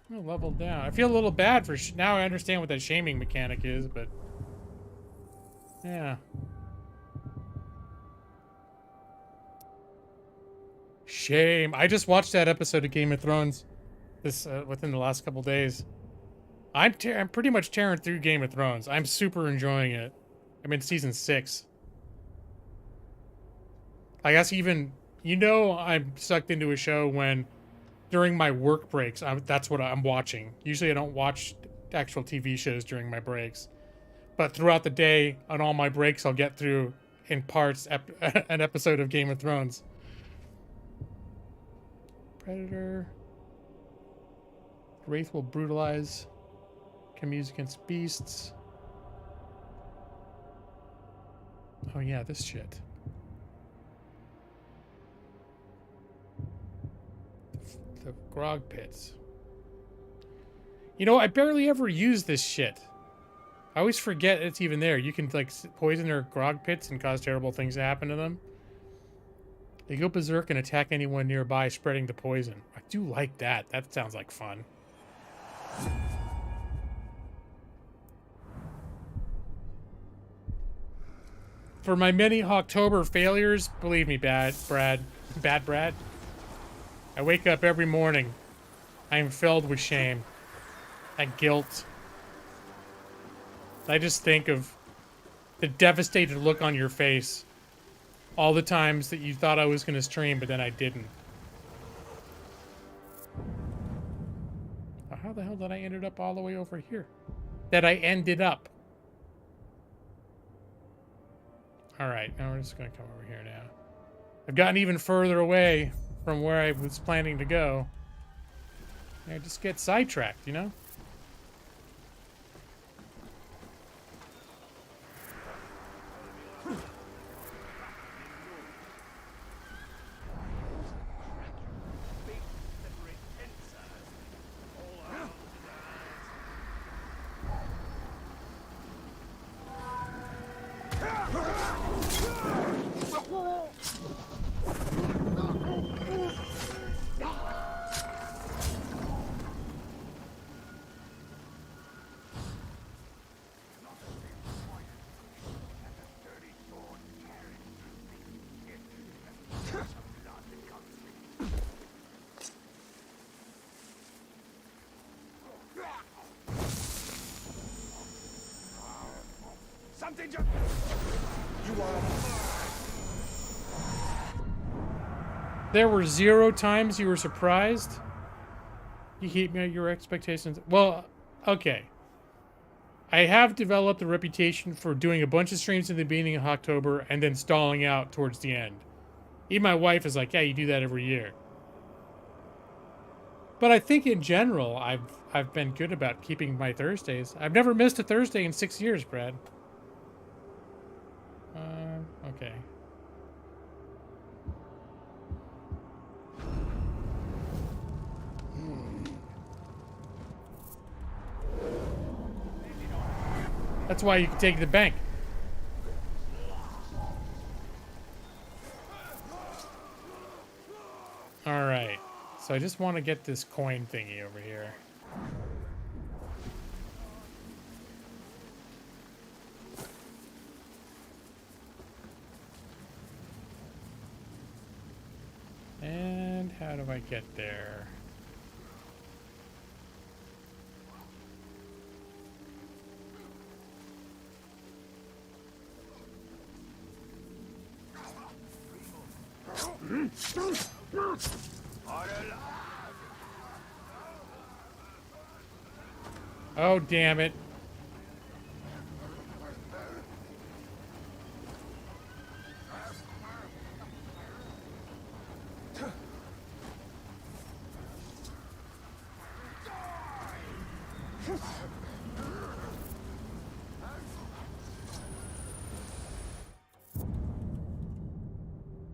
Level down. I feel a little bad for now. I understand what that shaming mechanic is, but yeah. Shame. I just watched that episode of Game of Thrones this within the last couple days. I'm pretty much tearing through Game of Thrones. I'm super enjoying it. I'm in season 6. I guess even I'm sucked into a show when during my work breaks, that's what I'm watching. Usually I don't watch actual TV shows during my breaks. But throughout the day, on all my breaks, I'll get through, in parts, an episode of Game of Thrones. Predator. Wraith will brutalize. Can use against beasts. Oh yeah, this shit. The grog pits. I barely ever use this shit. I always forget it's even there. You can, like, poison their grog pits and cause terrible things to happen to them. They go berserk and attack anyone nearby, spreading the poison. I do like that. That sounds like fun. For my many October failures, believe me, Bad Brad, I wake up every morning. I am filled with shame and guilt. I just think of the devastated look on your face all the times that you thought I was going to stream, but then I didn't. How the hell did I ended up all the way over here? That I ended up. All right, now we're just going to come over here now. I've gotten even further away from where I was planning to go. I just get sidetracked, you know? Something just... You are... There were 0 times you were surprised? You keep me at your expectations. Well, okay. I have developed a reputation for doing a bunch of streams in the beginning of October and then stalling out towards the end. Even my wife is like, yeah, you do that every year. But I think in general, I've been good about keeping my Thursdays. I've never missed a Thursday in 6 years, Brad. Okay. That's why you can take the bank. Alright. So I just want to get this coin thingy over here. And how do I get there? Oh, damn it.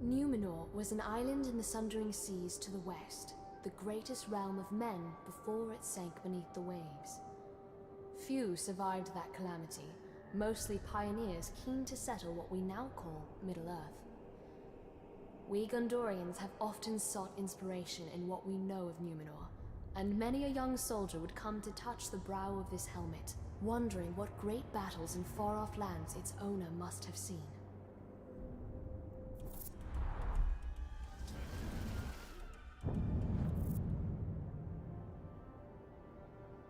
Numenor was an island in the Sundering Seas to the west, the greatest realm of men before it sank beneath the waves. Few survived that calamity, mostly pioneers keen to settle what we now call Middle-earth. We Gondorians have often sought inspiration in what we know of Numenor, and many a young soldier would come to touch the brow of this helmet, wondering what great battles in far-off lands its owner must have seen.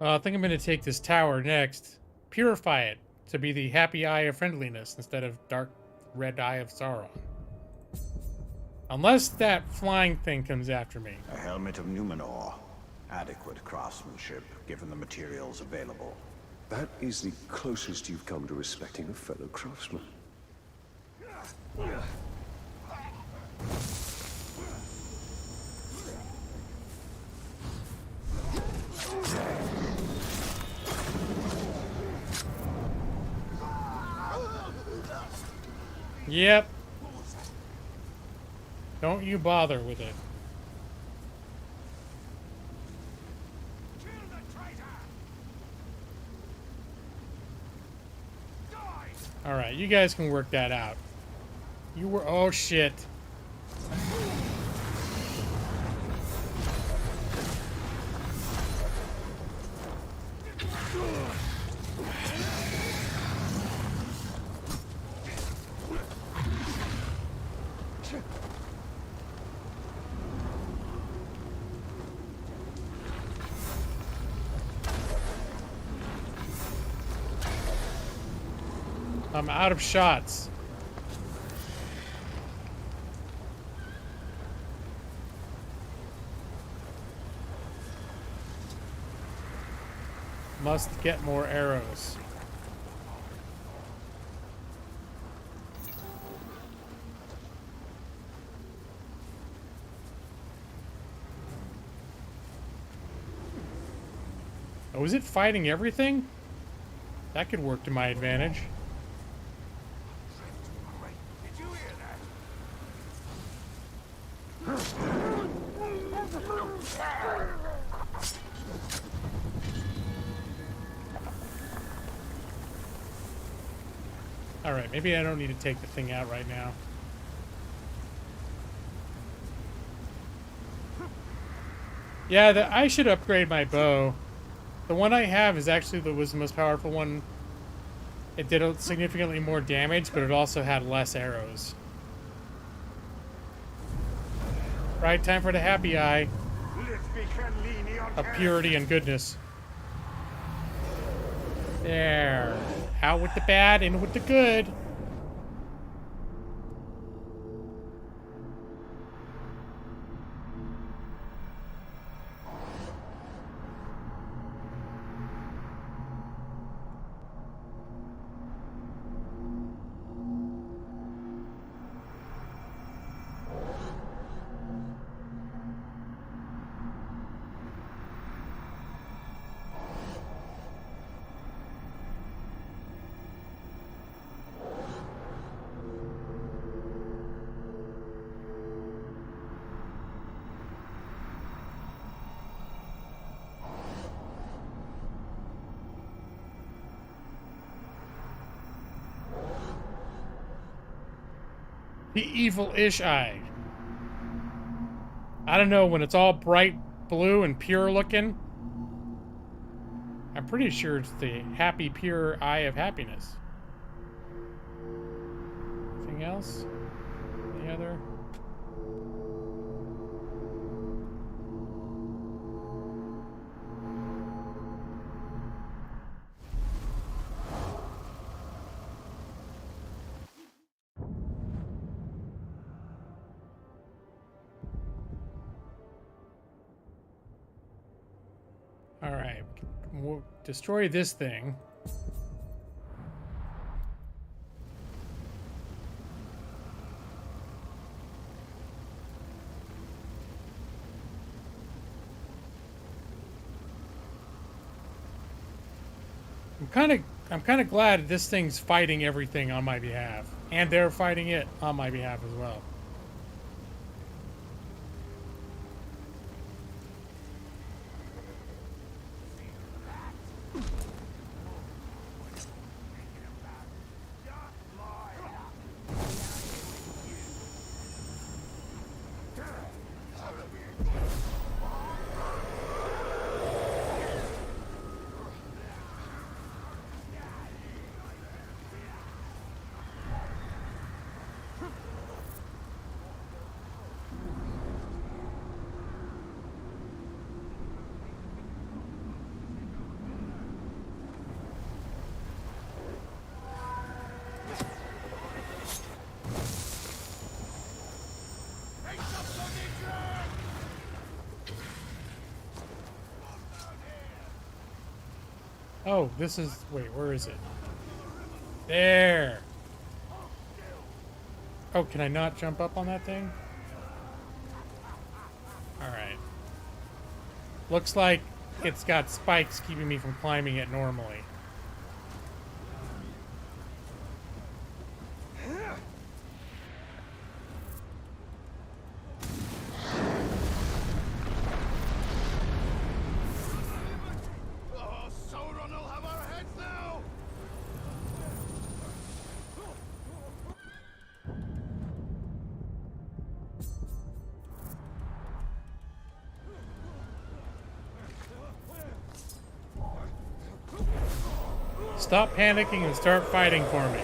I think I'm going to take this tower next. Purify it to be the happy eye of friendliness instead of dark red eye of Sauron. Unless that flying thing comes after me. A helmet of Numenor. Adequate craftsmanship, given the materials available. That is the closest you've come to respecting a fellow craftsman. Yep. Don't you bother with it. Alright, you guys can work that out. You were... Oh, shit. I'm out of shots. Must get more arrows. Oh, is it fighting everything? That could work to my advantage. Did you hear that? Alright, maybe I don't need to take the thing out right now. Yeah, I should upgrade my bow. The one I have is actually was the most powerful one. It did significantly more damage, but it also had less arrows. Right, time for the happy eye of purity and goodness. There. Out with the bad, in with the good. The evil-ish eye. I don't know, when it's all bright blue and pure looking, I'm pretty sure it's the happy, pure eye of happiness. Anything else? Any other? Alright, we'll destroy this thing. I'm kind of glad this thing's fighting everything on my behalf, and they're fighting it on my behalf as well. Oh, this is... Wait, where is it? There! Oh, can I not jump up on that thing? Alright. Looks like it's got spikes keeping me from climbing it normally. Stop panicking and start fighting for me.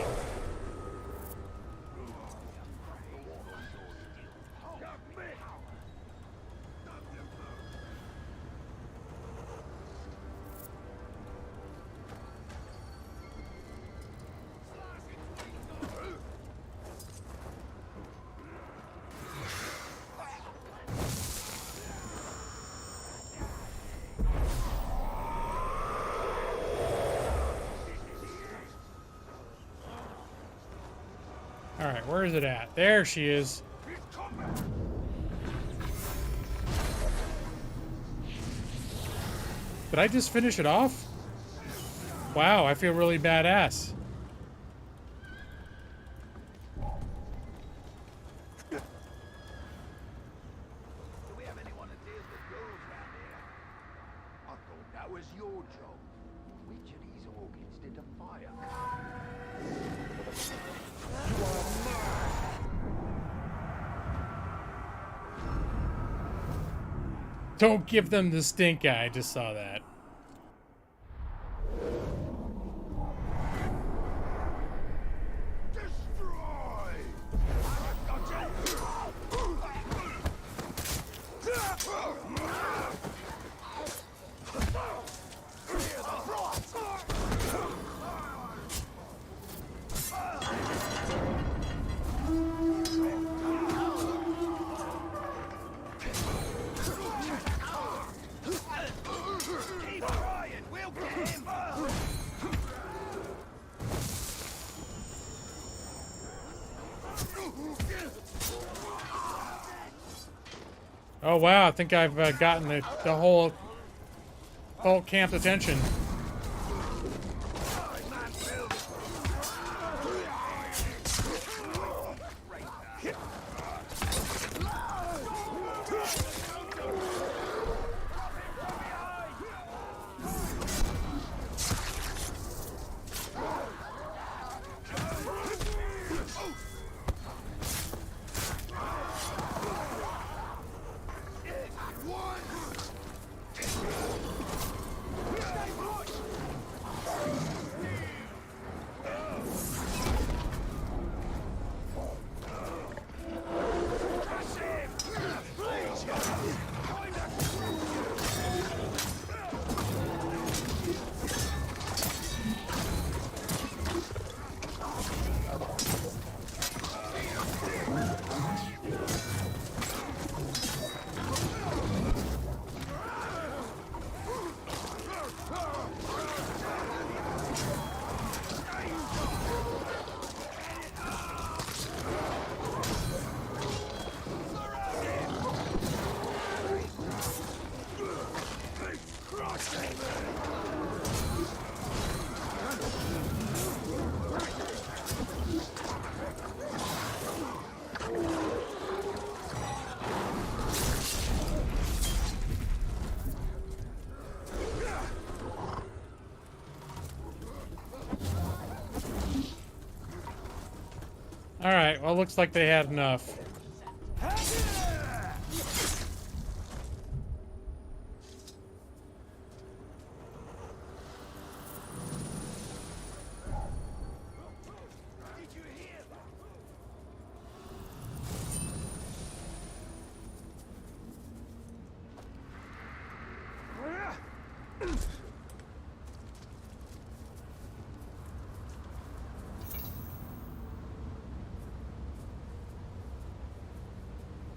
Alright, where is it at? There she is. Did I just finish it off? Wow, I feel really badass. Do we have anyone that deals with ghouls round here? I thought that was your job. Which of these organs did the fire? You are mad! Don't give them the stink eye. I just saw that. Oh wow, I think I've gotten the whole camp's attention. Alright, well, looks like they had enough.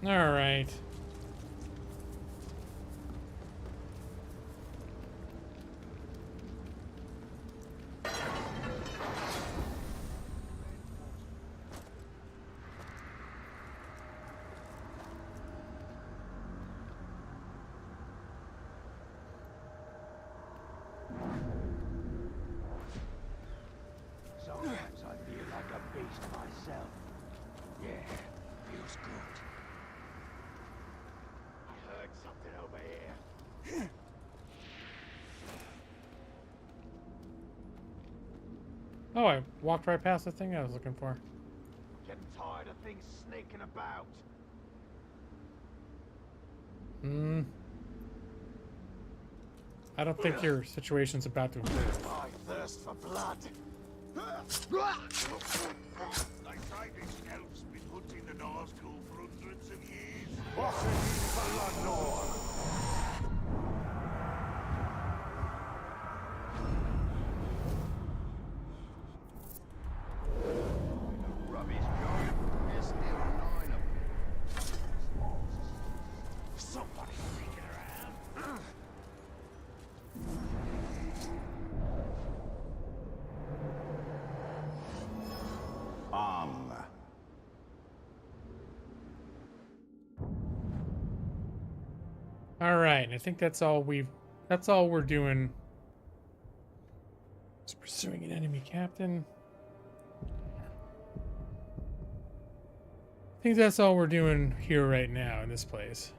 All right. Sometimes I feel like a beast myself. Yeah, feels good. I heard something over here. Oh, I walked right past the thing I was looking for. Getting tired of things sneaking about. I don't think your situation's about to improve. I thirst for blood. They say this elf's been hunting the Nazgul for hundreds of years. What's it for Lord? Rubbish job. There's still 9 of them. Somebody sneaking around. All right, I think that's all we're doing. It's pursuing an enemy captain. I think that's all we're doing here right now in this place.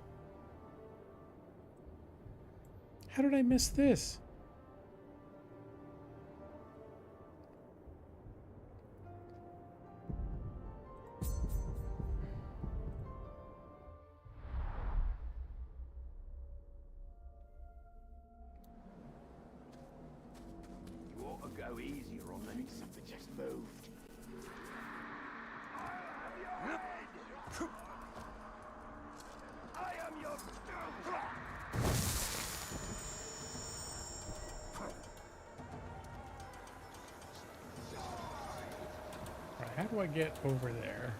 How did I miss this? You ought to go easier on me. Something just moved. I am your All right, how do I get over there?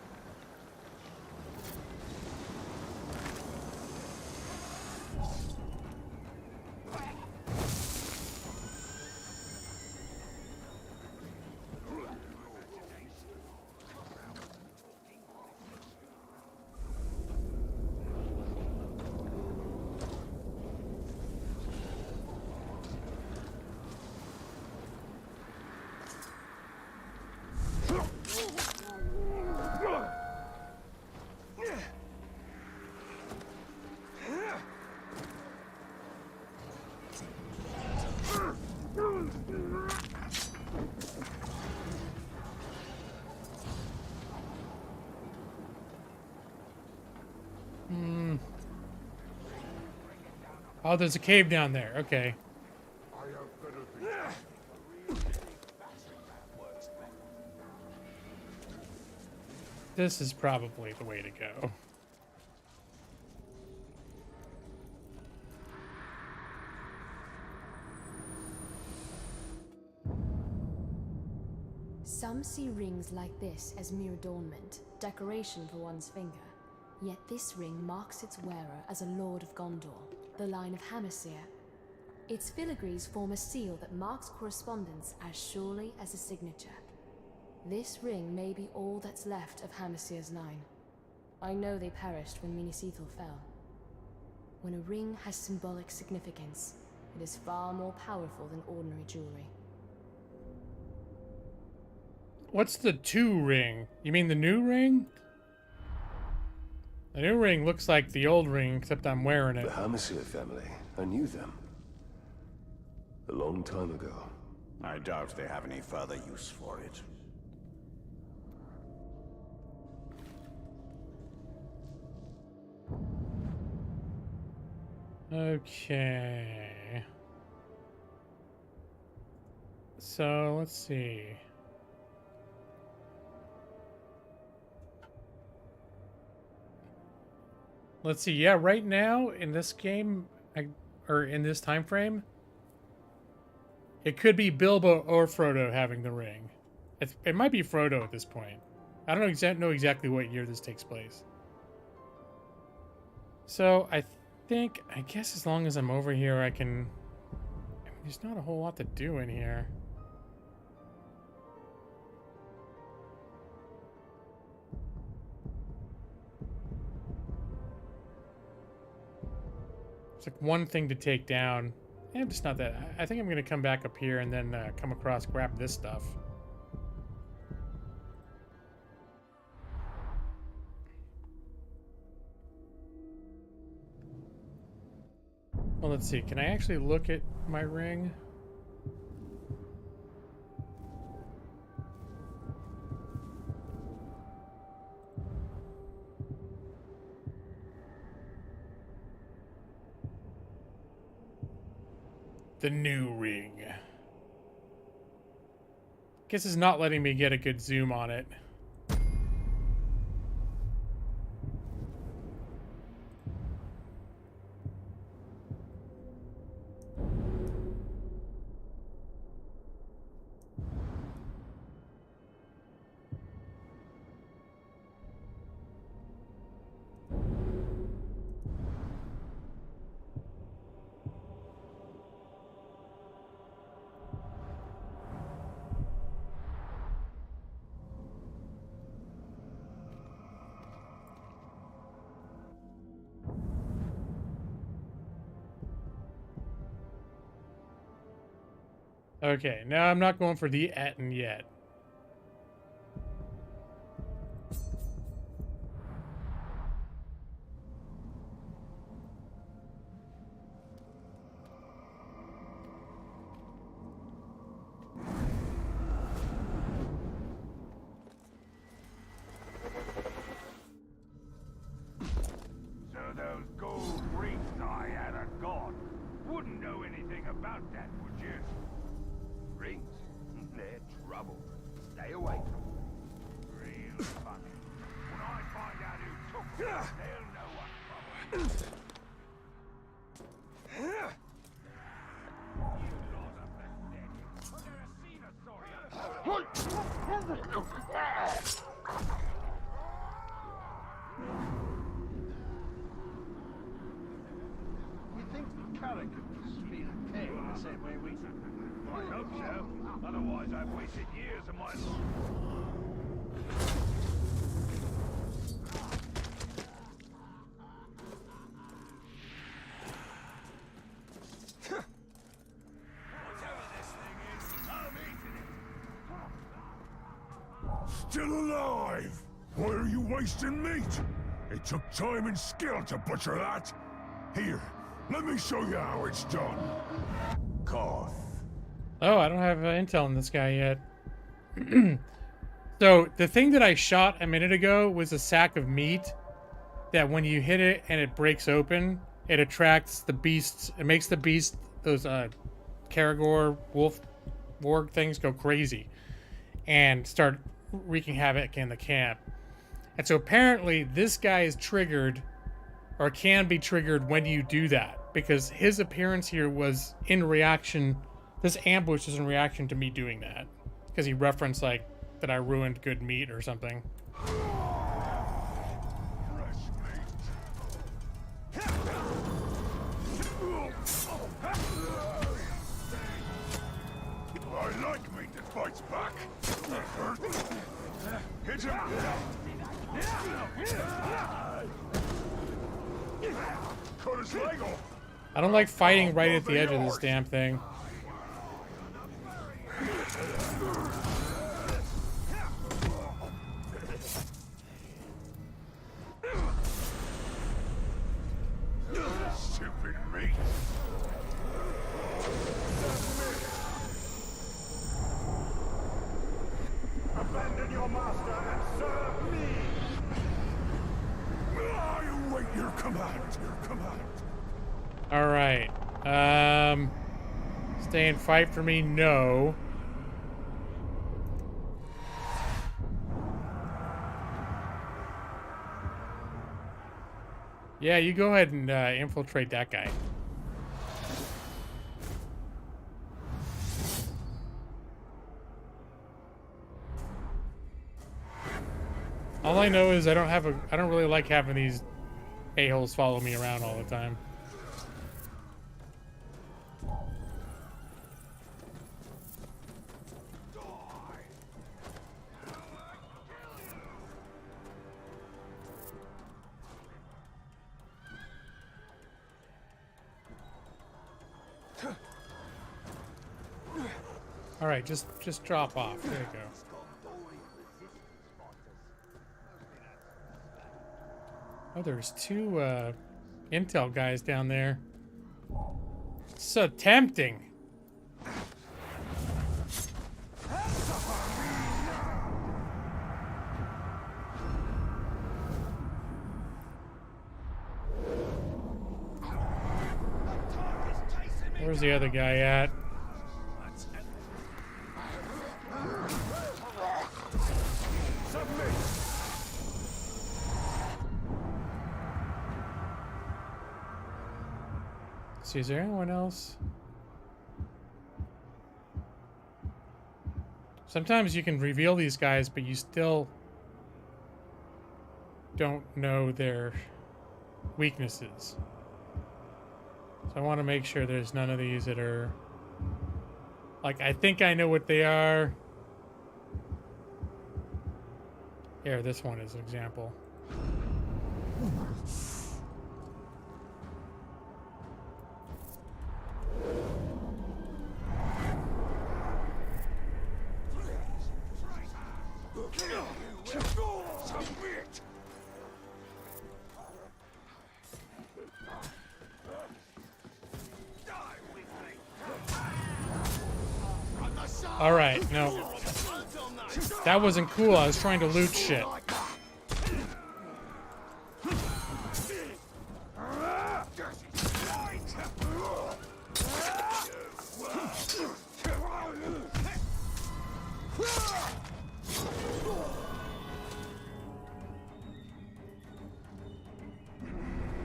Oh, there's a cave down there. Okay. This is probably the way to go. Some see rings like this as mere adornment, decoration for one's finger. Yet this ring marks its wearer as a Lord of Gondor, the line of Hammerseer. Its filigrees form a seal that marks correspondence as surely as a signature. This ring may be all that's left of Hammerseer's line. I know they perished when Minas Ithil fell. When a ring has symbolic significance, it is far more powerful than ordinary jewelry. What's the 2 ring? You mean the new ring? The new ring looks like the old ring, except I'm wearing it. The Hammerseer family. I knew them. A long time ago. I doubt they have any further use for it. Okay. So, let's see. Let's see. Yeah, right now in this game, or in this time frame, it could be Bilbo or Frodo having the ring. It might be Frodo at this point. I don't know exactly what year this takes place. So I guess as long as I'm over here, I can. I mean, there's not a whole lot to do in here. It's like one thing to take down. And just not that. I think I'm going to come back up here and then come across, grab this stuff. Well, let's see. Can I actually look at my ring? The new ring. Guess it's not letting me get a good zoom on it. Okay, now I'm not going for the Etten yet. So those gold rings I had are gone. Wouldn't know anything about that, would you? Rings? They're trouble. Stay away from them. Real funny. When I find out who took them, they'll know what trouble is. You lot are pathetic. I've never seen a sorry. You think the Carragers feel pain the same way we do? I hope so. Otherwise, I've wasted years of my life. Whatever this thing is, I'm eating it. Still alive! Why are you wasting meat? It took time and skill to butcher that. Here, let me show you how it's done. Cough. Oh, I don't have intel on this guy yet. So the thing that I shot a minute ago was a sack of meat that when you hit it and it breaks open, it attracts the beasts. It makes the beast, those Caragor, wolf, warg things go crazy and start wreaking havoc in the camp. And so apparently this guy is triggered or can be triggered when you do that, because his appearance here was in reaction. This ambush is in reaction to me doing that, because he referenced like that I ruined good meat or something. I like meat that fights back. Hit him! Cut his leg off! I don't like fighting right at the edge of this damn thing. Stupid meat! Abandon your master and serve me! I await your command, All right. Stay and fight for me? No. Yeah, you go ahead and infiltrate that guy. All I know is I don't really like having these a-holes follow me around all the time. All right, just drop off. There you go. Oh, there's two intel guys down there. So tempting. Where's the other guy at? See, is there anyone else? Sometimes you can reveal these guys, but you still don't know their weaknesses. So I want to make sure there's none of these that are... Like, I think I know what they are. Here, this one is an example. Submit! All right, no. That wasn't cool. I was trying to loot shit.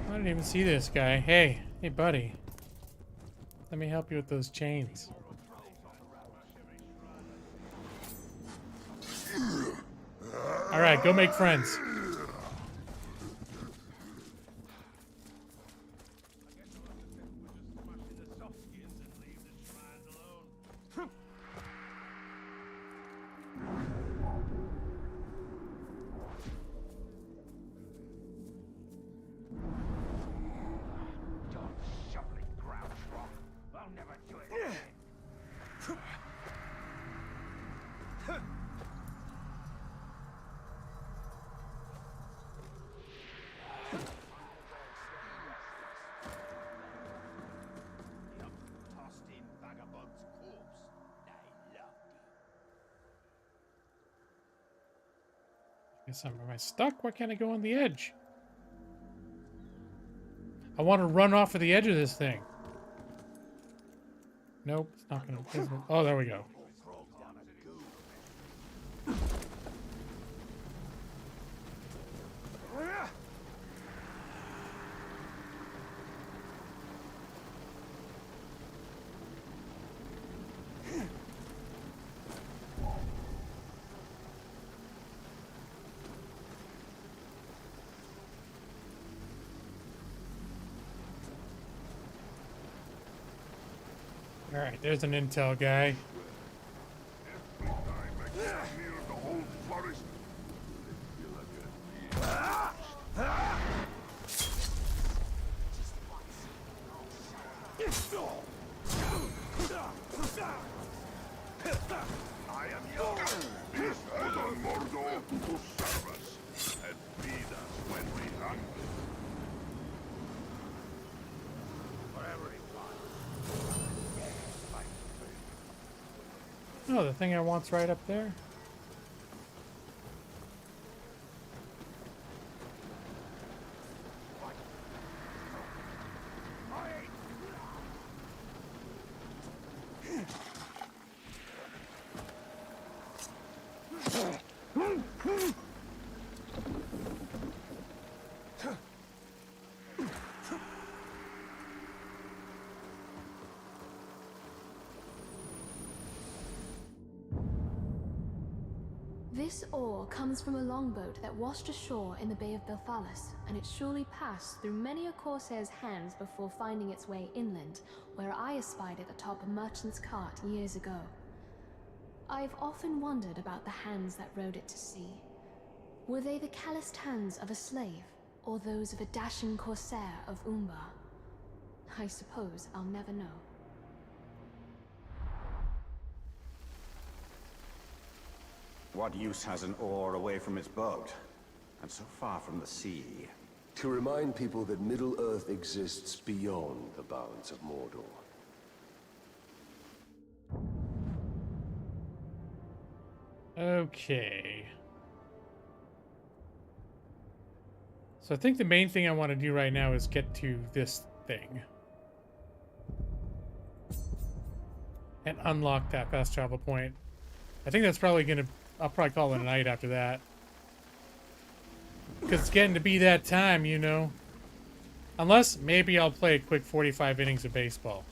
I didn't even see this guy. Hey, buddy. Let me help you with those chains. All right, go make friends. Am I stuck? Why can't I go on the edge? I want to run off of the edge of this thing. Nope, it's not gonna. Oh, there we go. Alright, there's an intel guy. I am yours. This other Mordor to serve us and feed us when we hunger. Whatever he wants. Oh, the thing I want's right up there. This ore comes from a longboat that washed ashore in the Bay of Belfalis, and it surely passed through many a corsair's hands before finding its way inland, where I espied it atop a merchant's cart years ago. I've often wondered about the hands that rode it to sea. Were they the calloused hands of a slave, or those of a dashing corsair of Umbar? I suppose I'll never know. What use has an oar away from its boat, and so far from the sea? To remind people that Middle-earth exists beyond the bounds of Mordor. Okay. So I think the main thing I want to do right now is get to this thing. And unlock that fast travel point. I think that's probably going to... I'll probably call it a night after that. Because it's getting to be that time, you know. Unless, maybe I'll play a quick 45 innings of baseball.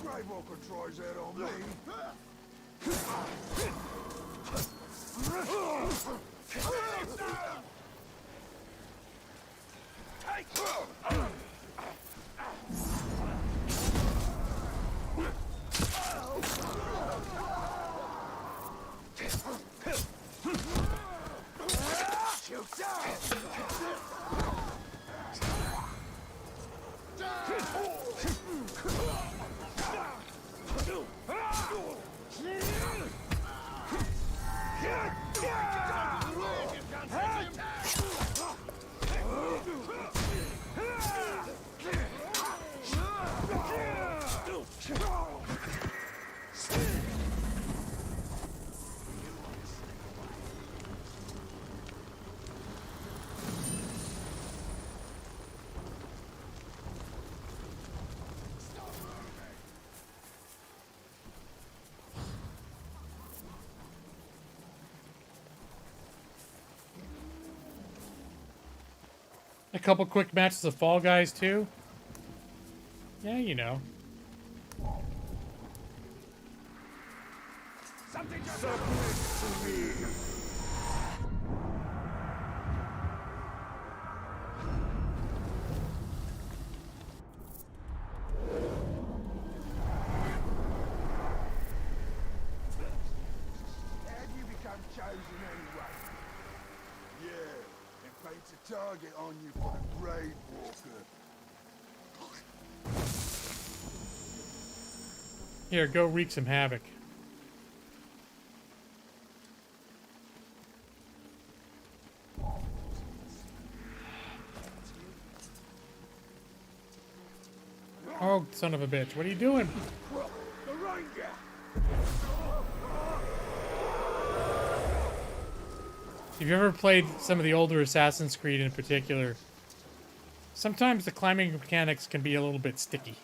Grave Walker tries that on me. A couple quick matches of Fall Guys too. Yeah, you know. Something just submit to me. How'd you become chosen anyway? Yeah, it paints a target on you for the Grave Walker. Here, go wreak some havoc. Oh, son of a bitch. What are you doing? The Ranger! If you've ever played some of the older Assassin's Creed in particular, sometimes the climbing mechanics can be a little bit sticky.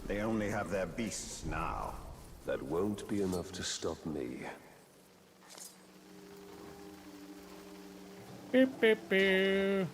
They only have their beasts now. That won't be enough to stop me. Beep, beep, beep.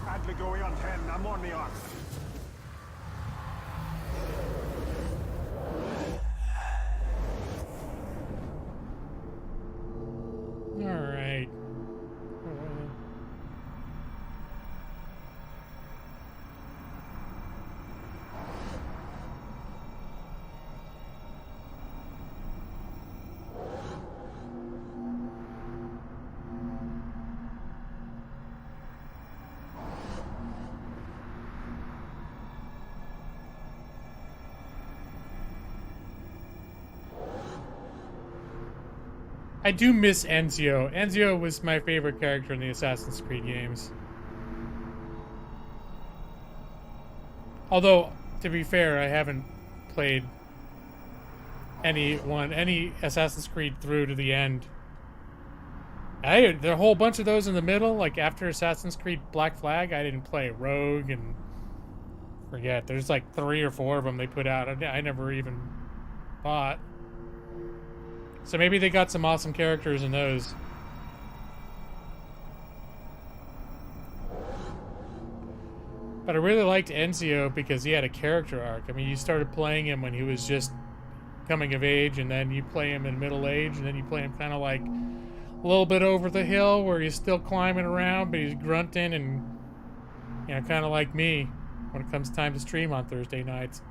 Adley going on 10, I'm on the arm. All right. I do miss Ezio. Ezio was my favorite character in the Assassin's Creed games. Although, to be fair, I haven't played any Assassin's Creed through to the end. There are a whole bunch of those in the middle, like after Assassin's Creed Black Flag. I didn't play Rogue and forget. There's like 3 or 4 of them they put out. I never even bought. So maybe they got some awesome characters in those. But I really liked Ezio because he had a character arc. I mean, you started playing him when he was just coming of age, and then you play him in middle age, and then you play him kind of like a little bit over the hill where he's still climbing around, but he's grunting and, you know, kind of like me when it comes time to stream on Thursday nights.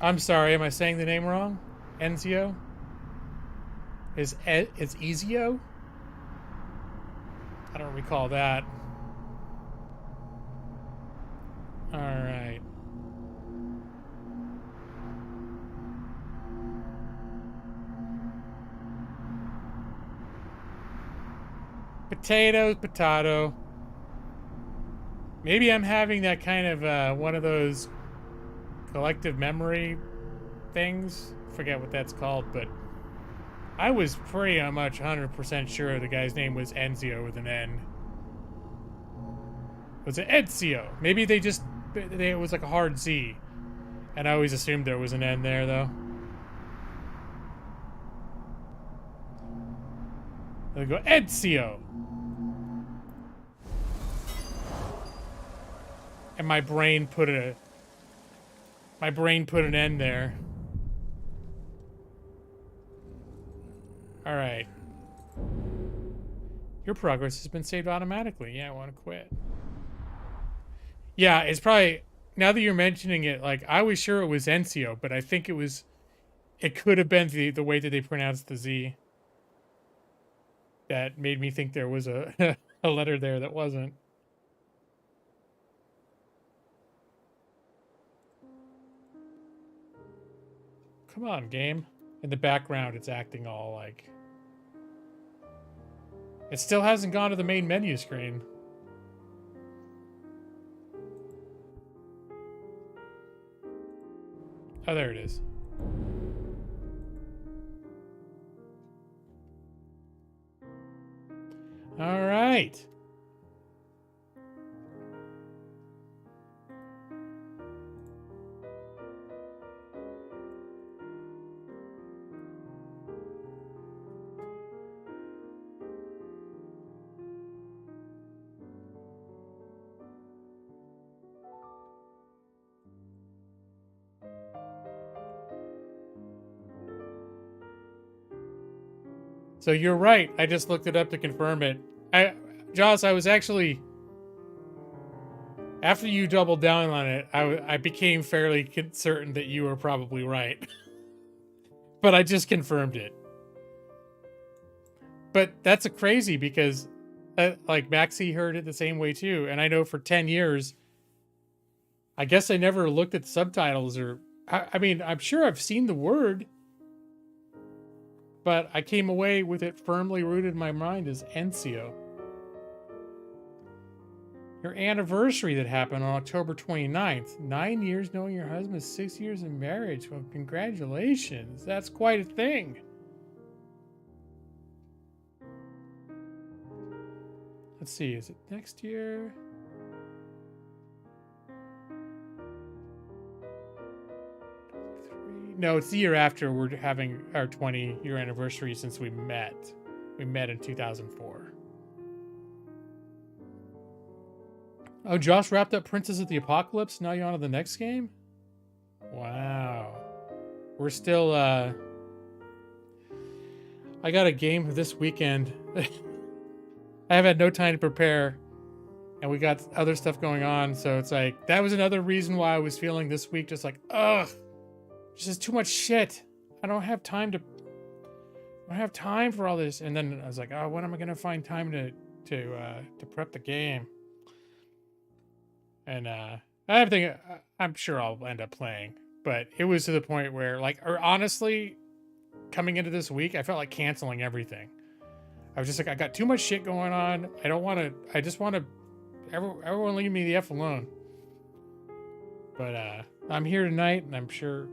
I'm sorry, am I saying the name wrong? Ezio? Is Ezio? I don't recall that. Alright. Potatoes, potato. Maybe I'm having that kind of one of those collective memory things. Forget what that's called, but I was pretty much 100% sure the guy's name was Ezio with an N. Was it Ezio? Maybe it was like a hard Z. And I always assumed there was an end there, though. They go, Ezio! And my brain put an end there. Alright. Your progress has been saved automatically. Yeah, I want to quit. Yeah, it's probably... Now that you're mentioning it, like, I was sure it was Ezio, but I think it was... It could have been the way that they pronounced the Z. That made me think there was a, a letter there that wasn't. Come on, game. In the background, it's acting all like... It still hasn't gone to the main menu screen. Oh, there it is. All right. So you're right. I just looked it up to confirm it. Joss, I was actually... After you doubled down on it, I became fairly certain that you were probably right. But I just confirmed it. But that's a crazy because, like, Maxie heard it the same way too. And I know for 10 years, I guess I never looked at the subtitles or... I mean, I'm sure I've seen the word. But I came away with it firmly rooted in my mind as Ezio. Your anniversary that happened on October 29th. 9 years knowing your husband, 6 years in marriage. Well, congratulations. That's quite a thing. Let's see, is it next year? No, it's the year after we're having our 20-year anniversary since we met. We met in 2004. Oh, Josh wrapped up Princess of the Apocalypse. Now you're on to the next game? Wow. We're still, I got a game this weekend. I have had no time to prepare. And we got other stuff going on. So it's like, that was another reason why I was feeling this week just like, ugh. Just too much shit. I don't have time for all this. And then I was like, oh, when am I gonna find time to prep the game? And I'm sure I'll end up playing. But it was to the point where, like, or honestly, coming into this week, I felt like canceling everything. I was just like, I got too much shit going on. I just want to, everyone leave me the F alone. But I'm here tonight, and I'm sure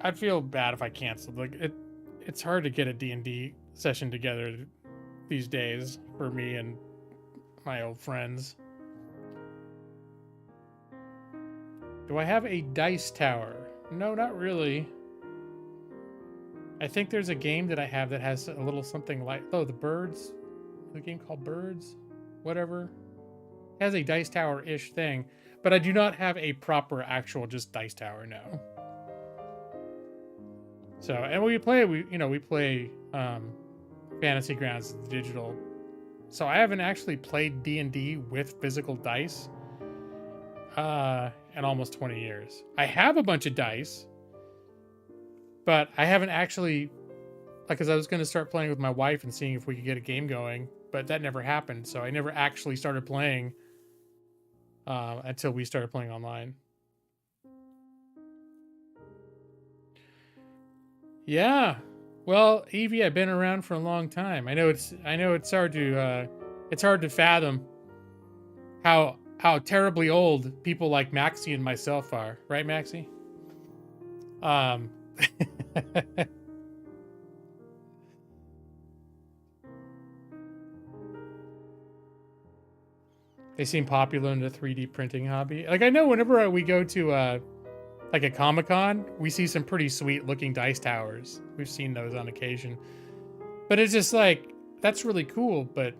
I'd feel bad if I canceled. Like, it's hard to get a D&D session together these days for me and my old friends. Do I have a dice tower? No, not really. I think there's a game that I have that has a little something like... Oh, the Birds? The game called Birds? Whatever. It has a dice tower-ish thing. But I do not have a proper, actual, just dice tower, no. So, and we play Fantasy Grounds digital. So I haven't actually played D&D with physical dice in almost 20 years. I have a bunch of dice, but I haven't actually, like, because I was going to start playing with my wife and seeing if we could get a game going, but that never happened. So I never actually started playing until we started playing online. Yeah, well, Evie, I've been around for a long time. I know it's hard to fathom how terribly old people like Maxie and myself are, right, Maxie? They seem popular in the 3D printing hobby. Like, I know whenever we go to Like at Comic-Con, we see some pretty sweet looking dice towers. We've seen those on occasion. But it's just like, that's really cool, but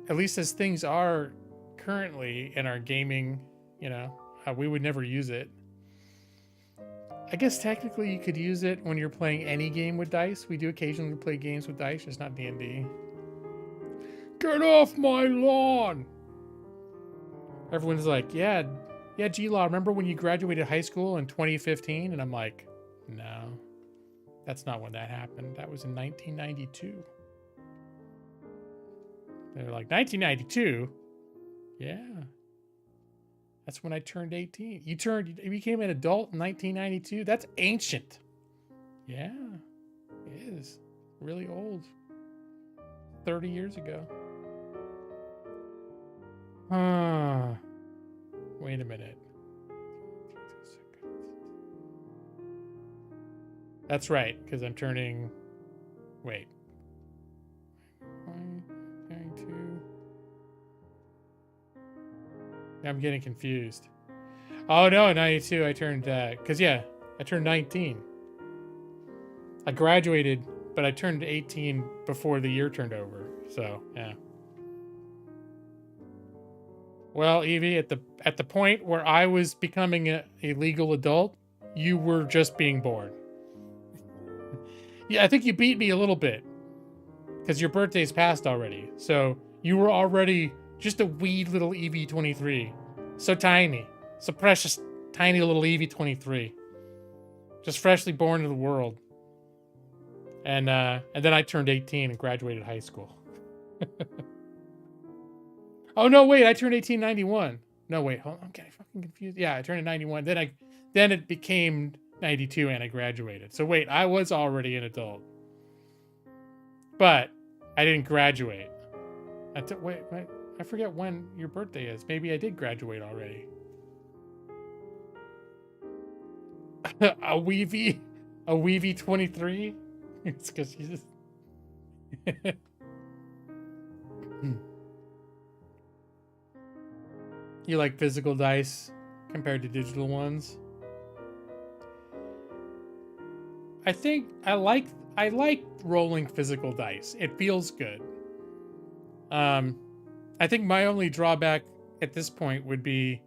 at least as things are currently in our gaming, you know, we would never use it. I guess technically you could use it when you're playing any game with dice. We do occasionally play games with dice, just not D&D. Get off my lawn! Everyone's like, yeah, G-Law, remember when you graduated high school in 2015? And I'm like, no, that's not when that happened. That was in 1992. They're like, 1992? Yeah. That's when I turned 18. You became an adult in 1992? That's ancient. Yeah, it is. Really old. 30 years ago. Wait a minute. That's right, because I'm turning... Wait. 92. I'm getting confused. Oh no, 92, I turned... Because yeah, I turned 19. I graduated, but I turned 18 before the year turned over. So, yeah. Well, Evie, at the point where I was becoming a legal adult, you were just being born. Yeah, I think you beat me a little bit. Because your birthday's passed already. So, you were already just a wee little Evie 23. So tiny. So precious, tiny little Evie 23. Just freshly born to the world. And then I turned 18 and graduated high school. Oh no, wait, I turned 18 in 91. No, wait, hold on, I'm getting fucking confused. Yeah, I turned in 91. Then it became 92 and I graduated. So wait, I was already an adult. But I didn't graduate. Wait, I forget when your birthday is. Maybe I did graduate already. a Weevee 23? It's because she's just... You like physical dice compared to digital ones? I think I like rolling physical dice. It feels good. I think my only drawback at this point would be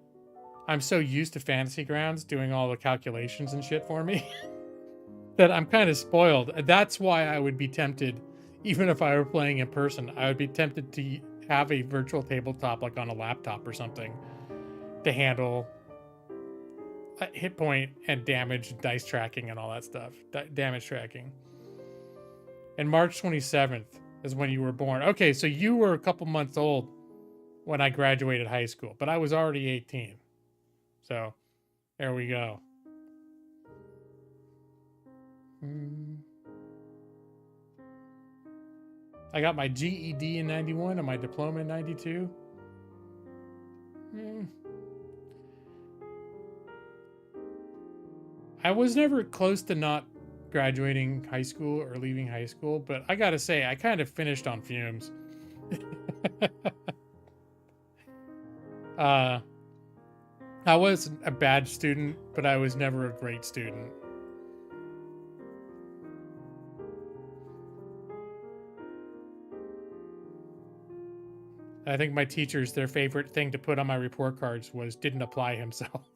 I'm so used to Fantasy Grounds doing all the calculations and shit for me that I'm kind of spoiled. That's why I would be tempted, even if I were playing in person, I would be tempted to have a virtual tabletop like on a laptop or something to handle hit point and damage, dice tracking and all that stuff. Damage tracking. And March 27th is when you were born. Okay, so you were a couple months old when I graduated high school, but I was already 18. So, there we go. I got my GED in 91 and my diploma in 92. I was never close to not graduating high school or leaving high school, but I gotta say, I kind of finished on fumes. I was a bad student, but I was never a great student. I think my teachers, their favorite thing to put on my report cards was didn't apply himself.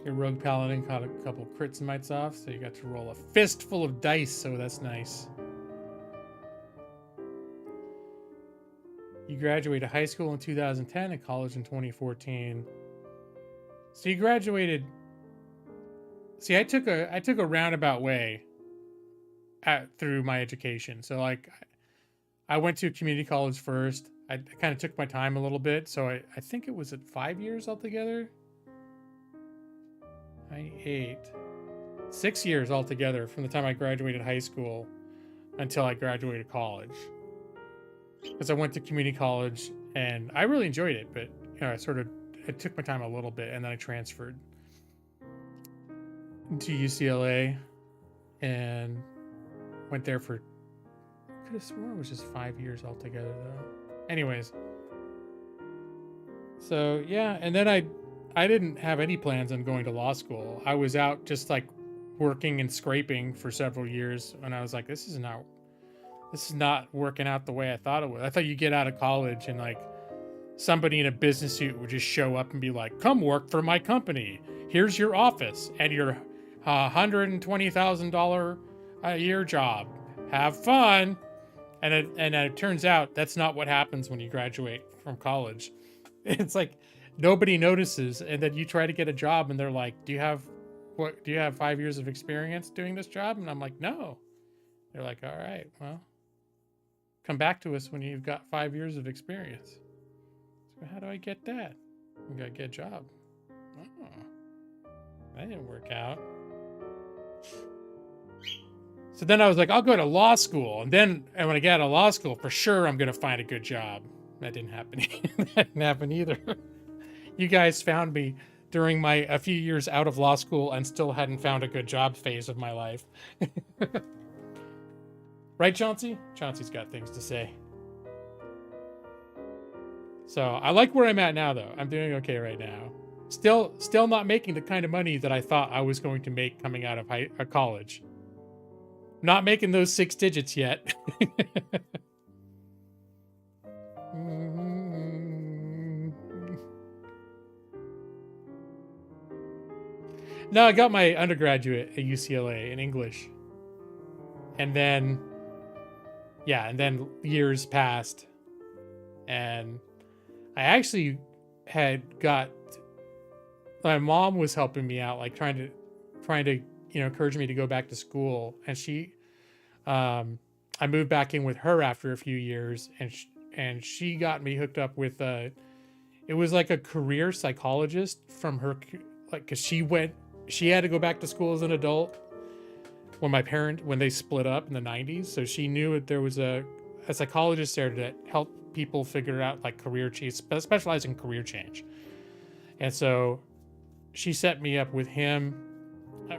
Your rogue paladin caught a couple crits and mites off, so you got to roll a fistful of dice, so that's nice. You graduated high school in 2010 and college in 2014. So you graduated... See, I took a roundabout way through my education. So, like, I went to community college first. I kind of took my time a little bit. So, I think it was at 5 years altogether. 6 years altogether from the time I graduated high school until I graduated college. Because I went to community college and I really enjoyed it, but you know, I took my time a little bit and then I transferred to UCLA and went there for, I could have sworn it was just 5 years altogether though. Anyways. So, yeah. And then I didn't have any plans on going to law school. I was out just like working and scraping for several years. And I was like, this is not working out the way I thought it would. I thought you get out of college and like somebody in a business suit would just show up and be like, come work for my company. Here's your office and your $120,000 a year job. Have fun. And it turns out that's not what happens when you graduate from college. It's like nobody notices, and then you try to get a job and they're like, do you have 5 years of experience doing this job? And I'm like, no. They're like, all right, well, come back to us when you've got 5 years of experience. So how do I get that? I gotta get a job. Oh, that didn't work out. So then I was like, I'll go to law school. And when I get out of law school, for sure, I'm going to find a good job. That didn't happen. That didn't happen either. You guys found me during a few years out of law school and still hadn't found a good job phase of my life. Right, Chauncey? Chauncey's got things to say. So I like where I'm at now, though. I'm doing okay right now. Still not making the kind of money that I thought I was going to make coming out of college. Not making those 6 digits yet. No, I got my undergraduate at UCLA in English. And then years passed. And I actually my mom was helping me out, like trying to encourage me to go back to school. And I moved back in with her after a few years, and she got me hooked up with it was like a career psychologist from her, like, cause she had to go back to school as an adult when they split up in the 90s. So she knew that there was a psychologist there that helped people figure out like career change, specializing in career change. And so she set me up with him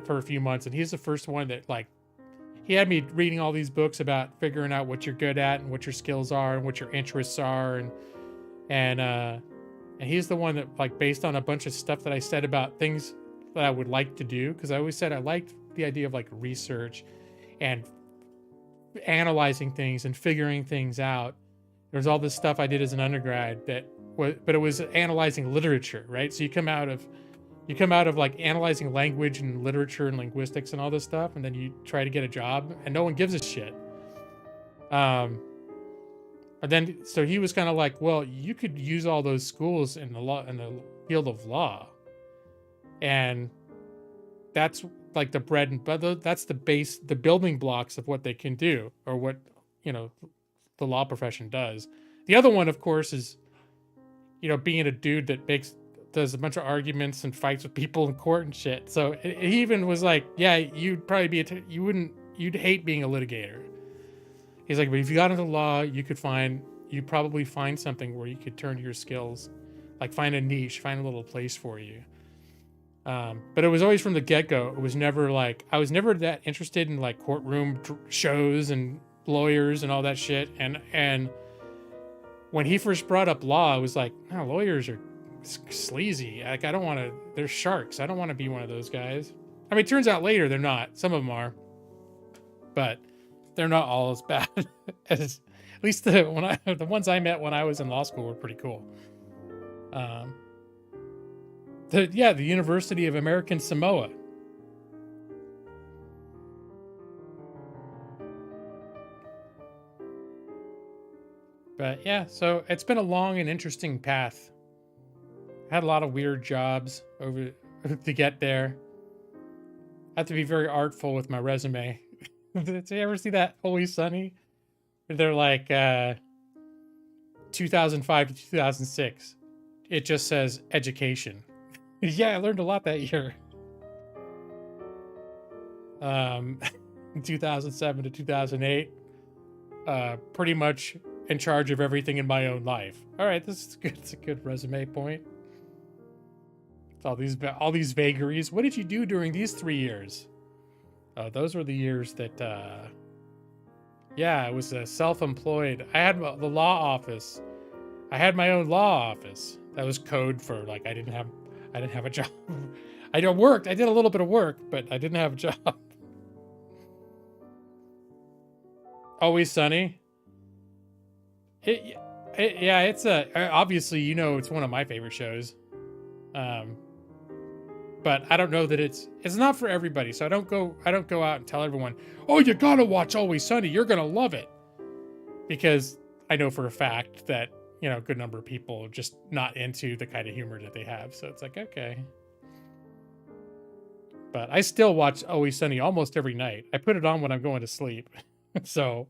for a few months, and he's the first one that like, he had me reading all these books about figuring out what you're good at and what your skills are and what your interests are. And he's the one that, like, based on a bunch of stuff that I said about things that I would like to do, because I always said I liked the idea of like research and analyzing things and figuring things out. There's all this stuff I did as an undergrad but it was analyzing literature, right? So you come out of like analyzing language and literature and linguistics and all this stuff, and then you try to get a job and no one gives a shit. And then, so he was kind of like, well, you could use all those schools in the field of law. And that's like the bread and butter, that's the base, the building blocks of what they can do, or what, the law profession does. The other one, of course, is, being a dude that does a bunch of arguments and fights with people in court and shit. So he even was like, yeah, you'd probably you'd hate being a litigator. He's like, but if you got into law, you'd probably find something where you could turn your skills, like find a niche, find a little place for you. But it was always from the get-go. It was never like, I was never that interested in like courtroom shows and lawyers and all that shit. And when he first brought up law, I was like, no, lawyers are sleazy. Like, they're sharks. I don't want to be one of those guys. I mean, it turns out later they're not. Some of them are, but they're not all as bad as, at least the ones I met when I was in law school were pretty cool. The University of American Samoa. But yeah, so it's been a long and interesting path. I had a lot of weird jobs to get there. I have to be very artful with my resume. Did you ever see that Always Sunny? They're like 2005 to 2006. It just says education. Yeah, I learned a lot that year. 2007 to 2008. Pretty much in charge of everything in my own life. All right, this is good. It's a good resume point. It's all these vagaries. What did you do during these 3 years? Those were the years that, I was self-employed. I had the law office I had my own law office. That was code for like I didn't have a job. I worked. I did a little bit of work, but I didn't have a job. Always Sunny. Yeah, it's obviously, you know, it's one of my favorite shows. But I don't know that it's not for everybody. So I don't go out and tell everyone, "Oh, you got to watch Always Sunny. You're going to love it." Because I know for a fact that, you know, a good number of people are just not into the kind of humor that they have. So it's like, okay. But I still watch Always Sunny almost every night. I put it on when I'm going to sleep. So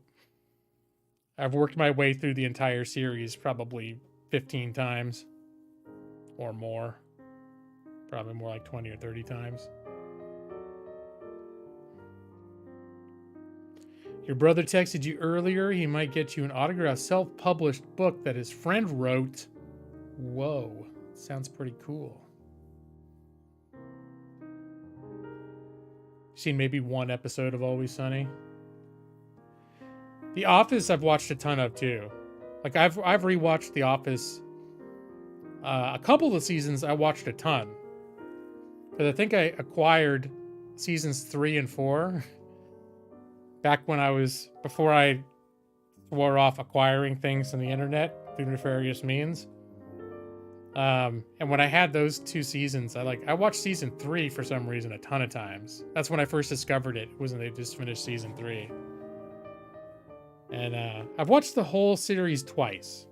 I've worked my way through the entire series probably 15 times or more. Probably more like 20 or 30 times. Your brother texted you earlier. He might get you an autographed self-published book that his friend wrote. Whoa. Sounds pretty cool. Seen maybe one episode of Always Sunny. The Office I've watched a ton of too. Like I've rewatched The Office. A couple of the seasons I watched a ton. But I think I acquired seasons 3 and 4 back when before I swore off acquiring things on the internet through nefarious means. And when I had those 2 seasons, I watched season 3 for some reason a ton of times. That's when I first discovered it, was when they just finished season 3. And I've watched the whole series twice.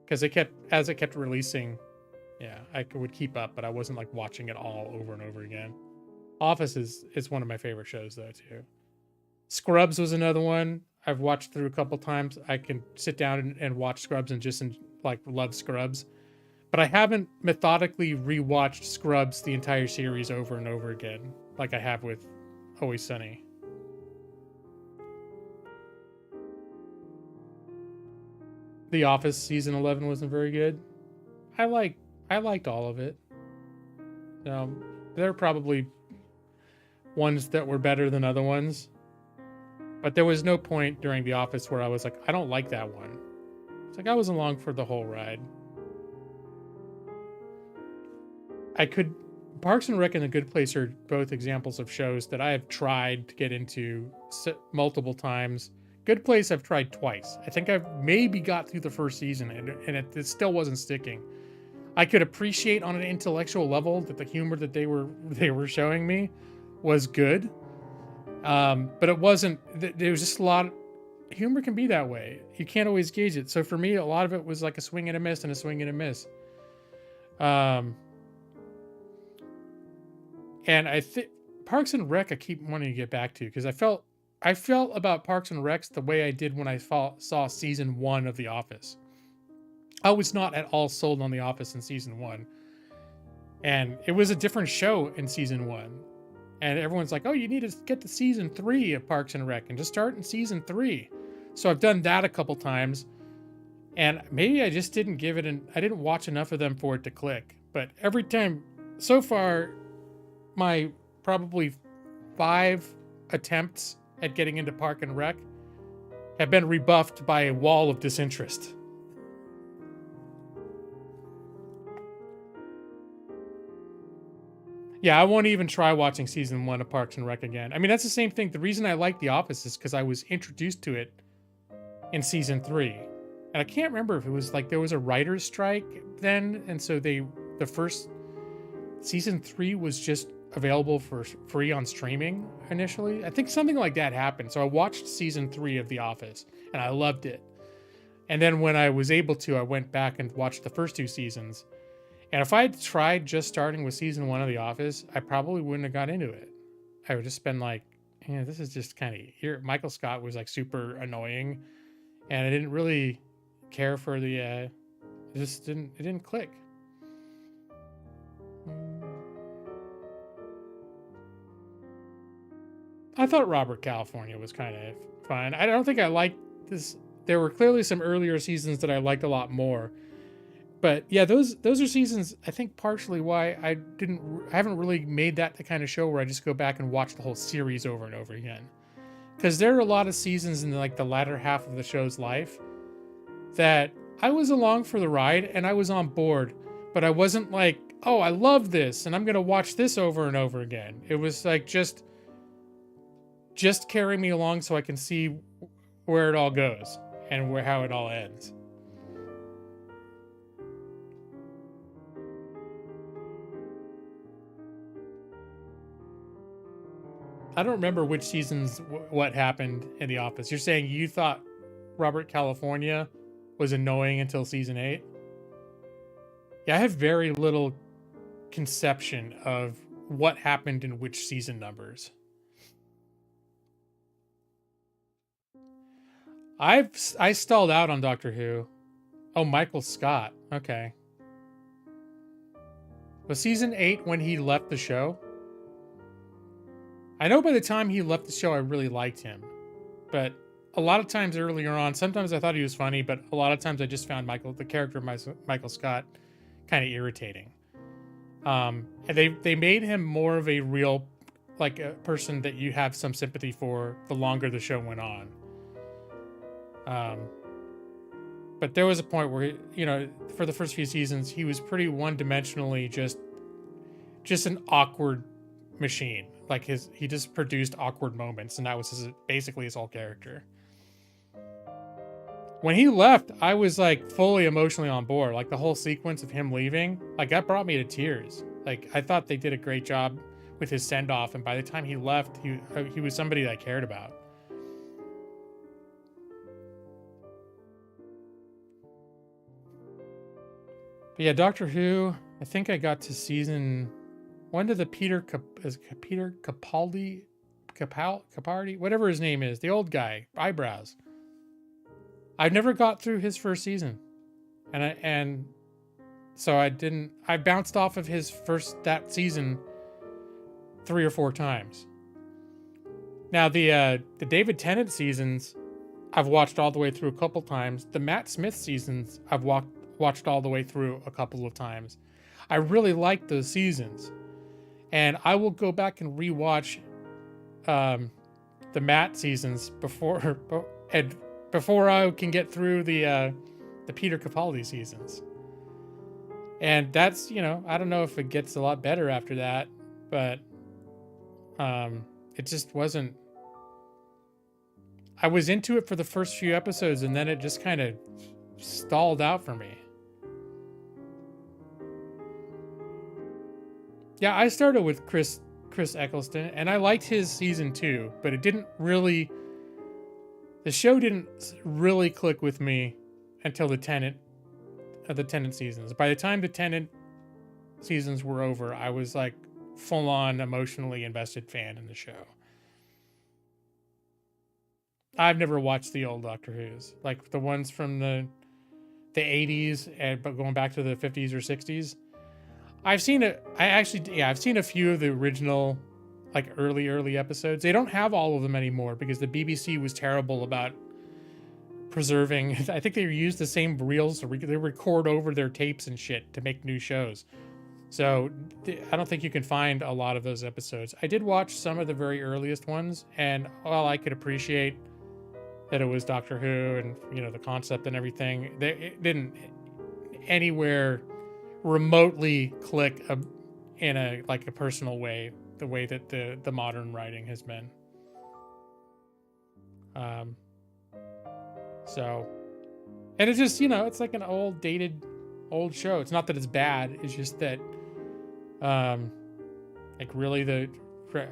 Because as it kept releasing, yeah, I would keep up, but I wasn't like watching it all over and over again. Office is one of my favorite shows though too. Scrubs was another one I've watched through a couple times. I can sit down and watch Scrubs and just love Scrubs. But I haven't methodically rewatched Scrubs the entire series over and over again like I have with Always Sunny. The Office season 11 wasn't very good. I liked all of it. There are probably ones that were better than other ones. But there was no point during The Office where I was like, I don't like that one. It's like I was along for the whole ride. Parks and Rec and The Good Place are both examples of shows that I have tried to get into multiple times. Good Place I've tried twice. I think I've maybe got through the first season and it still wasn't sticking. I could appreciate on an intellectual level that the humor that they were showing me was good. But it wasn't, there was just a lot, humor can be that way. You can't always gauge it. So for me, a lot of it was like a swing and a miss and a swing and a miss. And I think Parks and Rec I keep wanting to get back to because I felt about Parks and Rec the way I did when I saw season 1 of The Office. I was not at all sold on The Office in season 1. And it was a different show in season 1. And everyone's like, oh, you need to get to season 3 of Parks and Rec and just start in season 3. So I've done that a couple times. And maybe I just didn't give it I didn't watch enough of them for it to click. But every time, so far, my probably 5 attempts at getting into Park and Rec have been rebuffed by a wall of disinterest. Yeah, I won't even try watching season 1 of Parks and Rec again. I mean, that's the same thing. The reason I like The Office is because I was introduced to it in season 3. And I can't remember if it was like there was a writer's strike then. And so the first season 3 was just available for free on streaming initially. I think something like that happened. So I watched season 3 of The Office and I loved it. And then when I was able to, I went back and watched the first 2 seasons. And if I had tried just starting with season 1 of The Office, I probably wouldn't have got into it. I would just been like, yeah, this is just kind of here. Michael Scott was like super annoying, and I didn't really care for the. It didn't click. I thought Robert California was kind of fine. I don't think I liked this. There were clearly some earlier seasons that I liked a lot more. But yeah, those are seasons, I think partially why I haven't really made that the kind of show where I just go back and watch the whole series over and over again. Because there are a lot of seasons in like the latter half of the show's life that I was along for the ride and I was on board, but I wasn't like, oh, I love this and I'm going to watch this over and over again. It was like just carry me along so I can see where it all goes and how it all ends. I don't remember which seasons what happened in The Office. You're saying you thought Robert California was annoying until season 8? Yeah, I have very little conception of what happened in which season numbers. I stalled out on Doctor Who. Oh, Michael Scott. Okay. Was season 8 when he left the show? I know by the time he left the show, I really liked him. But a lot of times earlier on, sometimes I thought he was funny, but a lot of times I just found the character of Michael Scott kind of irritating. And they made him more of a real, like a person that you have some sympathy for the longer the show went on. But there was a point where, you know, for the first few seasons, he was pretty one-dimensionally just an awkward machine. Like he just produced awkward moments, and that was basically his whole character. When he left, I was like fully emotionally on board. Like the whole sequence of him leaving, like that brought me to tears. Like I thought they did a great job with his send-off, and by the time he left, he was somebody that I cared about. But yeah, Doctor Who, I think I got to season... When did the Peter Capaldi, whatever his name is, the old guy, eyebrows. I've never got through his first season. And so I bounced off of that season 3 or 4 times. Now the David Tennant seasons, I've watched all the way through a couple times. The Matt Smith seasons, I've watched all the way through a couple of times. I really like those seasons. And I will go back and rewatch the Matt seasons before I can get through the Peter Capaldi seasons. And that's, you know, I don't know if it gets a lot better after that, but it just wasn't. I was into it for the first few episodes, and then it just kind of stalled out for me. Yeah, I started with Chris Eccleston, and I liked his season 2, but the show didn't really click with me until the Tennant seasons. By the time the Tennant seasons were over, I was like full on emotionally invested fan in the show. I've never watched the old Doctor Who's, like the ones from the 80s, but going back to the 50s or 60s. I've seen a few of the original, like early episodes. They don't have all of them anymore because the BBC was terrible about preserving. I think they used the same reels, they record over their tapes and shit to make new shows. So I don't think you can find a lot of those episodes. I did watch some of the very earliest ones, and while I could appreciate that it was Doctor Who and, you know, the concept and everything, it didn't anywhere remotely click in a personal way, the way that the modern writing has been. So, and it's just, you know, it's like an dated show. It's not that it's bad. It's just that, like really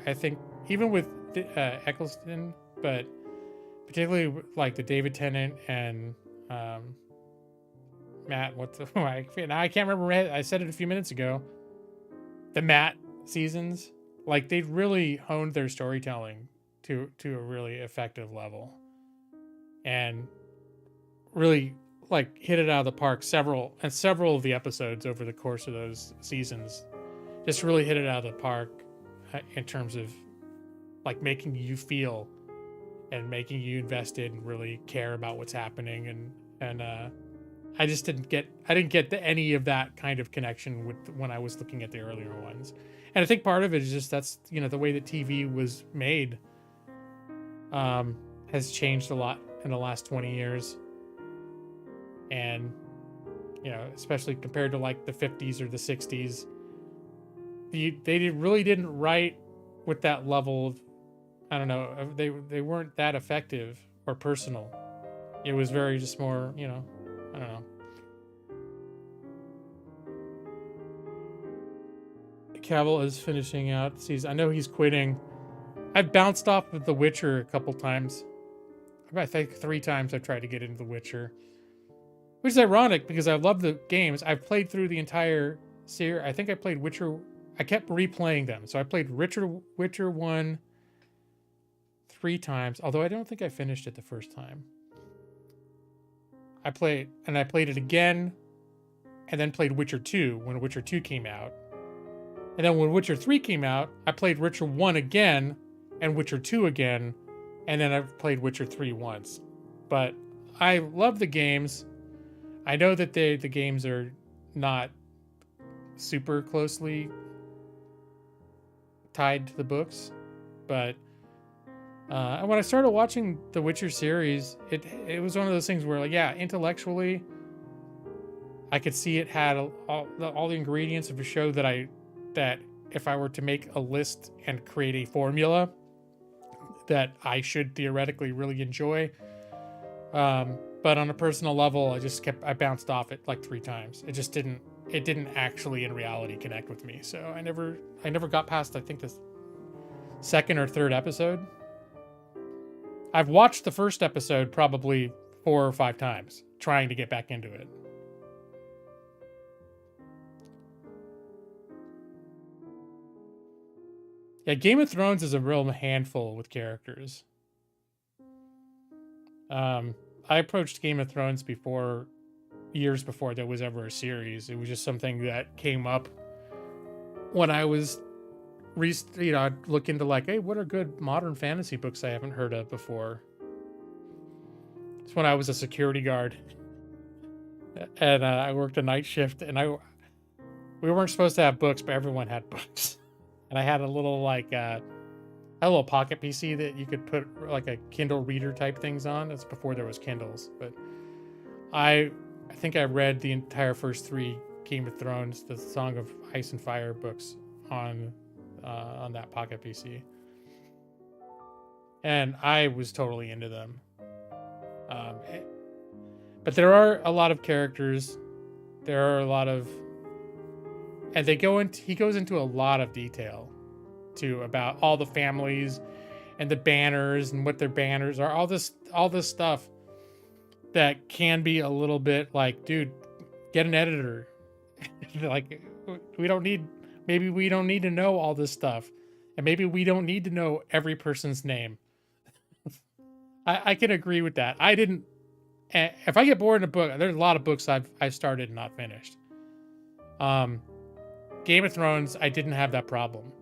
I think even with Eccleston, but particularly like the David Tennant and Matt, I can't remember. I said it a few minutes ago. The Matt seasons, like they really honed their storytelling to a really effective level, and really like hit it out of the park. Several of the episodes over the course of those seasons just really hit it out of the park in terms of like making you feel and making you invested and really care about what's happening, and I didn't get any of that kind of connection when I was looking at the earlier ones. And I think part of it is just that's, you know, the way that TV was made has changed a lot in the last 20 years. And, you know, especially compared to like the 50s or the 60s, really didn't write with that level of, I don't know, they weren't that effective or personal. It was very just more, you know, I don't know. Cavill is finishing out season. I know he's quitting. I've bounced off of The Witcher a couple times. I think 3 times I've tried to get into The Witcher. Which is ironic because I love the games. I've played through the entire series. I think I played Witcher. I kept replaying them. So I played Witcher 1 3 times. Although I don't think I finished it the first time. I played it again. And then played Witcher 2 when Witcher 2 came out. And then when Witcher 3 came out, I played Witcher 1 again and Witcher 2 again. And then I've played Witcher 3 once. But I love the games. I know that the games are not super closely tied to the books. But when I started watching the Witcher series, it was one of those things where, like, yeah, intellectually, I could see it had all the ingredients of a show that if I were to make a list and create a formula that I should theoretically really enjoy. But on a personal level, I bounced off it like 3 times. It didn't actually in reality connect with me. So I never got past, I think, the 2nd or 3rd episode. I've watched the first episode probably 4 or 5 times trying to get back into it. Yeah, Game of Thrones is a real handful with characters. I approached Game of Thrones years before there was ever a series. It was just something that came up when I was, I'd look into like, hey, what are good modern fantasy books I haven't heard of before? It's when I was a security guard, and I worked a night shift, and we weren't supposed to have books, but everyone had books. And I had a little pocket PC that you could put like a Kindle reader type things on. That's before there was Kindles. But I think I read the entire first 3 Game of Thrones, the Song of Ice and Fire books on that pocket PC. And I was totally into them. But there are a lot of characters. There are a lot of... And he goes into a lot of detail too about all the families and the banners and what their banners are. All this stuff that can be a little bit like, dude, get an editor. Like, maybe we don't need to know all this stuff. And maybe we don't need to know every person's name. I can agree with that. If I get bored in a book, there's a lot of books I've started and not finished. Game of Thrones, I didn't have that problem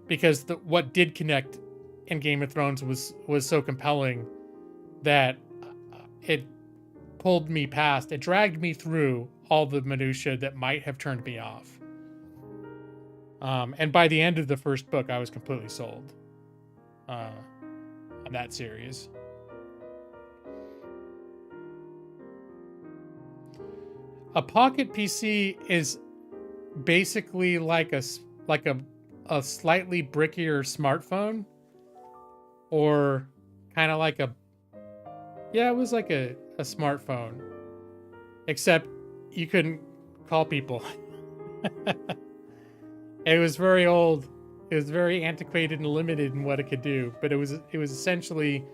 because what did connect in Game of Thrones was so compelling that it pulled me past. It dragged me through all the minutia that might have turned me off. And by the end of the first book, I was completely sold on that series. A pocket PC is basically like a slightly brickier smartphone, or kind of like it was like a smartphone, except you couldn't call people. It was very old. It was very antiquated and limited in what it could do, but it was essentially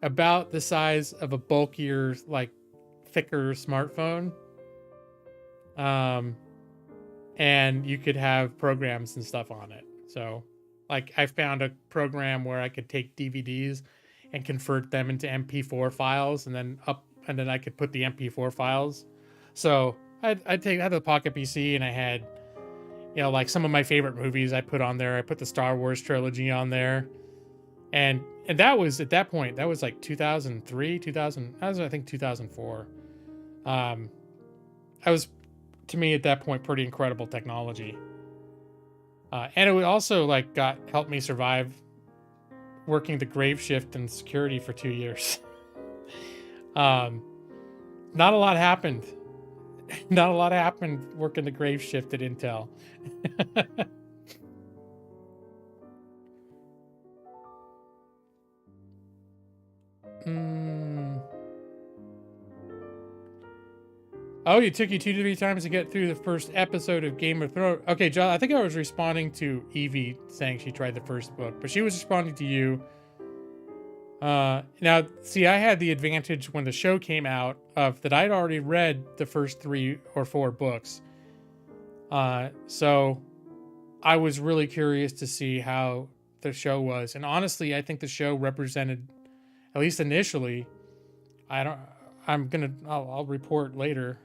about the size of a bulkier, like thicker smartphone. And you could have programs and stuff on it. So, like, I found a program where I could take DVDs and convert them into MP4 files, and then I could put the MP4 files. So I had the Pocket PC, and I had, like some of my favorite movies I put on there. I put the Star Wars trilogy on there, and that was at that point. That was like 2003, 2000. That was, I think, 2004. I was, to me at that point, pretty incredible technology. And it would also helped me survive working the grave shift and security for 2 years. not a lot happened. Not a lot happened working the grave shift at Intel. Oh, it took you 2 to 3 times to get through the first episode of Game of Thrones. Okay, John, I think I was responding to Evie saying she tried the first book, but she was responding to you. Now, see, I had the advantage when the show came out of that I'd already read the first 3 or 4 books. So I was really curious to see how the show was. And honestly, I think the show represented, at least initially, I'll report later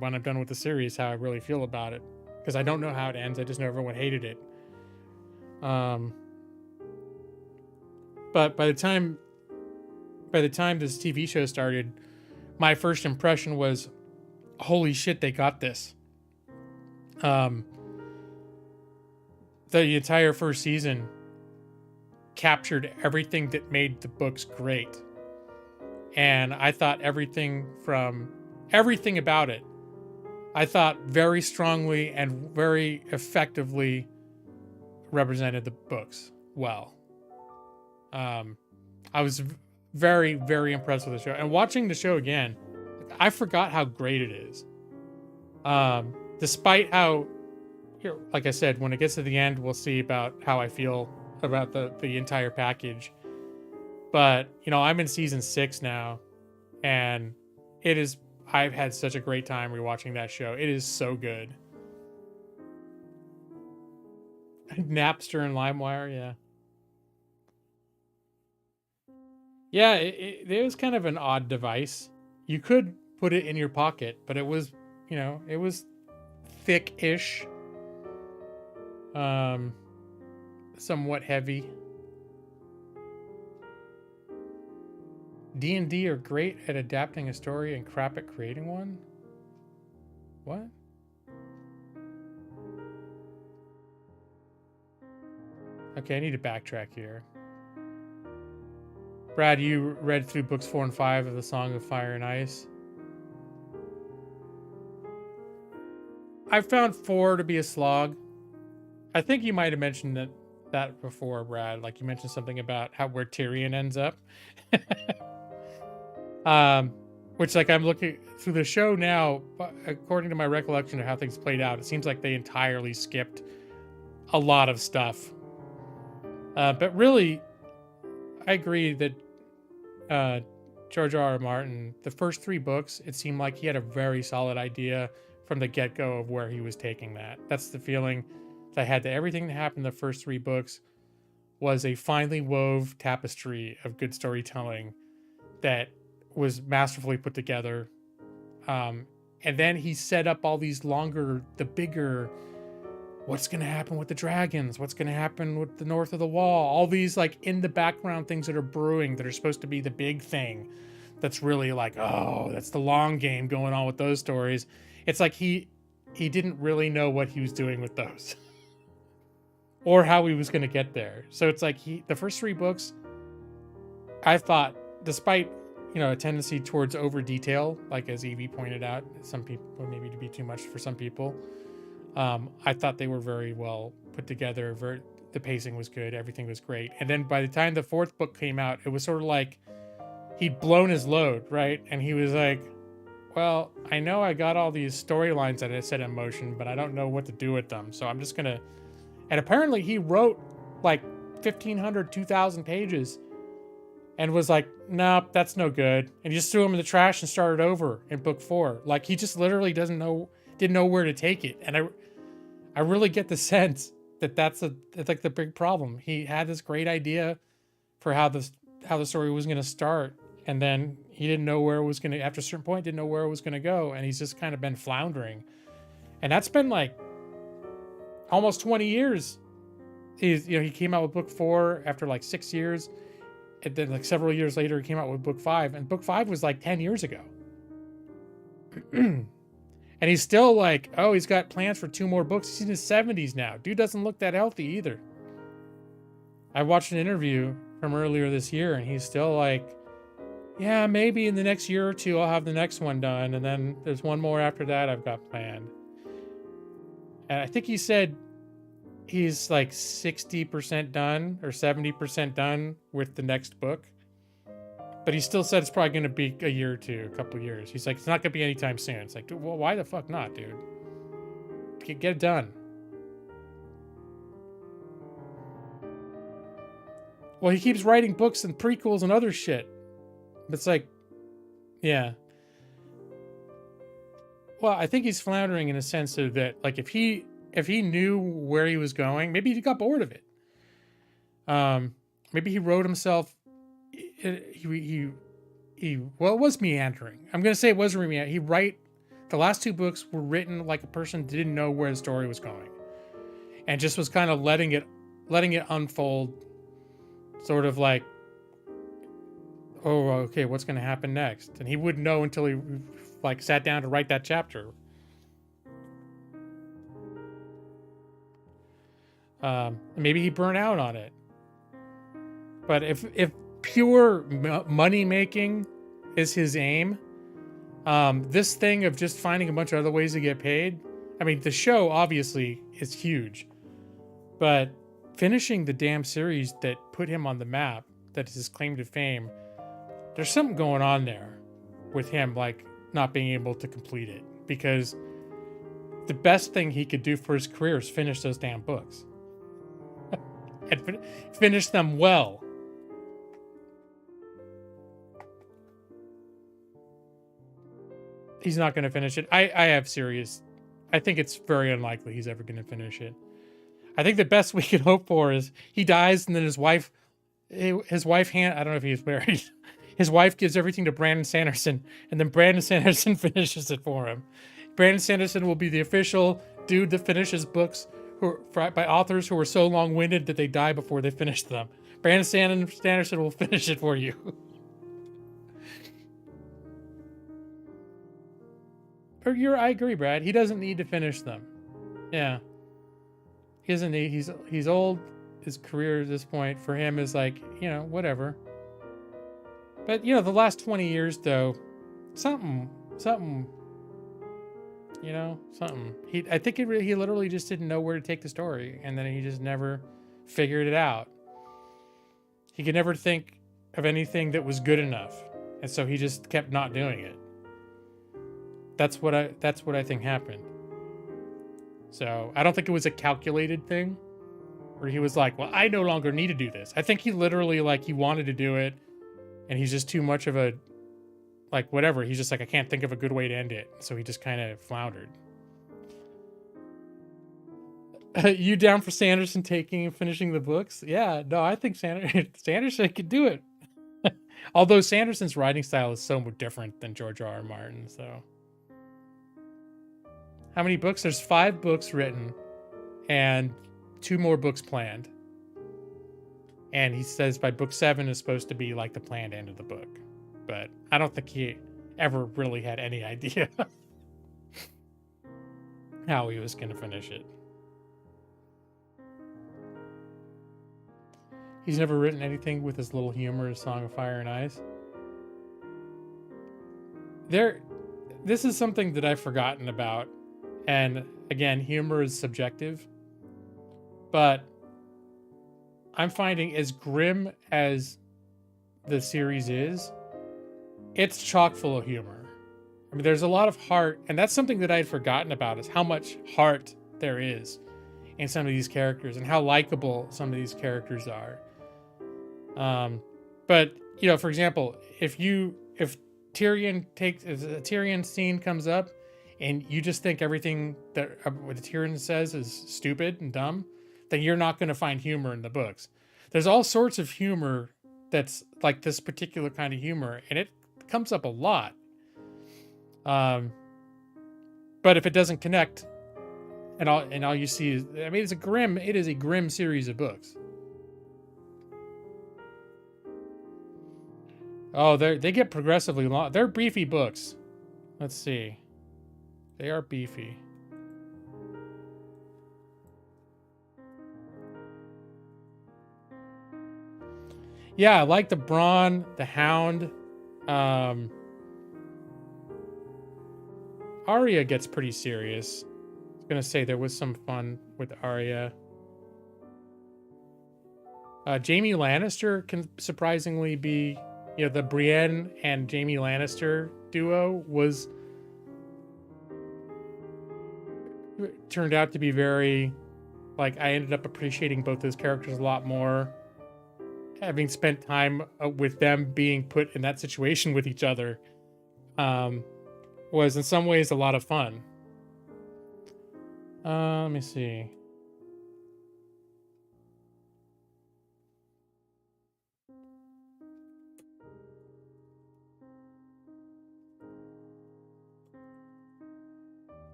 when I'm done with the series how I really feel about it, because I don't know how it ends. I just know everyone hated it. But by the time this TV show started, my first impression was, holy shit, they got this. The entire first season captured everything that made the books great. And I thought everything about it, I thought very strongly and very effectively represented the books well. I was very, very impressed with the show. And watching the show again, I forgot how great it is. Despite how, like I said, when it gets to the end, we'll see about how I feel about the entire package. But, I'm in season 6 now, and I've had such a great time rewatching that show. It is so good. Napster and LimeWire, yeah. Yeah, it was kind of an odd device. You could put it in your pocket, but it was, it was thick-ish. Somewhat heavy. D&D are great at adapting a story and crap at creating one? What? Okay, I need to backtrack here. Brad, you read through books 4 and 5 of the Song of Fire and Ice. I found 4 to be a slog. I think you might have mentioned that before, Brad. Like, you mentioned something about where Tyrion ends up. Which, like, I'm looking through the show now, according to my recollection of how things played out, it seems like they entirely skipped a lot of stuff. But really, I agree that George R.R. Martin, the first 3 books, it seemed like he had a very solid idea from the get-go of where he was taking that. That's the feeling that I had, that everything that happened in the first 3 books was a finely wove tapestry of good storytelling that was masterfully put together. And then he set up all these bigger, what's going to happen with the dragons? What's going to happen with the North of the Wall? All these, like, in the background things that are brewing that are supposed to be the big thing. That's really like, oh, that's the long game going on with those stories. It's like he didn't really know what he was doing with those. Or how he was going to get there. So it's like the first 3 books, I thought, despite, a tendency towards over detail, like as Evie pointed out, some people, maybe to be too much for some people, I thought they were very well put together. The pacing was good. Everything was great. And then by the time the 4th book came out, it was sort of like he'd blown his load, right? And he was like, well, I know I got all these storylines that I set in motion, but I don't know what to do with them. So I'm just going to... And apparently he wrote like 1,500, 2,000 pages and was like, nope, that's no good. And he just threw them in the trash and started over in book 4. Like, he just literally didn't know where to take it. And I really get the sense that that's like the big problem. He had this great idea for how the story was going to start. And then he didn't know where it was going to, after a certain point, didn't know where it was going to go. And he's just kind of been floundering. And that's been like almost 20 years. He came out with book 4 after like 6 years. And then like several years later, he came out with book 5. And book 5 was like 10 years ago. And he's still like, oh, he's got plans for 2 more books. He's in his 70s now. Dude doesn't look that healthy either. I watched an interview from earlier this year, and he's still like, yeah, maybe in the next year or two I'll have the next one done, and then there's one more after that I've got planned. And I think he said he's like 60% done or 70% done with the next book. But he still said it's probably going to be a year or two, a couple of years. He's like, it's not going to be anytime soon. It's like, well, why the fuck not, dude? Get it done. Well, he keeps writing books and prequels and other shit. It's like, yeah. Well, I think he's floundering in a sense of that, like, if he knew where he was going, maybe he got bored of it. Maybe he wrote himself. Well, it was meandering. I'm gonna say it wasn't meandering. The last two books were written like a person didn't know where the story was going, and just was kind of letting it unfold, sort of like, oh, okay, what's gonna happen next? And he wouldn't know until he like sat down to write that chapter. Maybe he burned out on it. But if pure money making is his aim, this thing of just finding a bunch of other ways to get paid, I mean, the show obviously is huge, but finishing the damn series that put him on the map, that is his claim to fame, there's something going on there with him, like not being able to complete it, because the best thing he could do for his career is finish those damn books and finish them well. He's not going to finish it. I think it's very unlikely he's ever going to finish it. I think the best we can hope for is he dies and then his wife, I don't know if he's married. His wife gives everything to Brandon Sanderson, and then Brandon Sanderson finishes it for him. Brandon Sanderson will be the official dude that finishes books by authors who are so long-winded that they die before they finish them. Brandon Sanderson will finish it for you. I agree, Brad. He doesn't need to finish them. Yeah. He doesn't need. He's old. His career at this point for him is like, whatever. But the last 20 years though, something. Something. I think he literally just didn't know where to take the story, and then he just never figured it out. He could never think of anything that was good enough, and so he just kept not doing it. That's what I think happened. So I don't think it was a calculated thing where he was like, well, I no longer need to do this. I think he literally he wanted to do it, and he's just too much of a whatever. He's just like, I can't think of a good way to end it. So he just kind of floundered. You down for Sanderson taking and finishing the books? Yeah, no, I think Sanderson could do it. Although Sanderson's writing style is so different than George R.R. Martin, so. How many books? There's 5 books written and 2 more books planned. And he says by book 7 is supposed to be like the planned end of the book. But I don't think he ever really had any idea how he was going to finish it. He's never written anything with his little humor, his Song of Fire and Ice. This is something that I've forgotten about. And again, humor is subjective. But I'm finding as grim as the series is, it's chock full of humor. I mean, there's a lot of heart, and that's something that I had forgotten about, is how much heart there is in some of these characters and how likable some of these characters are. But for example, if a Tyrion scene comes up and you just think everything that what Tyrion says is stupid and dumb, then you're not going to find humor in the books. There's all sorts of humor that's like this particular kind of humor, and it comes up a lot. But if it doesn't connect, and all you see is, I mean, it is a grim series of books. Oh, they get progressively long. They're beefy books. Let's see. They are beefy. Yeah, I like the Brawn, the Hound, Arya gets pretty serious. I was gonna say there was some fun with Arya. Jaime Lannister can surprisingly be, the Brienne and Jaime Lannister duo turned out to be very, like, I ended up appreciating both those characters a lot more, having spent time with them being put in that situation with each other. Was in some ways a lot of fun. Let me see.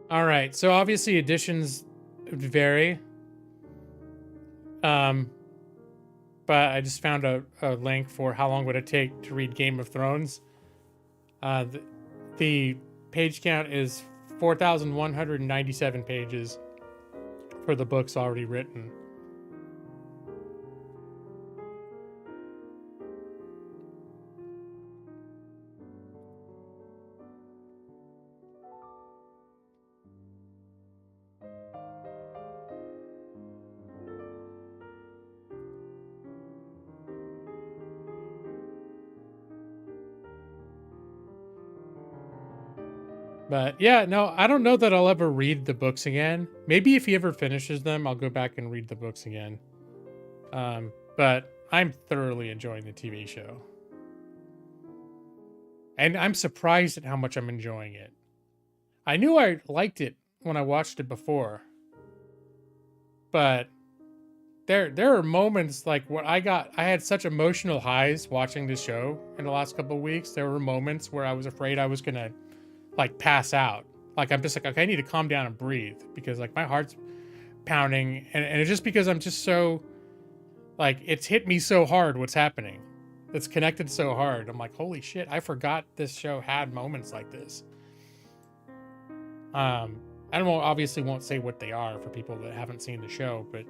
All right, so obviously editions vary. But I just found a link for how long would it take to read Game of Thrones. The page count is 4,197 pages for the books already written. But yeah, no, I don't know that I'll ever read the books again. Maybe if he ever finishes them, I'll go back and read the books again. But I'm thoroughly enjoying the TV show. And I'm surprised at how much I'm enjoying it. I knew I liked it when I watched it before. But there are moments like what I had such emotional highs watching the show in the last couple of weeks. There were moments where I was afraid I was gonna like pass out. Like I'm just like, okay, I need to calm down and breathe because like my heart's pounding and it's just because I'm just so like it's hit me so hard what's happening. It's connected so hard. I'm like, holy shit, I forgot this show had moments like this. I obviously won't say what they are for people that haven't seen the show, but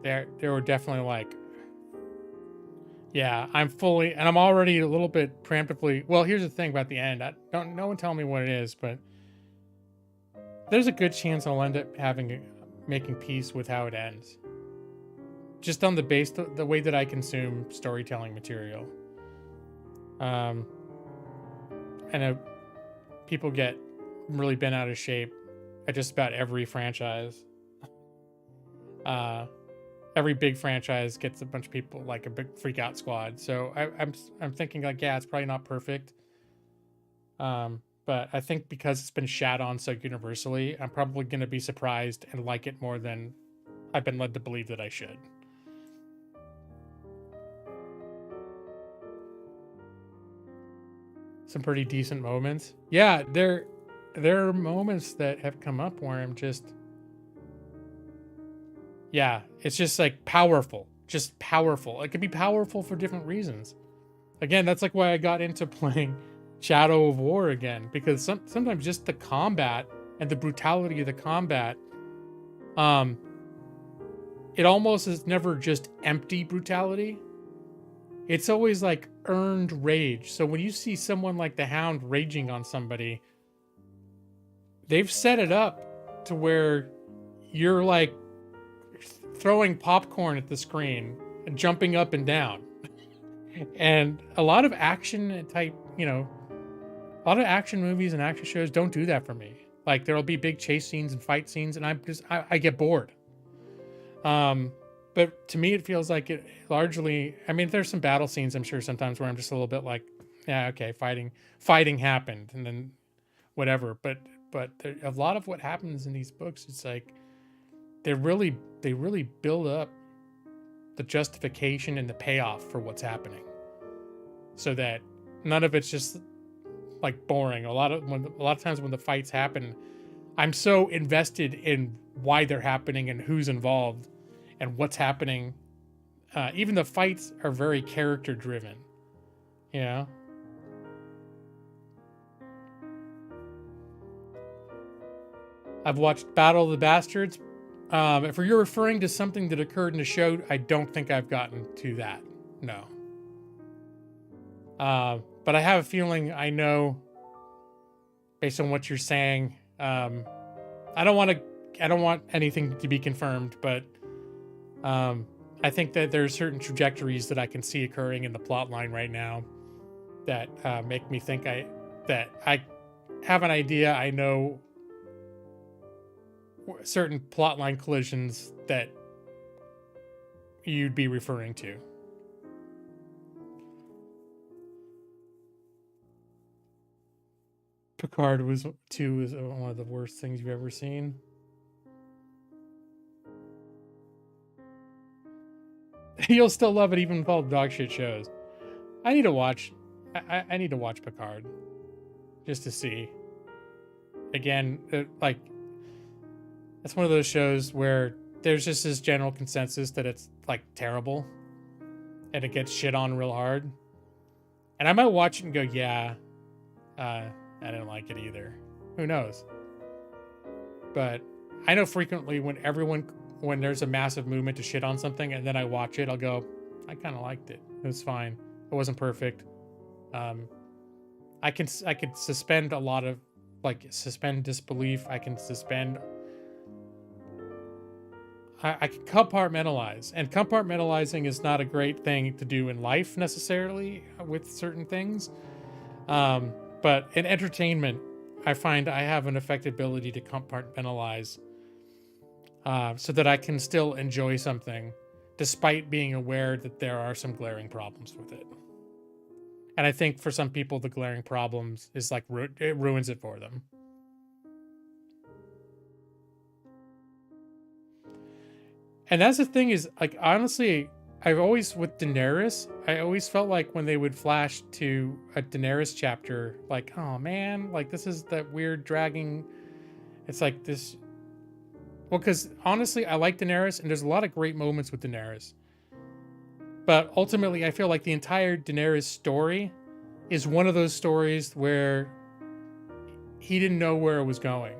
there were definitely like, yeah, I'm already a little bit preemptively. Well, here's the thing about the end. No one tell me what it is, but there's a good chance I'll end up making peace with how it ends. Just on the way that I consume storytelling material. I know people get really bent out of shape at just about every franchise. Every big franchise gets a bunch of people, like a big freak out squad. So I'm thinking like, yeah, it's probably not perfect. But I think because it's been shat on so universally, I'm probably going to be surprised and like it more than I've been led to believe that I should. Some pretty decent moments. Yeah, there are moments that have come up where I'm just, yeah, it's just like powerful, just powerful. It could be powerful for different reasons. Again, that's like why I got into playing Shadow of War again, because sometimes just the combat and the brutality of the combat, it almost is never just empty brutality. It's always like earned rage. So when you see someone like the Hound raging on somebody, they've set it up to where you're like throwing popcorn at the screen and jumping up and down. And a lot of action type, a lot of action movies and action shows don't do that for me. Like there'll be big chase scenes and fight scenes and I get bored. But to me, it feels like it largely, I mean, there's some battle scenes, I'm sure sometimes where I'm just a little bit like, yeah, okay, fighting happened and then whatever. But a lot of what happens in these books, it's like, they really build up the justification and the payoff for what's happening so that none of it's just like boring. A lot of times when the fights happen, I'm so invested in why they're happening and who's involved and what's happening. Even the fights are very character driven, I've watched Battle of the Bastards. If you're referring to something that occurred in the show, I don't think I've gotten to that. No. But I have a feeling I know, based on what you're saying. I don't want anything to be confirmed, but I think that there are certain trajectories that I can see occurring in the plot line right now that make me think I have an idea. I know certain plotline collisions that you'd be referring to. Picard was one of the worst things you've ever seen. You'll still love it even with all the dog shit shows. I need to watch Picard just to see. Again, like, it's one of those shows where there's just this general consensus that it's like terrible and it gets shit on real hard. And I might watch it and go, yeah, I didn't like it either. Who knows? But I know frequently when there's a massive movement to shit on something and then I watch it, I'll go, I kind of liked it. It was fine. It wasn't perfect. I could suspend a lot of, like, suspend disbelief. I can compartmentalize, and compartmentalizing is not a great thing to do in life necessarily with certain things. But in entertainment, I find I have an effective ability to compartmentalize so that I can still enjoy something despite being aware that there are some glaring problems with it. And I think for some people, the glaring problems is like, it ruins it for them. And that's the thing is, like, honestly, I've always, with Daenerys, I always felt like when they would flash to a Daenerys chapter, like, oh man, like, this is that weird dragging. It's like this. Well, because honestly, I like Daenerys, and there's a lot of great moments with Daenerys. But ultimately, I feel like the entire Daenerys story is one of those stories where he didn't know where it was going.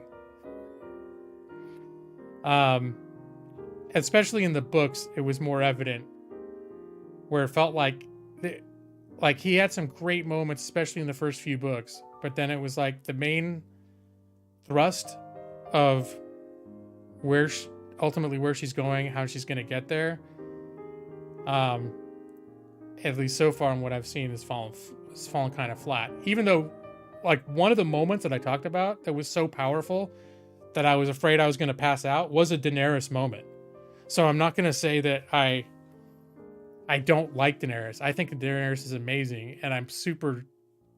Especially in the books, it was more evident, where it felt like he had some great moments, especially in the first few books. But then it was like the main thrust of ultimately where she's going, how she's going to get there. At least so far in what I've seen, has fallen kind of flat. Even though, like, one of the moments that I talked about that was so powerful that I was afraid I was going to pass out was a Daenerys moment. So I'm not going to say that I don't like Daenerys. I think Daenerys is amazing, and I'm super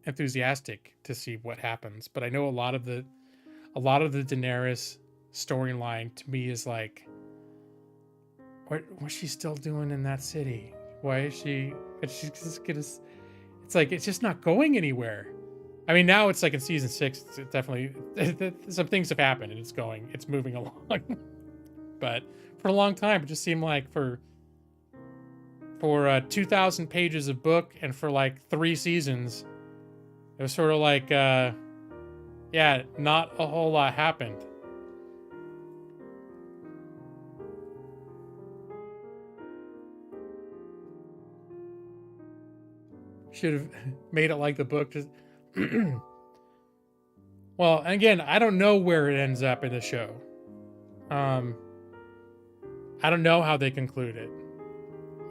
enthusiastic to see what happens. But I know a lot of the Daenerys storyline to me is like, what's she still doing in that city? Why is she? She's just gonna. It's like, it's just not going anywhere. I mean, now it's like in season 6, it's definitely some things have happened and it's moving along. But for a long time, it just seemed like for 2,000 pages of book and for like 3 seasons, it was sort of like, yeah, not a whole lot happened. Should have made it like the book. Just well, again, I don't know where it ends up in the show. I don't know how they conclude it.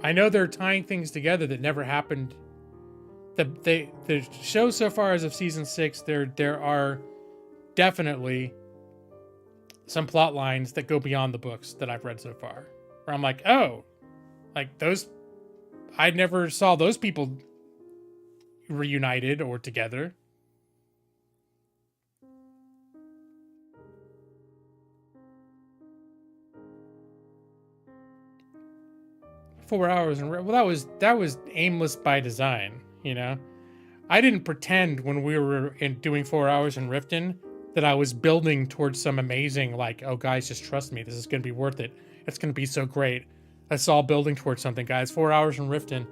I know they're tying things together that never happened. The show so far as of season 6, there are definitely some plot lines that go beyond the books that I've read so far. Where I'm like, oh, like those, I never saw those people reunited or together. "4 hours and well, that was aimless by design, you know. I didn't pretend when we were doing 4 hours in Riften that I was building towards some amazing, like, oh guys, just trust me, this is gonna be worth it. It's gonna be so great. It's all building towards something, guys. 4 hours in Riften.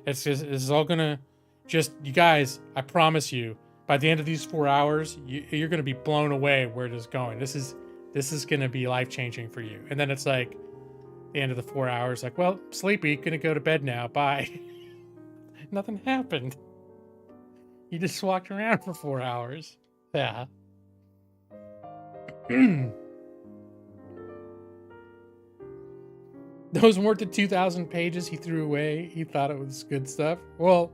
It's all gonna just, you guys, I promise you, by the end of these 4 hours, you're gonna be blown away where it is going. This is This is going to be life-changing for you. And then it's like the end of the 4 hours, like, well, sleepy, gonna go to bed now, bye. Nothing happened. You just walked around for 4 hours. Yeah. Those weren't the 2,000 pages he threw away. He thought it was good stuff. Well,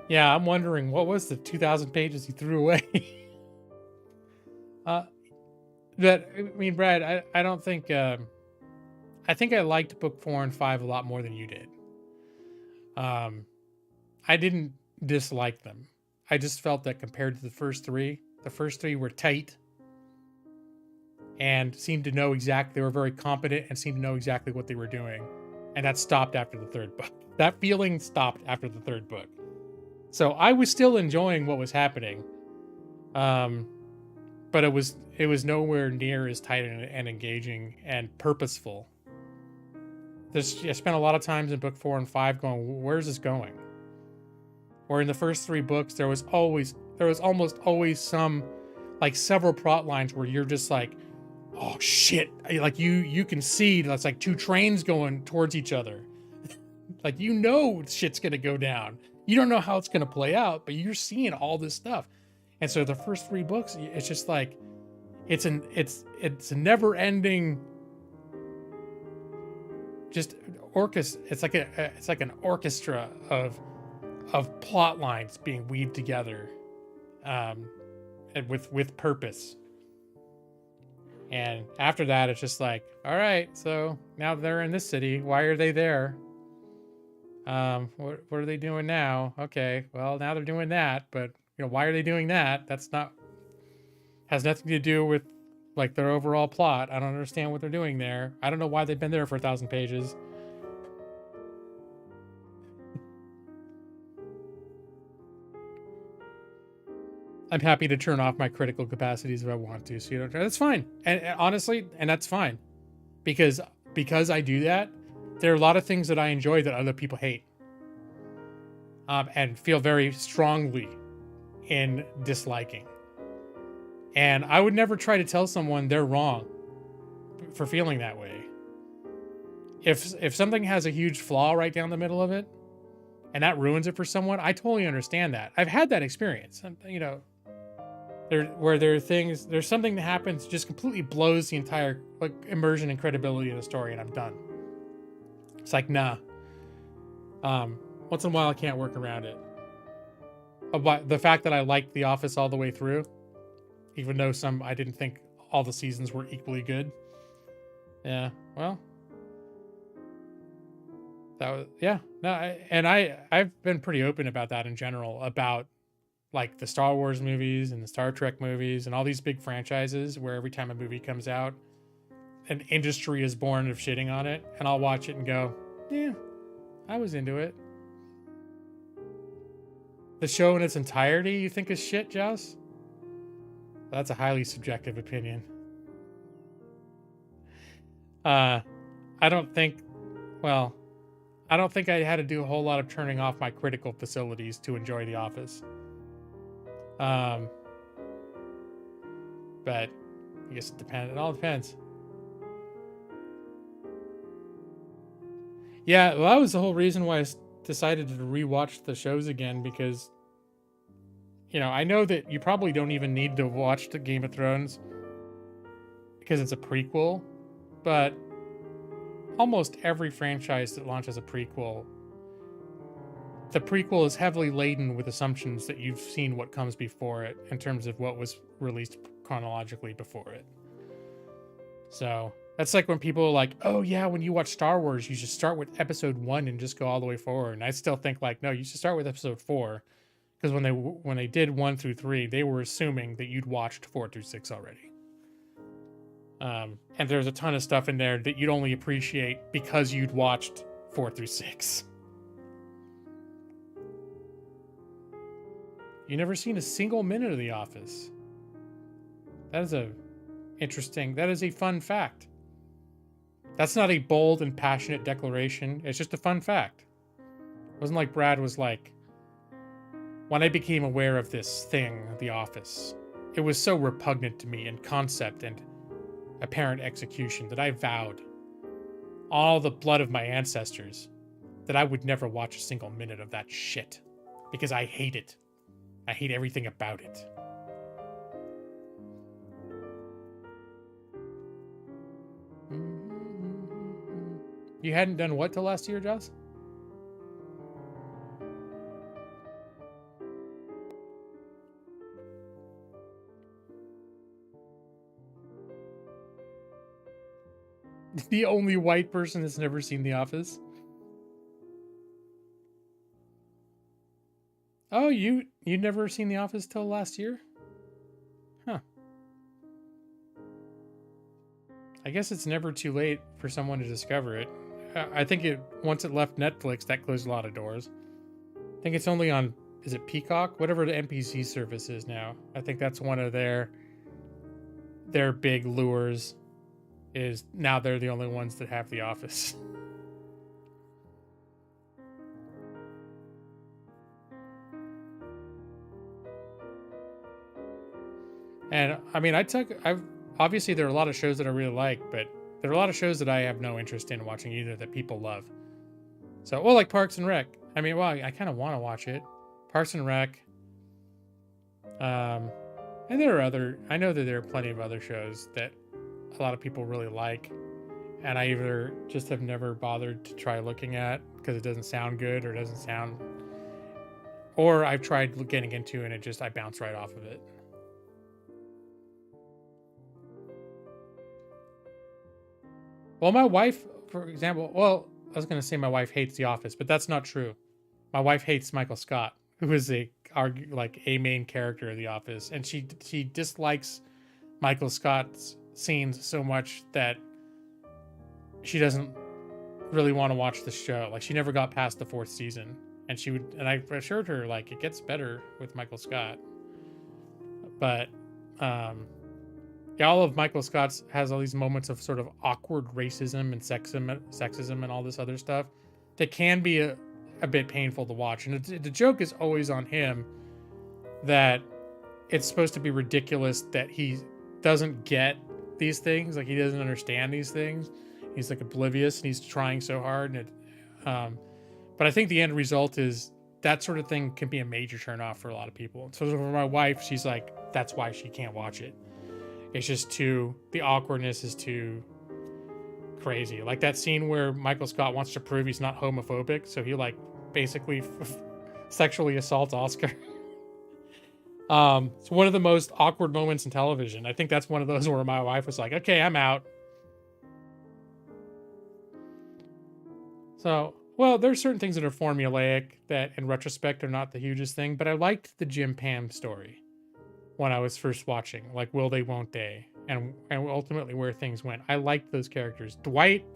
yeah, I'm wondering, what was the 2,000 pages he threw away? But, I mean, Brad, I don't think... I think I liked book 4 and 5 a lot more than you did. I didn't dislike them. I just felt that compared to the first three were tight and seemed to know exactly, they were very competent and seemed to know exactly what they were doing. And that stopped after the third book. That feeling stopped after the third book. So I was still enjoying what was happening. But it was nowhere near as tight and engaging and purposeful. I spent a lot of times in book 4 and 5 going, where's this going? Where in the first 3 books, there was almost always some, like, several plot lines where you're just like, oh shit. Like you can see that's like 2 trains going towards each other. Like, you know, shit's going to go down. You don't know how it's going to play out, but you're seeing all this stuff. And so the first 3 books, it's just like, it's a never ending, just it's like an orchestra of plot lines being weaved together, and with purpose. And after that, it's just like, all right, so now they're in this city. Why are they there? What are they doing now? Okay, well, now they're doing that, but why are they doing that? Has nothing to do with, like, their overall plot. I don't understand what they're doing there. I don't know why they've been there for 1,000 pages. I'm happy to turn off my critical capacities if I want to, so that's fine. And honestly, that's fine. Because I do that, there are a lot of things that I enjoy that other people hate. And feel very strongly in disliking. And I would never try to tell someone they're wrong for feeling that way. If something has a huge flaw right down the middle of it, and that ruins it for someone, I totally understand that. I've had that experience. There's something that happens, just completely blows the entire, like, immersion and credibility of the story, and I'm done. It's like, nah. Once in a while, I can't work around it. But the fact that I liked The Office all the way through, even though I didn't think all the seasons were equally good. Yeah, well, that was, yeah. No, I've been pretty open about that in general, about, like, the Star Wars movies and the Star Trek movies and all these big franchises where every time a movie comes out, an industry is born of shitting on it, and I'll watch it and go, yeah, I was into it. The show in its entirety you think is shit, Joss? That's a highly subjective opinion. I don't think I had to do a whole lot of turning off my critical facilities to enjoy The Office. But I guess it all depends. Yeah, well, that was the whole reason why I decided to rewatch the shows again, because I know that you probably don't even need to watch the Game of Thrones because it's a prequel, but almost every franchise that launches a prequel, the prequel is heavily laden with assumptions that you've seen what comes before it in terms of what was released chronologically before it. So that's like when people are like, oh yeah, when you watch Star Wars, you should start with episode 1 and just go all the way forward. And I still think, like, no, you should start with episode 4. Because when they did 1 through 3, they were assuming that you'd watched 4 through 6 already. And there's a ton of stuff in there that you'd only appreciate because you'd watched 4 through 6. You never seen a single minute of The Office. That is a fun fact. That's not a bold and passionate declaration. It's just a fun fact. It wasn't like Brad was like, when I became aware of this thing, The Office, it was so repugnant to me in concept and apparent execution that I vowed all the blood of my ancestors that I would never watch a single minute of that shit. Because I hate it. I hate everything about it. You hadn't done what till last year, Joss? The only white person that's never seen The Office. Oh, you'd never seen The Office till last year? Huh. I guess it's never too late for someone to discover it. I think once it left Netflix, that closed a lot of doors. I think it's only on, is it Peacock? Whatever the NPC service is now. I think that's one of their big lures, is now they're the only ones that have The Office. And I mean, obviously there are a lot of shows that I really like, but there are a lot of shows that I have no interest in watching either that people love. So, well, like Parks and Rec. I mean, well, I kind of want to watch it. Parks and Rec. And I know that there are plenty of other shows that a lot of people really like, and I either just have never bothered to try looking at because it doesn't sound good or I've tried getting into it and I bounce right off of it. Well, my wife, for example, I was going to say my wife hates The Office, but that's not true. My wife hates Michael Scott, who is a main character of The Office, and she dislikes Michael Scott's scenes so much that she doesn't really want to watch the show. Like, she never got past the 4th season, and I assured her, like, it gets better with Michael Scott. But all of Michael Scott's has all these moments of sort of awkward racism and sexism and all this other stuff that can be a bit painful to watch. And the joke is always on him that it's supposed to be ridiculous that he doesn't get these things, like he doesn't understand these things. He's like oblivious and he's trying so hard. And but I think the end result is that sort of thing can be a major turnoff for a lot of people. So for my wife, she's like, that's why she can't watch it. It's just the awkwardness is too crazy. Like that scene where Michael Scott wants to prove he's not homophobic, so he like basically sexually assaults Oscar. It's one of the most awkward moments in television. I think that's one of those where my wife was like, okay, I'm out. So, well, there's certain things that are formulaic that in retrospect are not the hugest thing, but I liked the Jim Pam story when I was first watching, like Will They, Won't They, and ultimately where things went. I liked those characters. Dwight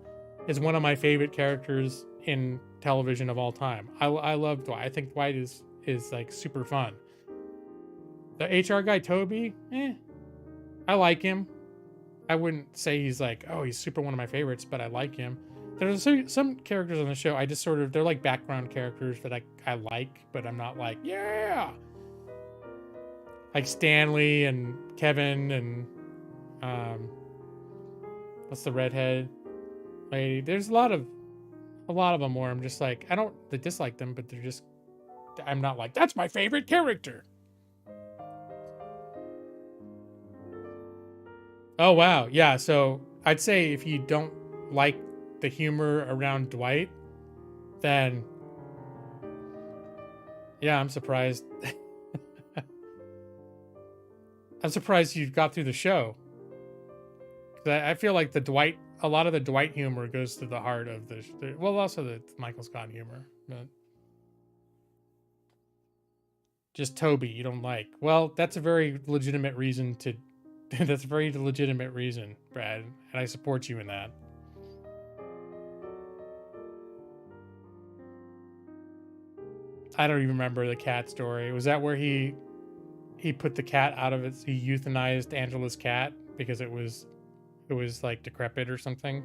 is one of my favorite characters in television of all time. I love Dwight. I think Dwight is like super fun. The HR guy, Toby, I like him. I wouldn't say he's like, oh, he's super one of my favorites, but I like him. There's some characters on the show, I just sort of, they're like background characters that I like, but I'm not like, yeah! Like Stanley and Kevin and what's the redhead lady? There's a lot of them where I'm just like, I don't dislike them, but I'm not like, that's my favorite character. Oh wow, yeah. So I'd say if you don't like the humor around Dwight, then yeah, I'm surprised. I'm surprised you got through the show. I feel like a lot of the Dwight humor goes to the heart of well, also the Michael Scott humor, but just Toby you don't like. Well, that's a very legitimate reason that's a very legitimate reason, Brad, and I support you in that. I don't even remember the cat story. Was that where he put the cat out of its, he euthanized Angela's cat because it was like decrepit or something?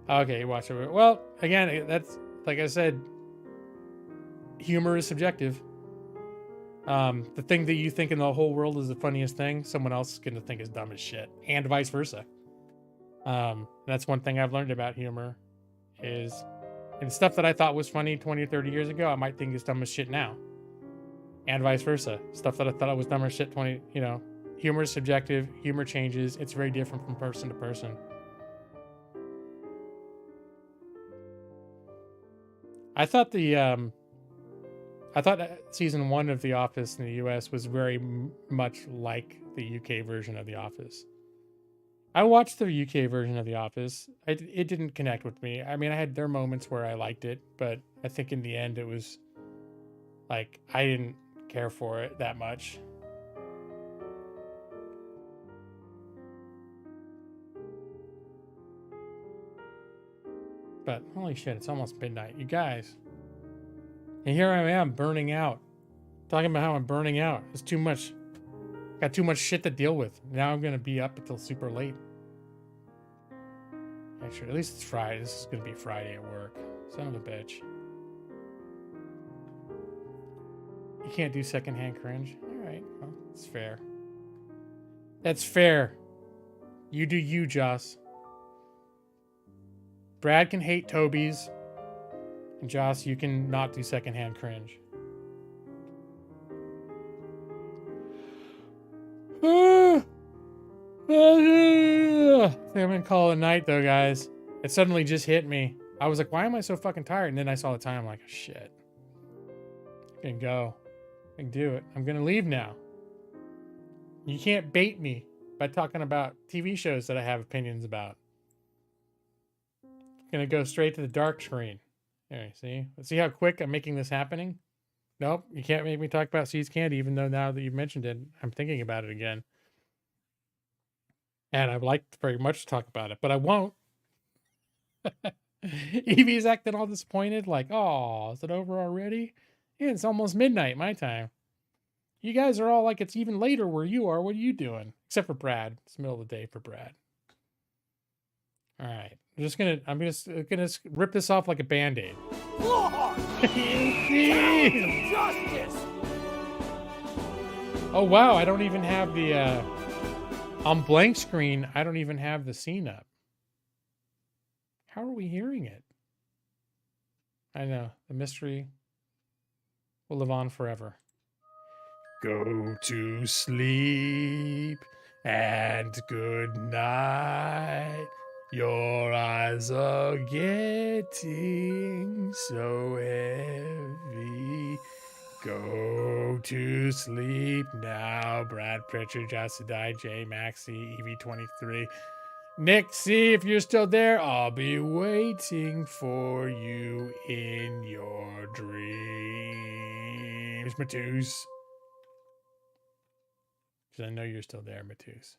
Okay, you watch it. Well, again, like I said, humor is subjective. The thing that you think in the whole world is the funniest thing, someone else is going to think is dumb as shit, and vice versa. That's one thing I've learned about humor is, and stuff that I thought was funny 20 or 30 years ago, I might think is dumb as shit now. And vice versa. Stuff that I thought was dumb as shit humor is subjective, humor changes, it's very different from person to person. I thought season 1 of The Office in the US was very much like the UK version of The Office. I watched the UK version of The Office. It didn't connect with me. I mean, I had their moments where I liked it, but I think in the end it was like I didn't care for it that much. But holy shit, it's almost midnight. You guys. And here I am burning out. Talking about how I'm burning out. It's too much. Got too much shit to deal with. Now I'm going to be up until super late. Actually, at least it's Friday. This is going to be Friday at work. Son of a bitch. You can't do secondhand cringe? Alright, well, that's fair. That's fair. You do you, Joss. Brad can hate Toby's. And Joss, you can not do secondhand cringe. I think I'm gonna call it a night though, guys. It suddenly just hit me. I was like, why am I so fucking tired? And then I saw the time, I'm like, shit. I can go. I can do it. I'm gonna leave now. You can't bait me by talking about TV shows that I have opinions about. I'm gonna go straight to the dark screen. There, see? See how quick I'm making this happening? Nope, you can't make me talk about Seeds Candy, even though now that you've mentioned it, I'm thinking about it again. And I'd like very much to talk about it, but I won't. Evie's acting all disappointed, like, oh, is it over already? Yeah, it's almost midnight, my time. You guys are all like, it's even later where you are. What are you doing? Except for Brad. It's the middle of the day for Brad. All right. I'm just gonna rip this off like a Band-Aid. Justice! Oh, wow. I don't even have the, on blank screen, I don't even have the scene up. How are we hearing it? I know. The mystery will live on forever. Go to sleep and good night. Your eyes are getting so heavy. Go to sleep now. Brad Pritchard, Jossadai, J Maxi, EV23. Nick, see if you're still there. I'll be waiting for you in your dreams, Matus. Because I know you're still there, Matus.